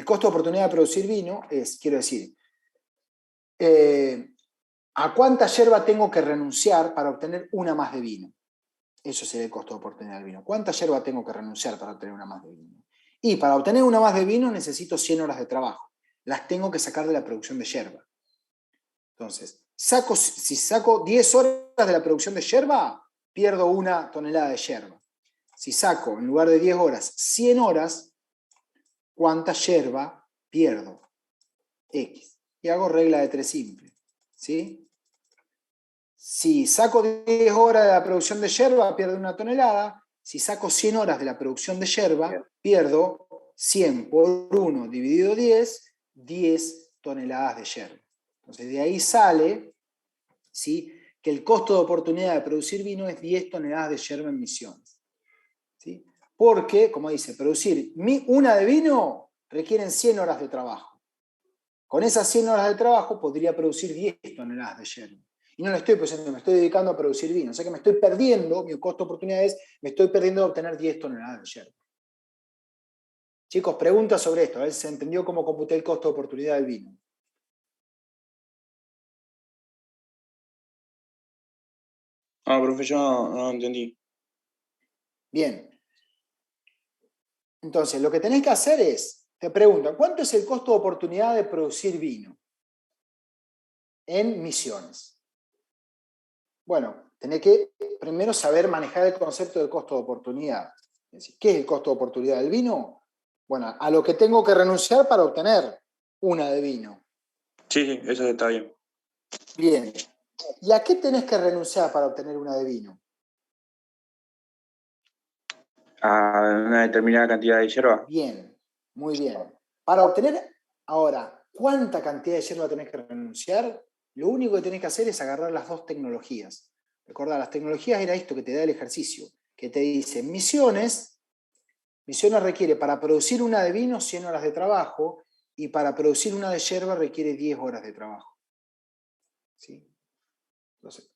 [SPEAKER 1] costo de oportunidad de producir vino es, quiero decir, ¿a cuánta yerba tengo que renunciar para obtener una más de vino? Eso sería el costo de oportunidad del vino. ¿Cuánta yerba tengo que renunciar para obtener una más de vino? Y para obtener una más de vino necesito 100 horas de trabajo. Las tengo que sacar de la producción de yerba. Entonces, si saco 10 horas de la producción de yerba, pierdo 1 tonelada de yerba. Si saco, en lugar de 10 horas, 100 horas, ¿cuánta yerba pierdo? X. Y hago regla de 3 simple. ¿Sí? Si saco 10 horas de la producción de yerba, pierdo 1 tonelada. Si saco 100 horas de la producción de yerba, pierdo 100 por 1 dividido 10 toneladas de yerba. Entonces, de ahí sale, ¿sí?, que el costo de oportunidad de producir vino es 10 toneladas de yerba en Misiones. ¿Sí? Porque, como dice, producir una de vino requieren 100 horas de trabajo. Con esas 100 horas de trabajo podría producir 10 toneladas de yerba. Y no lo estoy produciendo, me estoy dedicando a producir vino. O sea que me estoy perdiendo, mi costo de oportunidad es, me estoy perdiendo de obtener 10 toneladas de yerba. Chicos, preguntas sobre esto, a ver si se entendió cómo computé el costo de oportunidad del vino.
[SPEAKER 4] Ah, profe, yo no entendí.
[SPEAKER 1] Bien. Entonces, lo que tenés que hacer es, te preguntan, ¿cuánto es el costo de oportunidad de producir vino en Misiones? Bueno, tenés que primero saber manejar el concepto de costo de oportunidad. Es decir, ¿qué es el costo de oportunidad del vino? Bueno, a lo que tengo que renunciar para obtener una de vino.
[SPEAKER 4] Sí, eso está bien.
[SPEAKER 1] Bien. ¿Y a qué tenés que renunciar para obtener una de vino?
[SPEAKER 4] A una determinada cantidad de yerba.
[SPEAKER 1] Bien, muy bien. Para obtener, ahora, ¿cuánta cantidad de yerba tenés que renunciar? Lo único que tenés que hacer es agarrar las dos tecnologías. Recordá, las tecnologías era esto que te da el ejercicio, que te dice, Misiones requiere para producir una de vino 100 horas de trabajo y para producir una de yerba requiere 10 horas de trabajo. ¿Sí? Entonces,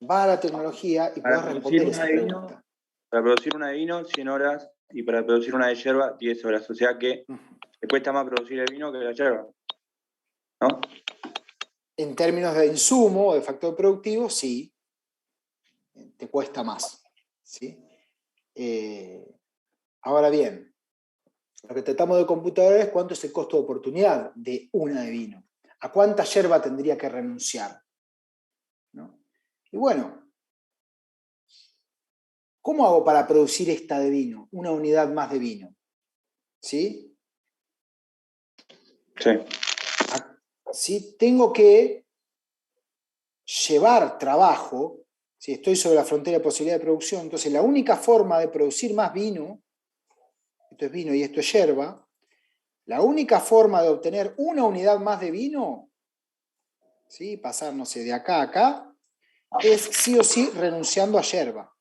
[SPEAKER 1] vas a la tecnología y podés responder esa pregunta.
[SPEAKER 4] Para producir una de vino, 100 horas, y para producir una de yerba, 10 horas. O sea que te cuesta más producir el vino que la yerba, ¿no?
[SPEAKER 1] En términos de insumo o de factor productivo, sí. te cuesta más. ¿Sí? Ahora bien, lo que tratamos de computar es cuánto es el costo de oportunidad de una de vino. ¿A cuánta yerba tendría que renunciar? ¿No? Y bueno, ¿cómo hago para producir esta de vino? Una unidad más de vino. ¿Sí?
[SPEAKER 4] Sí.
[SPEAKER 1] ¿Sí? Tengo que llevar trabajo, si estoy sobre la frontera de posibilidad de producción, entonces la única forma de producir más vino, esto es vino y esto es yerba, la única forma de obtener una unidad más de vino, ¿sí? Pasar, no sé, de acá a acá, es sí o sí renunciando a yerba.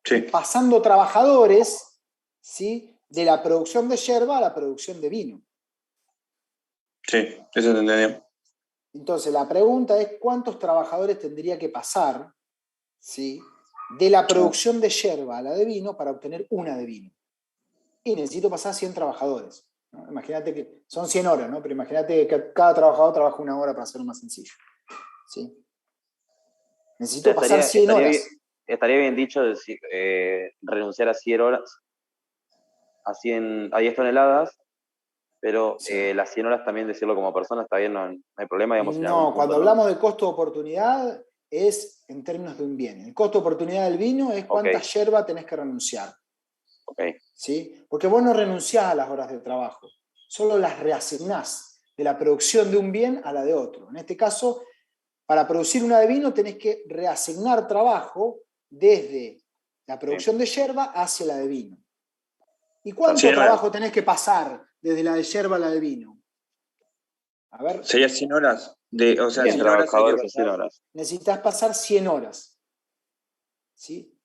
[SPEAKER 4] Sí.
[SPEAKER 1] Pasando trabajadores, ¿sí? De la producción de yerba a la producción de vino.
[SPEAKER 4] Sí, eso te entendí.
[SPEAKER 1] Entonces la pregunta es ¿cuántos trabajadores tendría que pasar, ¿sí? De la producción de yerba a la de vino para obtener una de vino? Y necesito pasar 100 trabajadores, ¿no? Imagínate que son 100 horas, ¿no? Pero imagínate que cada trabajador trabaja 1 hora para hacerlo más sencillo. ¿Sí? Necesito pasar 100 horas.
[SPEAKER 5] Estaría bien dicho decir, renunciar a 100 horas, a 10 toneladas, pero
[SPEAKER 1] Sí.
[SPEAKER 5] las 100 horas también decirlo como persona está bien, no hay problema, digamos.
[SPEAKER 1] No, cuando hablamos de costo de oportunidad es en términos de un bien. El costo de oportunidad del vino es cuánta yerba tenés que renunciar.
[SPEAKER 5] Okay.
[SPEAKER 1] ¿Sí? Porque vos no renunciás a las horas de trabajo, solo las reasignás de la producción de un bien a la de otro. En este caso, para producir una de vino tenés que reasignar trabajo desde la producción de yerba hacia la de vino. ¿Y cuánto trabajo tenés que pasar desde la de yerba a la de vino? A ver.
[SPEAKER 4] Sería 100 horas. O sea,
[SPEAKER 1] Bien.
[SPEAKER 4] 100 horas hay que pasar.
[SPEAKER 5] 100 horas.
[SPEAKER 1] Necesitas pasar 100 horas. ¿Sí?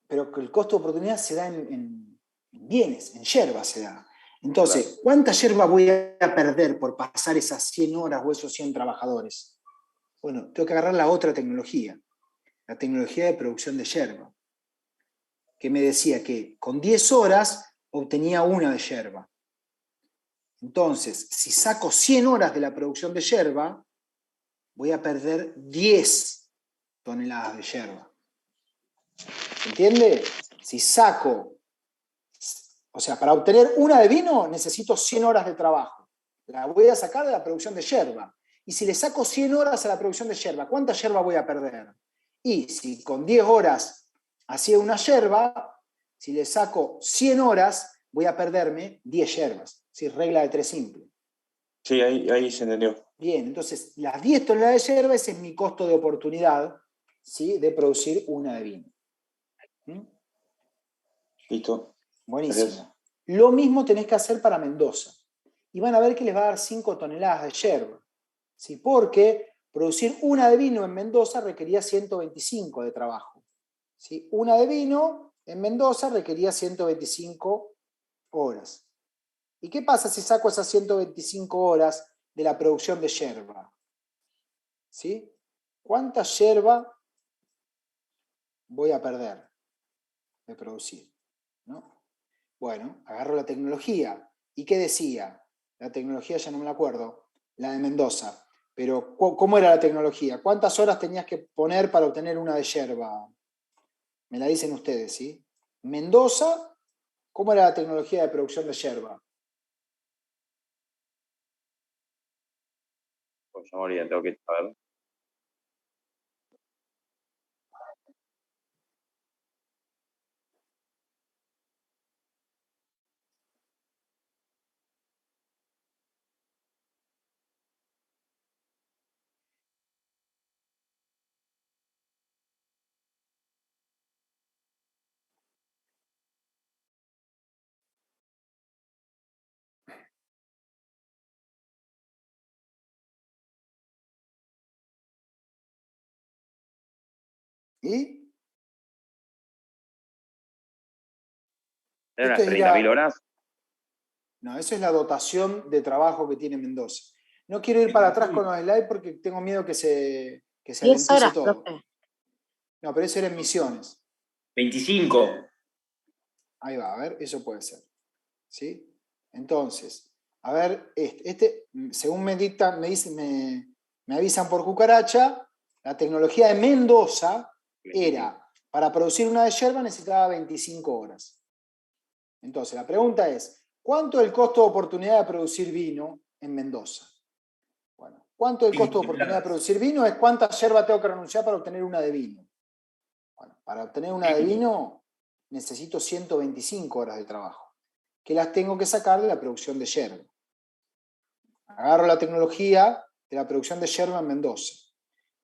[SPEAKER 1] Pero que el costo de oportunidad se da en bienes, en yerba se da. Entonces, claro, ¿cuánta yerba voy a perder por pasar esas 100 horas o esos 100 trabajadores? Bueno, tengo que agarrar la otra tecnología, la tecnología de producción de yerba, que me decía que con 10 horas obtenía una de yerba. Entonces, si saco 100 horas de la producción de yerba, voy a perder 10 toneladas de yerba. ¿Se entiende? Si saco, o sea, para obtener una de vino necesito 100 horas de trabajo. La voy a sacar de la producción de yerba. Y si le saco 100 horas a la producción de yerba, ¿cuánta yerba voy a perder? Y si con 10 horas hacía una yerba, si le saco 100 horas, voy a perderme 10 yerbas. ¿Sí? Regla de 3 simple.
[SPEAKER 4] Sí, ahí se entendió.
[SPEAKER 1] Bien, entonces las 10 toneladas de yerba, ese es mi costo de oportunidad, ¿sí? De producir una de vino. ¿Mm?
[SPEAKER 4] Listo.
[SPEAKER 1] Buenísimo.
[SPEAKER 4] Gracias.
[SPEAKER 1] Lo mismo tenés que hacer para Mendoza. Y van a ver que les va a dar 5 toneladas de yerba. ¿Sí? Porque producir una de vino en Mendoza requería 125 de trabajo. ¿Sí? Una de vino en Mendoza requería 125 horas. ¿Y qué pasa si saco esas 125 horas de la producción de yerba? ¿Sí? ¿Cuánta yerba voy a perder de producir? ¿No? Bueno, agarro la tecnología. ¿Y qué decía? La tecnología ya no me la acuerdo, la de Mendoza. Pero, ¿cómo era la tecnología? ¿Cuántas horas tenías que poner para obtener una de yerba? Me la dicen ustedes, ¿sí? Mendoza, ¿cómo era la tecnología de producción de yerba?
[SPEAKER 5] Pues yo moría, tengo que saber.
[SPEAKER 1] ¿Y?
[SPEAKER 5] ¿Eran unas 30.000 horas?
[SPEAKER 1] No, eso es la dotación de trabajo que tiene Mendoza. No quiero ir para atrás con los slides porque tengo miedo que se
[SPEAKER 9] 10
[SPEAKER 1] alentice
[SPEAKER 9] horas,
[SPEAKER 1] todo.
[SPEAKER 9] profe.
[SPEAKER 1] No, pero eso era en Misiones.
[SPEAKER 14] 25.
[SPEAKER 1] Ahí va, a ver, eso puede ser. ¿Sí? Entonces, a ver, según me dictan, me avisan por cucaracha, La tecnología de Mendoza era, para producir una de yerba necesitaba 25 horas. Entonces, la pregunta es, ¿cuánto es el costo de oportunidad de producir vino en Mendoza? Bueno, ¿cuánto es el costo de oportunidad de producir vino? Es cuánta yerba tengo que renunciar para obtener una de vino. Bueno, para obtener una de vino necesito 125 horas de trabajo, que las tengo que sacar de la producción de yerba. Agarro la tecnología de la producción de yerba en Mendoza,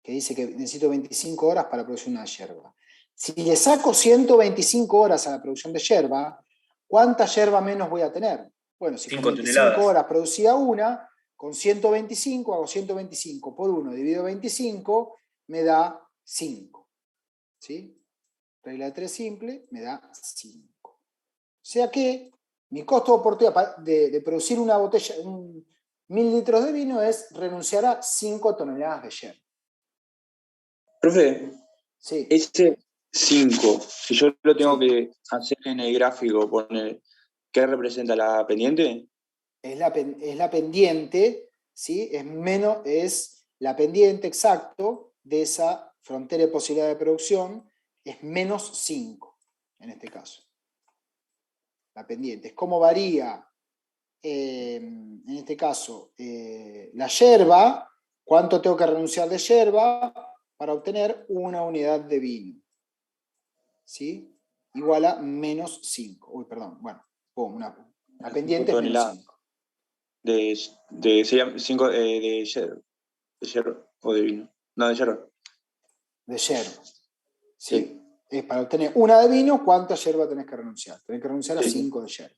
[SPEAKER 1] que dice que necesito 25 horas para producir una yerba. Si le saco 125 horas a la producción de yerba, ¿cuánta yerba menos voy a tener? Bueno, si con 25 horas producía una, con 125 hago 125 por 1 dividido 25, me da 5. ¿Sí? Regla de 3 simple, me da 5. O sea que mi costo de oportunidad de producir una botella, 1000 litros de vino es renunciar a 5 toneladas de yerba.
[SPEAKER 4] Profe,
[SPEAKER 1] sí.
[SPEAKER 4] Ese 5, si yo lo tengo que hacer en el gráfico, poner, ¿qué representa la pendiente?
[SPEAKER 1] Es la pendiente, ¿sí? Es la pendiente exacto de esa frontera de posibilidad de producción, es menos 5, en este caso. La pendiente. Es como varía, en este caso, la yerba, cuánto tengo que renunciar de yerba para obtener una unidad de vino. ¿Sí? Igual a menos 5. Uy, perdón. Bueno, la pendiente es menos 5.
[SPEAKER 4] De 5 de yerba o de vino. No, de yerba.
[SPEAKER 1] De yerba. ¿Sí? Es para obtener una de vino, ¿cuánta yerba tenés que renunciar? Tenés que renunciar a 5 de yerba.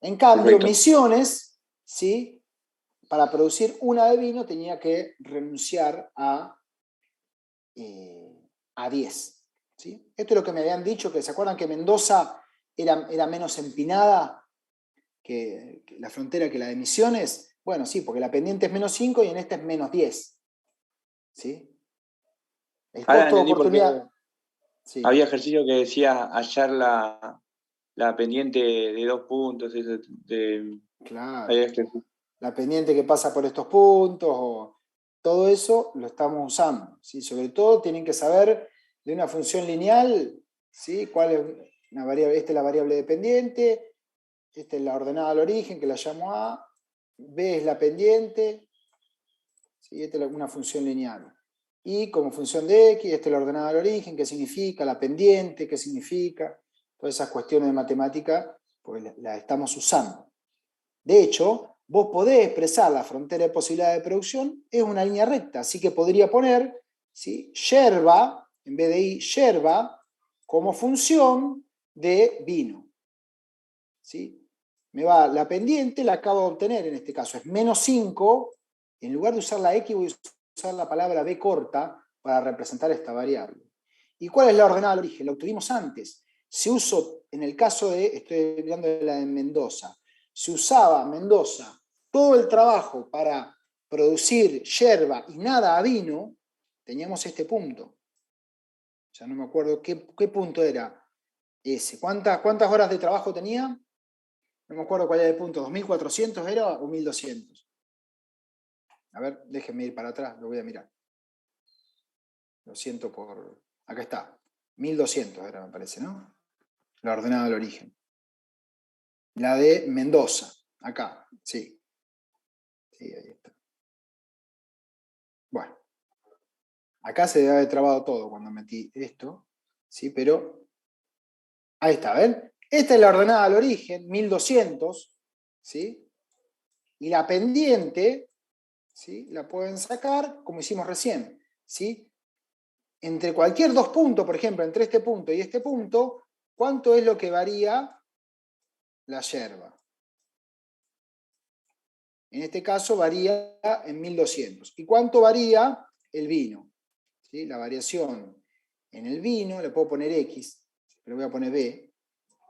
[SPEAKER 1] En cambio, Misiones, ¿sí? Para producir una de vino tenía que renunciar a 10. ¿Sí? Esto es lo que me habían dicho, que se acuerdan que Mendoza era menos empinada que la frontera que la de Misiones. Bueno, sí, porque la pendiente es menos 5 y en esta es menos 10. ¿Sí? El costo de oportunidad.
[SPEAKER 4] Sí. Había ejercicio que decía hallar la pendiente de 2 puntos.
[SPEAKER 1] Claro. La pendiente que pasa por estos puntos, todo eso lo estamos usando. ¿Sí? Sobre todo tienen que saber de una función lineal, ¿sí? ¿Cuál es una variable? Esta es la variable dependiente, esta es la ordenada al origen, que la llamo A, B es la pendiente, ¿sí? Esta es una función lineal. Y como función de X, esta es la ordenada al origen, ¿qué significa? La pendiente, ¿qué significa? Todas esas cuestiones de matemática, pues las estamos usando. De hecho, vos podés expresar la frontera de posibilidad de producción, es una línea recta, así que podría poner, ¿sí? Yerba, en vez de I, yerba, como función de vino. ¿Sí? Me va la pendiente, la acabo de obtener, en este caso es menos 5, en lugar de usar la X voy a usar la palabra B corta para representar esta variable. ¿Y cuál es la ordenada al origen? La obtuvimos antes. Se usó, en el caso de, estoy hablando de la de Mendoza, se usaba Mendoza todo el trabajo para producir yerba y nada a vino, teníamos este punto. Ya no me acuerdo qué punto era ese. ¿Cuántas horas de trabajo tenía? No me acuerdo cuál era el punto. ¿2400 era o 1200? A ver, déjenme ir para atrás, lo voy a mirar. Lo siento por... Acá está. 1200 era, me parece, ¿no? La ordenada del origen. La de Mendoza. Acá, sí. Sí, ahí está. Bueno. Acá se debe haber trabado todo cuando metí esto. ¿Sí? Pero... Ahí está, ¿ven? Esta es la ordenada al origen, 1200. ¿Sí? Y la pendiente... ¿Sí? La pueden sacar como hicimos recién. ¿Sí? Entre cualquier dos puntos, por ejemplo, entre este punto y este punto, ¿cuánto es lo que varía la yerba? En este caso varía en 1200. ¿Y cuánto varía el vino? ¿Sí? La variación en el vino, le puedo poner X, pero voy a poner B,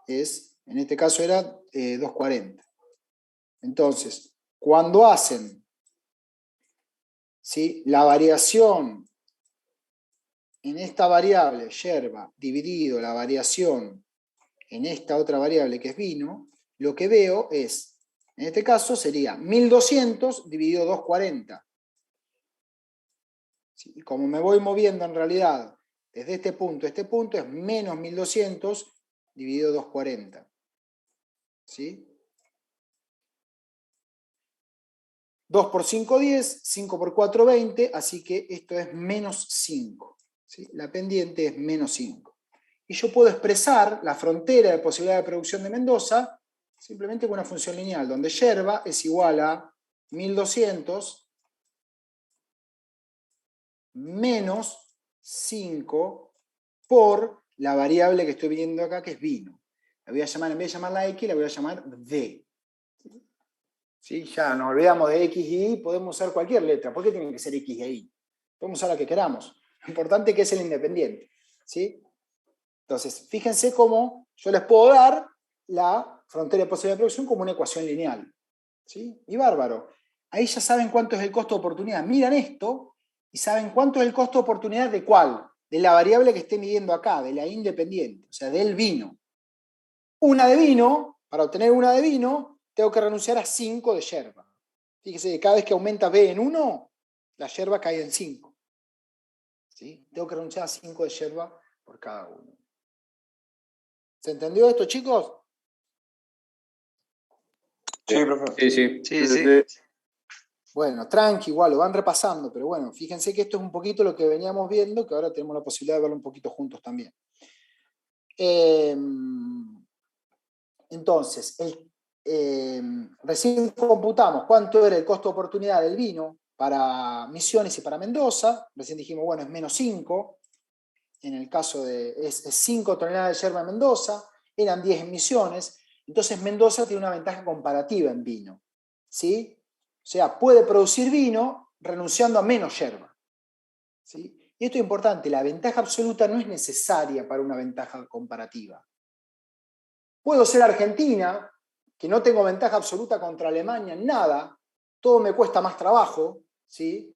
[SPEAKER 1] en este caso era 240. Entonces, cuando hacen, ¿sí? La variación en esta variable, yerba, dividido la variación en esta otra variable que es vino, lo que veo es, en este caso sería 1200 dividido 240. ¿sí? Y como me voy moviendo en realidad desde este punto a este punto, es menos 1200 dividido 240. ¿Sí? 2 por 5, 10, 5 por 4, 20, así que esto es menos 5. ¿Sí? La pendiente es menos 5. Y yo puedo expresar la frontera de posibilidad de producción de Mendoza simplemente con una función lineal, donde yerba es igual a 1200 menos 5 por la variable que estoy viendo acá, que es vino. La voy a llamar, en vez de llamarla X, la voy a llamar D. ¿Sí? Ya nos olvidamos de X y Y, podemos usar cualquier letra. ¿Por qué tienen que ser X y Y? Podemos usar la que queramos. Lo importante es que es el independiente. ¿Sí? Entonces, fíjense cómo yo les puedo dar la frontera de posibilidad de producción como una ecuación lineal. ¿Sí? Y bárbaro. Ahí ya saben cuánto es el costo de oportunidad. Miran esto y saben cuánto es el costo de oportunidad de cuál. De la variable que esté midiendo acá, de la independiente, o sea, del vino. Una de vino, para obtener una de vino, tengo que renunciar a 5 de yerba. Fíjese que cada vez que aumenta B en 1, la yerba cae en 5. ¿Sí? Tengo que renunciar a 5 de yerba por cada uno. ¿Se entendió esto, chicos?
[SPEAKER 4] Sí, profe.
[SPEAKER 5] Sí.
[SPEAKER 1] Bueno, tranqui, igual, lo van repasando, pero bueno, fíjense que esto es un poquito lo que veníamos viendo, que ahora tenemos la posibilidad de verlo un poquito juntos también. Entonces, recién computamos cuánto era el costo de oportunidad del vino para Misiones y para Mendoza. Recién dijimos, bueno, es menos 5. En el caso de, es 5 toneladas de yerba en Mendoza, eran 10 en Misiones. Entonces Mendoza tiene una ventaja comparativa en vino. ¿Sí? O sea, puede producir vino renunciando a menos yerba. ¿Sí? Y esto es importante, la ventaja absoluta no es necesaria para una ventaja comparativa. Puedo ser Argentina, que no tengo ventaja absoluta contra Alemania en nada, todo me cuesta más trabajo, ¿sí?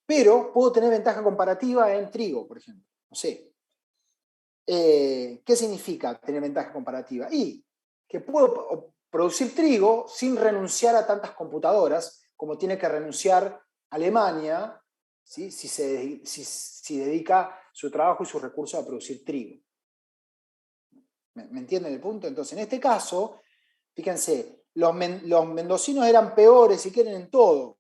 [SPEAKER 1] Pero puedo tener ventaja comparativa en trigo, por ejemplo. No sé. ¿Qué significa tener ventaja comparativa? Y que puedo producir trigo sin renunciar a tantas computadoras como tiene que renunciar Alemania, ¿sí? si dedica su trabajo y sus recursos a producir trigo. ¿Me entienden el punto? Entonces, en este caso, fíjense, los mendocinos eran peores, si quieren, en todo.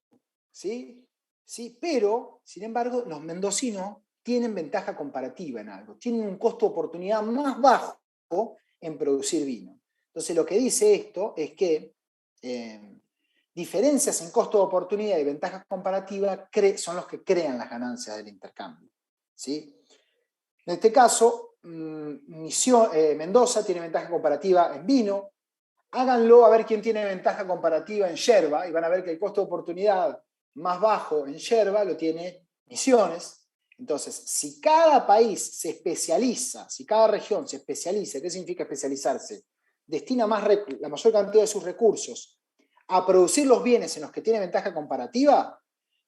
[SPEAKER 1] ¿Sí? ¿Sí? Pero, sin embargo, los mendocinos tienen ventaja comparativa en algo. Tienen un costo de oportunidad más bajo en producir vino. Entonces, lo que dice esto es que diferencias en costo de oportunidad y ventajas comparativas son los que crean las ganancias del intercambio. ¿Sí? En este caso, Mendoza tiene ventaja comparativa en vino. Háganlo a ver quién tiene ventaja comparativa en yerba y van a ver que el costo de oportunidad más bajo en yerba lo tiene Misiones. Entonces, si cada país se especializa, si cada región se especializa, ¿qué significa especializarse? Destina la mayor cantidad de sus recursos a producir los bienes en los que tiene ventaja comparativa,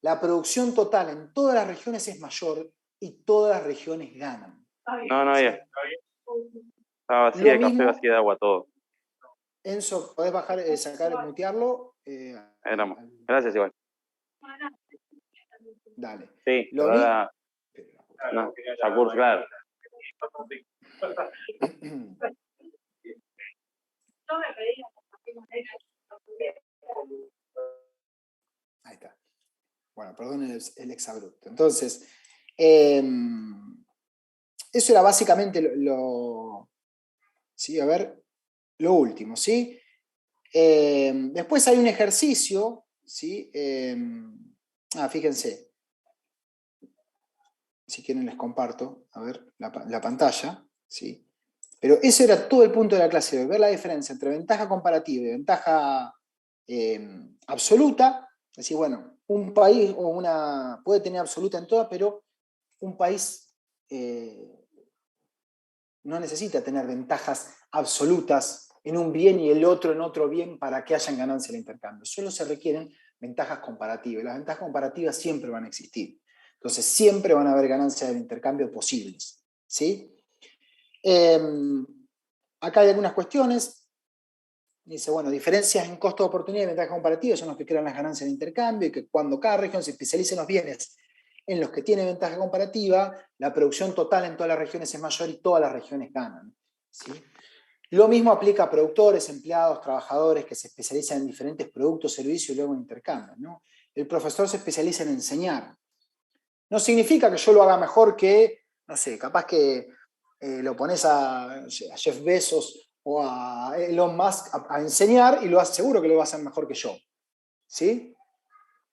[SPEAKER 1] la producción total en todas las regiones es mayor y todas las regiones ganan.
[SPEAKER 5] No había. Estaba vacía de café, vacía de agua, todo.
[SPEAKER 1] Enzo, ¿podés bajar, mutearlo?
[SPEAKER 5] Gracias, igual.
[SPEAKER 1] Dale.
[SPEAKER 5] Sí, pero ahora... No, Shakur, claro.
[SPEAKER 1] Ahí está. Bueno, perdón el exabrupto. Entonces, eso era básicamente sí, a ver, lo último, ¿sí? Después hay un ejercicio, ¿sí? Fíjense. Si quieren les comparto, a ver, la pantalla, ¿sí? Pero ese era todo el punto de la clase de hoy, ver la diferencia entre ventaja comparativa y ventaja absoluta. Es decir, bueno, un país puede tener absoluta en todas, pero un país no necesita tener ventajas absolutas en un bien y el otro en otro bien para que hayan ganancia en el intercambio. Solo se requieren ventajas comparativas. Y las ventajas comparativas siempre van a existir. Entonces, siempre van a haber ganancias del intercambio posibles. ¿Sí? Acá hay algunas cuestiones. Dice, bueno, diferencias en costo de oportunidad y ventajas comparativas son los que crean las ganancias de intercambio y que cuando cada región se especialice en los bienes en los que tiene ventaja comparativa, la producción total en todas las regiones es mayor y todas las regiones ganan, ¿sí? Lo mismo aplica a productores, empleados, trabajadores que se especializan en diferentes productos, servicios y luego intercambian, ¿no? El profesor se especializa en enseñar. No significa que yo lo haga mejor que, no sé, capaz que lo pones a Jeff Bezos o a Elon Musk a enseñar y seguro que lo va a hacer mejor que yo, ¿sí?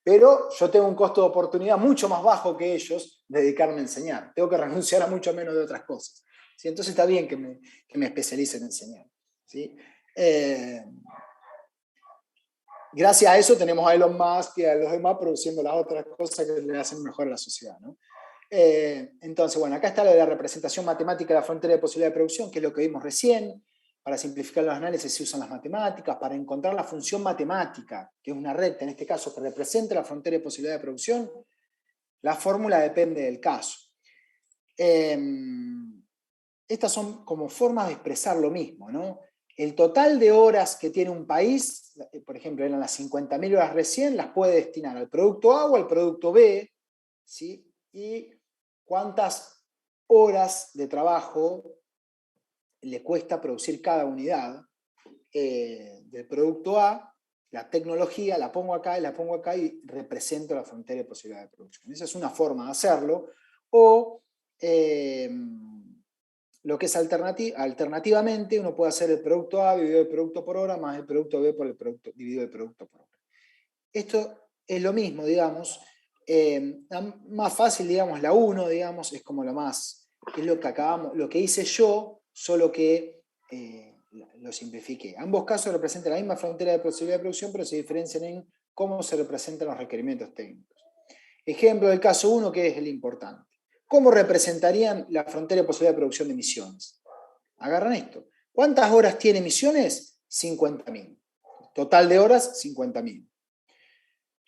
[SPEAKER 1] Pero yo tengo un costo de oportunidad mucho más bajo que ellos de dedicarme a enseñar. Tengo que renunciar a mucho menos de otras cosas, ¿sí? Entonces está bien que me especialice en enseñar, ¿sí? Gracias a eso tenemos a Elon Musk y a los demás produciendo las otras cosas que le hacen mejor a la sociedad, ¿no? Entonces, bueno, acá está lo de la representación matemática de la frontera de posibilidad de producción, que es lo que vimos recién. Para simplificar los análisis se usan las matemáticas. Para encontrar la función matemática, que es una recta, en este caso, que representa la frontera de posibilidad de producción, la fórmula depende del caso. Estas son como formas de expresar lo mismo, ¿no? El total de horas que tiene un país, por ejemplo, eran las 50.000 horas recién, las puede destinar al producto A o al producto B, ¿sí? Y cuántas horas de trabajo le cuesta producir cada unidad del producto A, la tecnología, la pongo acá y represento la frontera de posibilidad de producción. Esa es una forma de hacerlo. O lo que es alternativamente, uno puede hacer el producto A dividido el producto por hora más el producto B por el producto, dividido el producto por hora. Esto es lo mismo, digamos. Más fácil, digamos, la 1, digamos, es como es lo que hice yo, solo que lo simplifiqué. Ambos casos representan la misma frontera de posibilidad de producción, pero se diferencian en cómo se representan los requerimientos técnicos. Ejemplo del caso 1, que es el importante. ¿Cómo representarían la frontera de posibilidad de producción de emisiones? Agarran esto. ¿Cuántas horas tiene emisiones? 50.000. Total de horas, 50.000.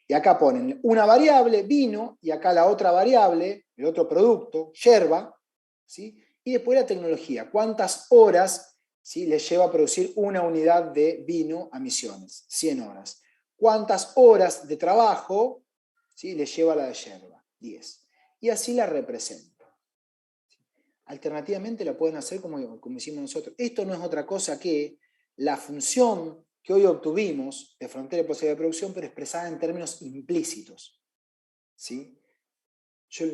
[SPEAKER 1] Y acá ponen una variable, vino, y acá la otra variable, el otro producto, yerba, ¿sí? Y después la tecnología. ¿Cuántas horas, ¿sí?, le lleva a producir una unidad de vino a Misiones? 100 horas. ¿Cuántas horas de trabajo, ¿sí?, le lleva la de yerba? 10. Y así la represento. Alternativamente la pueden hacer como hicimos nosotros. Esto no es otra cosa que la función que hoy obtuvimos de frontera de posibilidad de producción, pero expresada en términos implícitos, ¿sí?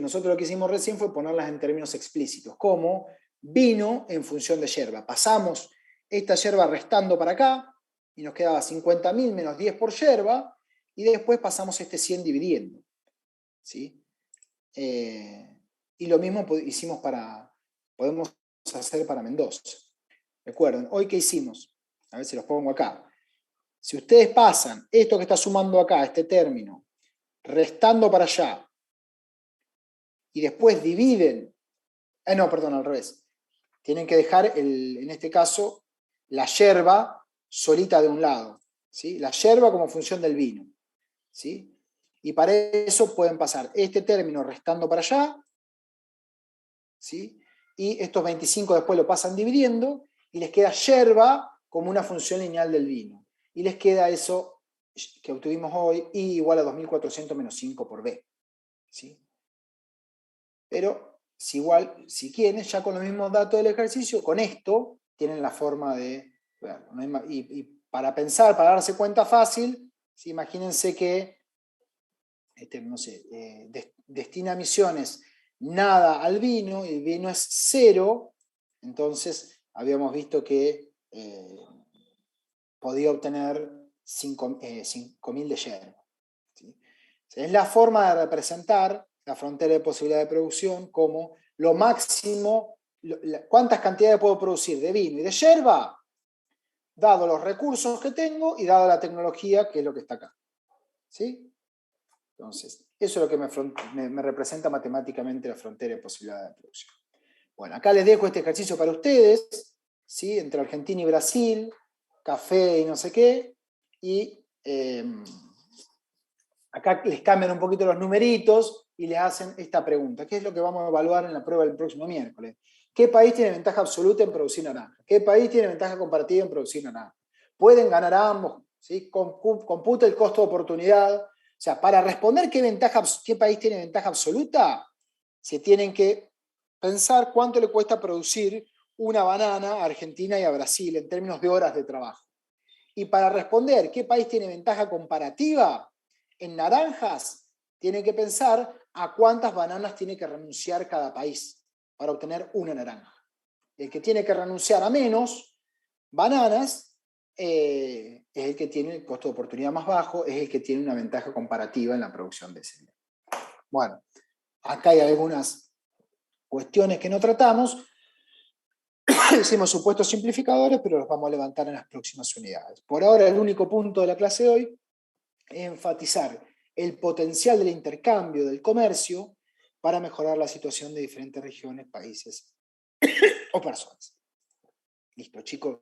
[SPEAKER 1] Nosotros lo que hicimos recién fue ponerlas en términos explícitos, como vino en función de yerba. Pasamos esta yerba restando para acá, y nos quedaba 50.000 menos 10 por yerba, y después pasamos este 100 dividiendo, ¿sí? Y lo mismo podemos hacer para Mendoza. Recuerden, hoy ¿qué hicimos? A ver si los pongo acá. Si ustedes pasan esto que está sumando acá, este término, restando para allá, y después dividen, no, perdón, al revés. Tienen que dejar, en este caso, la yerba solita de un lado, ¿sí? La yerba como función del vino, ¿sí? Y para eso pueden pasar este término restando para allá, ¿sí? Y estos 25 después lo pasan dividiendo, y les queda yerba como una función lineal del vino. Y les queda eso que obtuvimos hoy, I igual a 2400 menos 5 por B, ¿sí? Pero si quieren, ya con los mismos datos del ejercicio, con esto tienen la forma de verlo, ¿no? Y para pensar, para darse cuenta fácil, ¿sí?, imagínense que no sé, destina emisiones nada al vino, y el vino es 0, entonces habíamos visto que podía obtener 5.000 de yerba, ¿sí? Es la forma de representar la frontera de posibilidad de producción como lo máximo, cuántas cantidades puedo producir de vino y de yerba, dado los recursos que tengo y dado la tecnología, que es lo que está acá, ¿sí? Entonces, eso es lo que me representa matemáticamente la frontera de posibilidad de producción. Bueno, acá les dejo este ejercicio para ustedes, ¿sí?, entre Argentina y Brasil, café y no sé qué, y acá les cambian un poquito los numeritos y les hacen esta pregunta: ¿qué es lo que vamos a evaluar en la prueba del próximo miércoles? ¿Qué país tiene ventaja absoluta en producir naranja? ¿Qué país tiene ventaja comparativa en producir naranja? Pueden ganar ambos, ¿sí? Computa el costo de oportunidad O sea, para responder qué país tiene ventaja absoluta, se tienen que pensar cuánto le cuesta producir una banana a Argentina y a Brasil en términos de horas de trabajo. Y para responder qué país tiene ventaja comparativa, en naranjas, tienen que pensar a cuántas bananas tiene que renunciar cada país para obtener una naranja. El que tiene que renunciar a menos bananas es el que tiene el costo de oportunidad más bajo, es el que tiene una ventaja comparativa en la producción de ese bien. Bueno, acá hay algunas cuestiones que no tratamos. Hicimos supuestos simplificadores, pero los vamos a levantar en las próximas unidades. Por ahora, el único punto de la clase de hoy es enfatizar el potencial del intercambio, del comercio, para mejorar la situación de diferentes regiones, países o personas. Listo, chicos,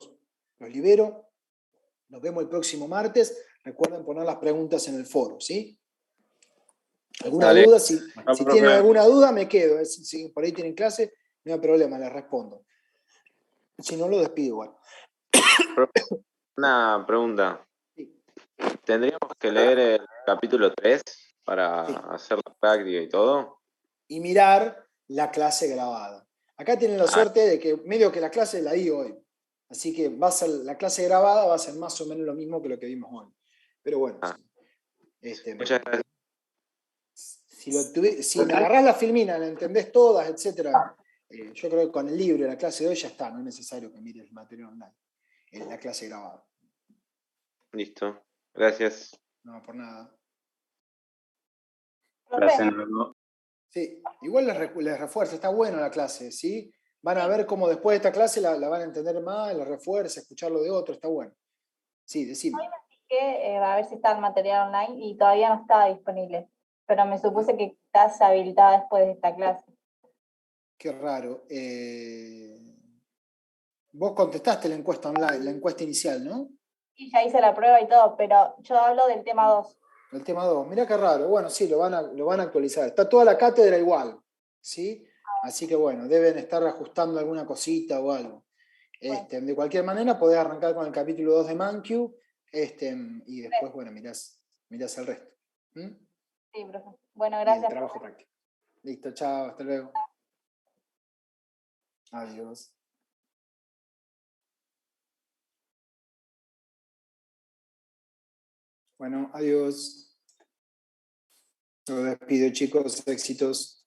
[SPEAKER 1] los libero. Nos vemos el próximo martes. Recuerden poner las preguntas en el foro, ¿sí? ¿Alguna duda? Si tienen alguna duda, me quedo. Si por ahí tienen clase, no hay problema, les respondo. Si no, lo despido igual.
[SPEAKER 2] Una pregunta. ¿Tendríamos que leer el capítulo 3 para hacer la práctica y todo?
[SPEAKER 1] Y mirar la clase grabada. Acá tienen la suerte de que medio que la clase la di hoy. Así que la clase grabada va a ser más o menos lo mismo que lo que vimos hoy. Pero bueno.
[SPEAKER 2] Muchas gracias.
[SPEAKER 1] Si agarrás la filmina, la entendés todas, etc. Yo creo que con el libro y la clase de hoy ya está. No es necesario que mires el material online. En la clase grabada.
[SPEAKER 2] Listo. Gracias.
[SPEAKER 1] No, por nada.
[SPEAKER 14] Gracias.
[SPEAKER 1] Sí, igual les refuerza, está bueno la clase, ¿sí? Van a ver cómo después de esta clase la van a entender más, la refuerza, escucharlo de otro, está bueno. Sí, decime.
[SPEAKER 7] Hoy me fijé a ver si está el material online y todavía no estaba disponible, pero me supuse que quizás se habilitaba después de esta clase.
[SPEAKER 1] Qué raro. Vos contestaste la encuesta online, la encuesta inicial, ¿no?
[SPEAKER 7] Sí, ya hice la prueba y todo, pero yo hablo del tema 2.
[SPEAKER 1] El tema 2. Mirá qué raro. Bueno, sí, lo van a actualizar. Está toda la cátedra igual, ¿sí? Así que bueno, deben estar ajustando alguna cosita o algo. De cualquier manera, podés arrancar con el capítulo 2 de ManQ y después, bueno, mirás el resto.
[SPEAKER 7] Sí, profe. Bueno,
[SPEAKER 1] Y
[SPEAKER 7] gracias.
[SPEAKER 1] el trabajo práctico. Listo, chao, hasta luego. Adiós. Bueno, adiós. Los despido, chicos. Éxitos.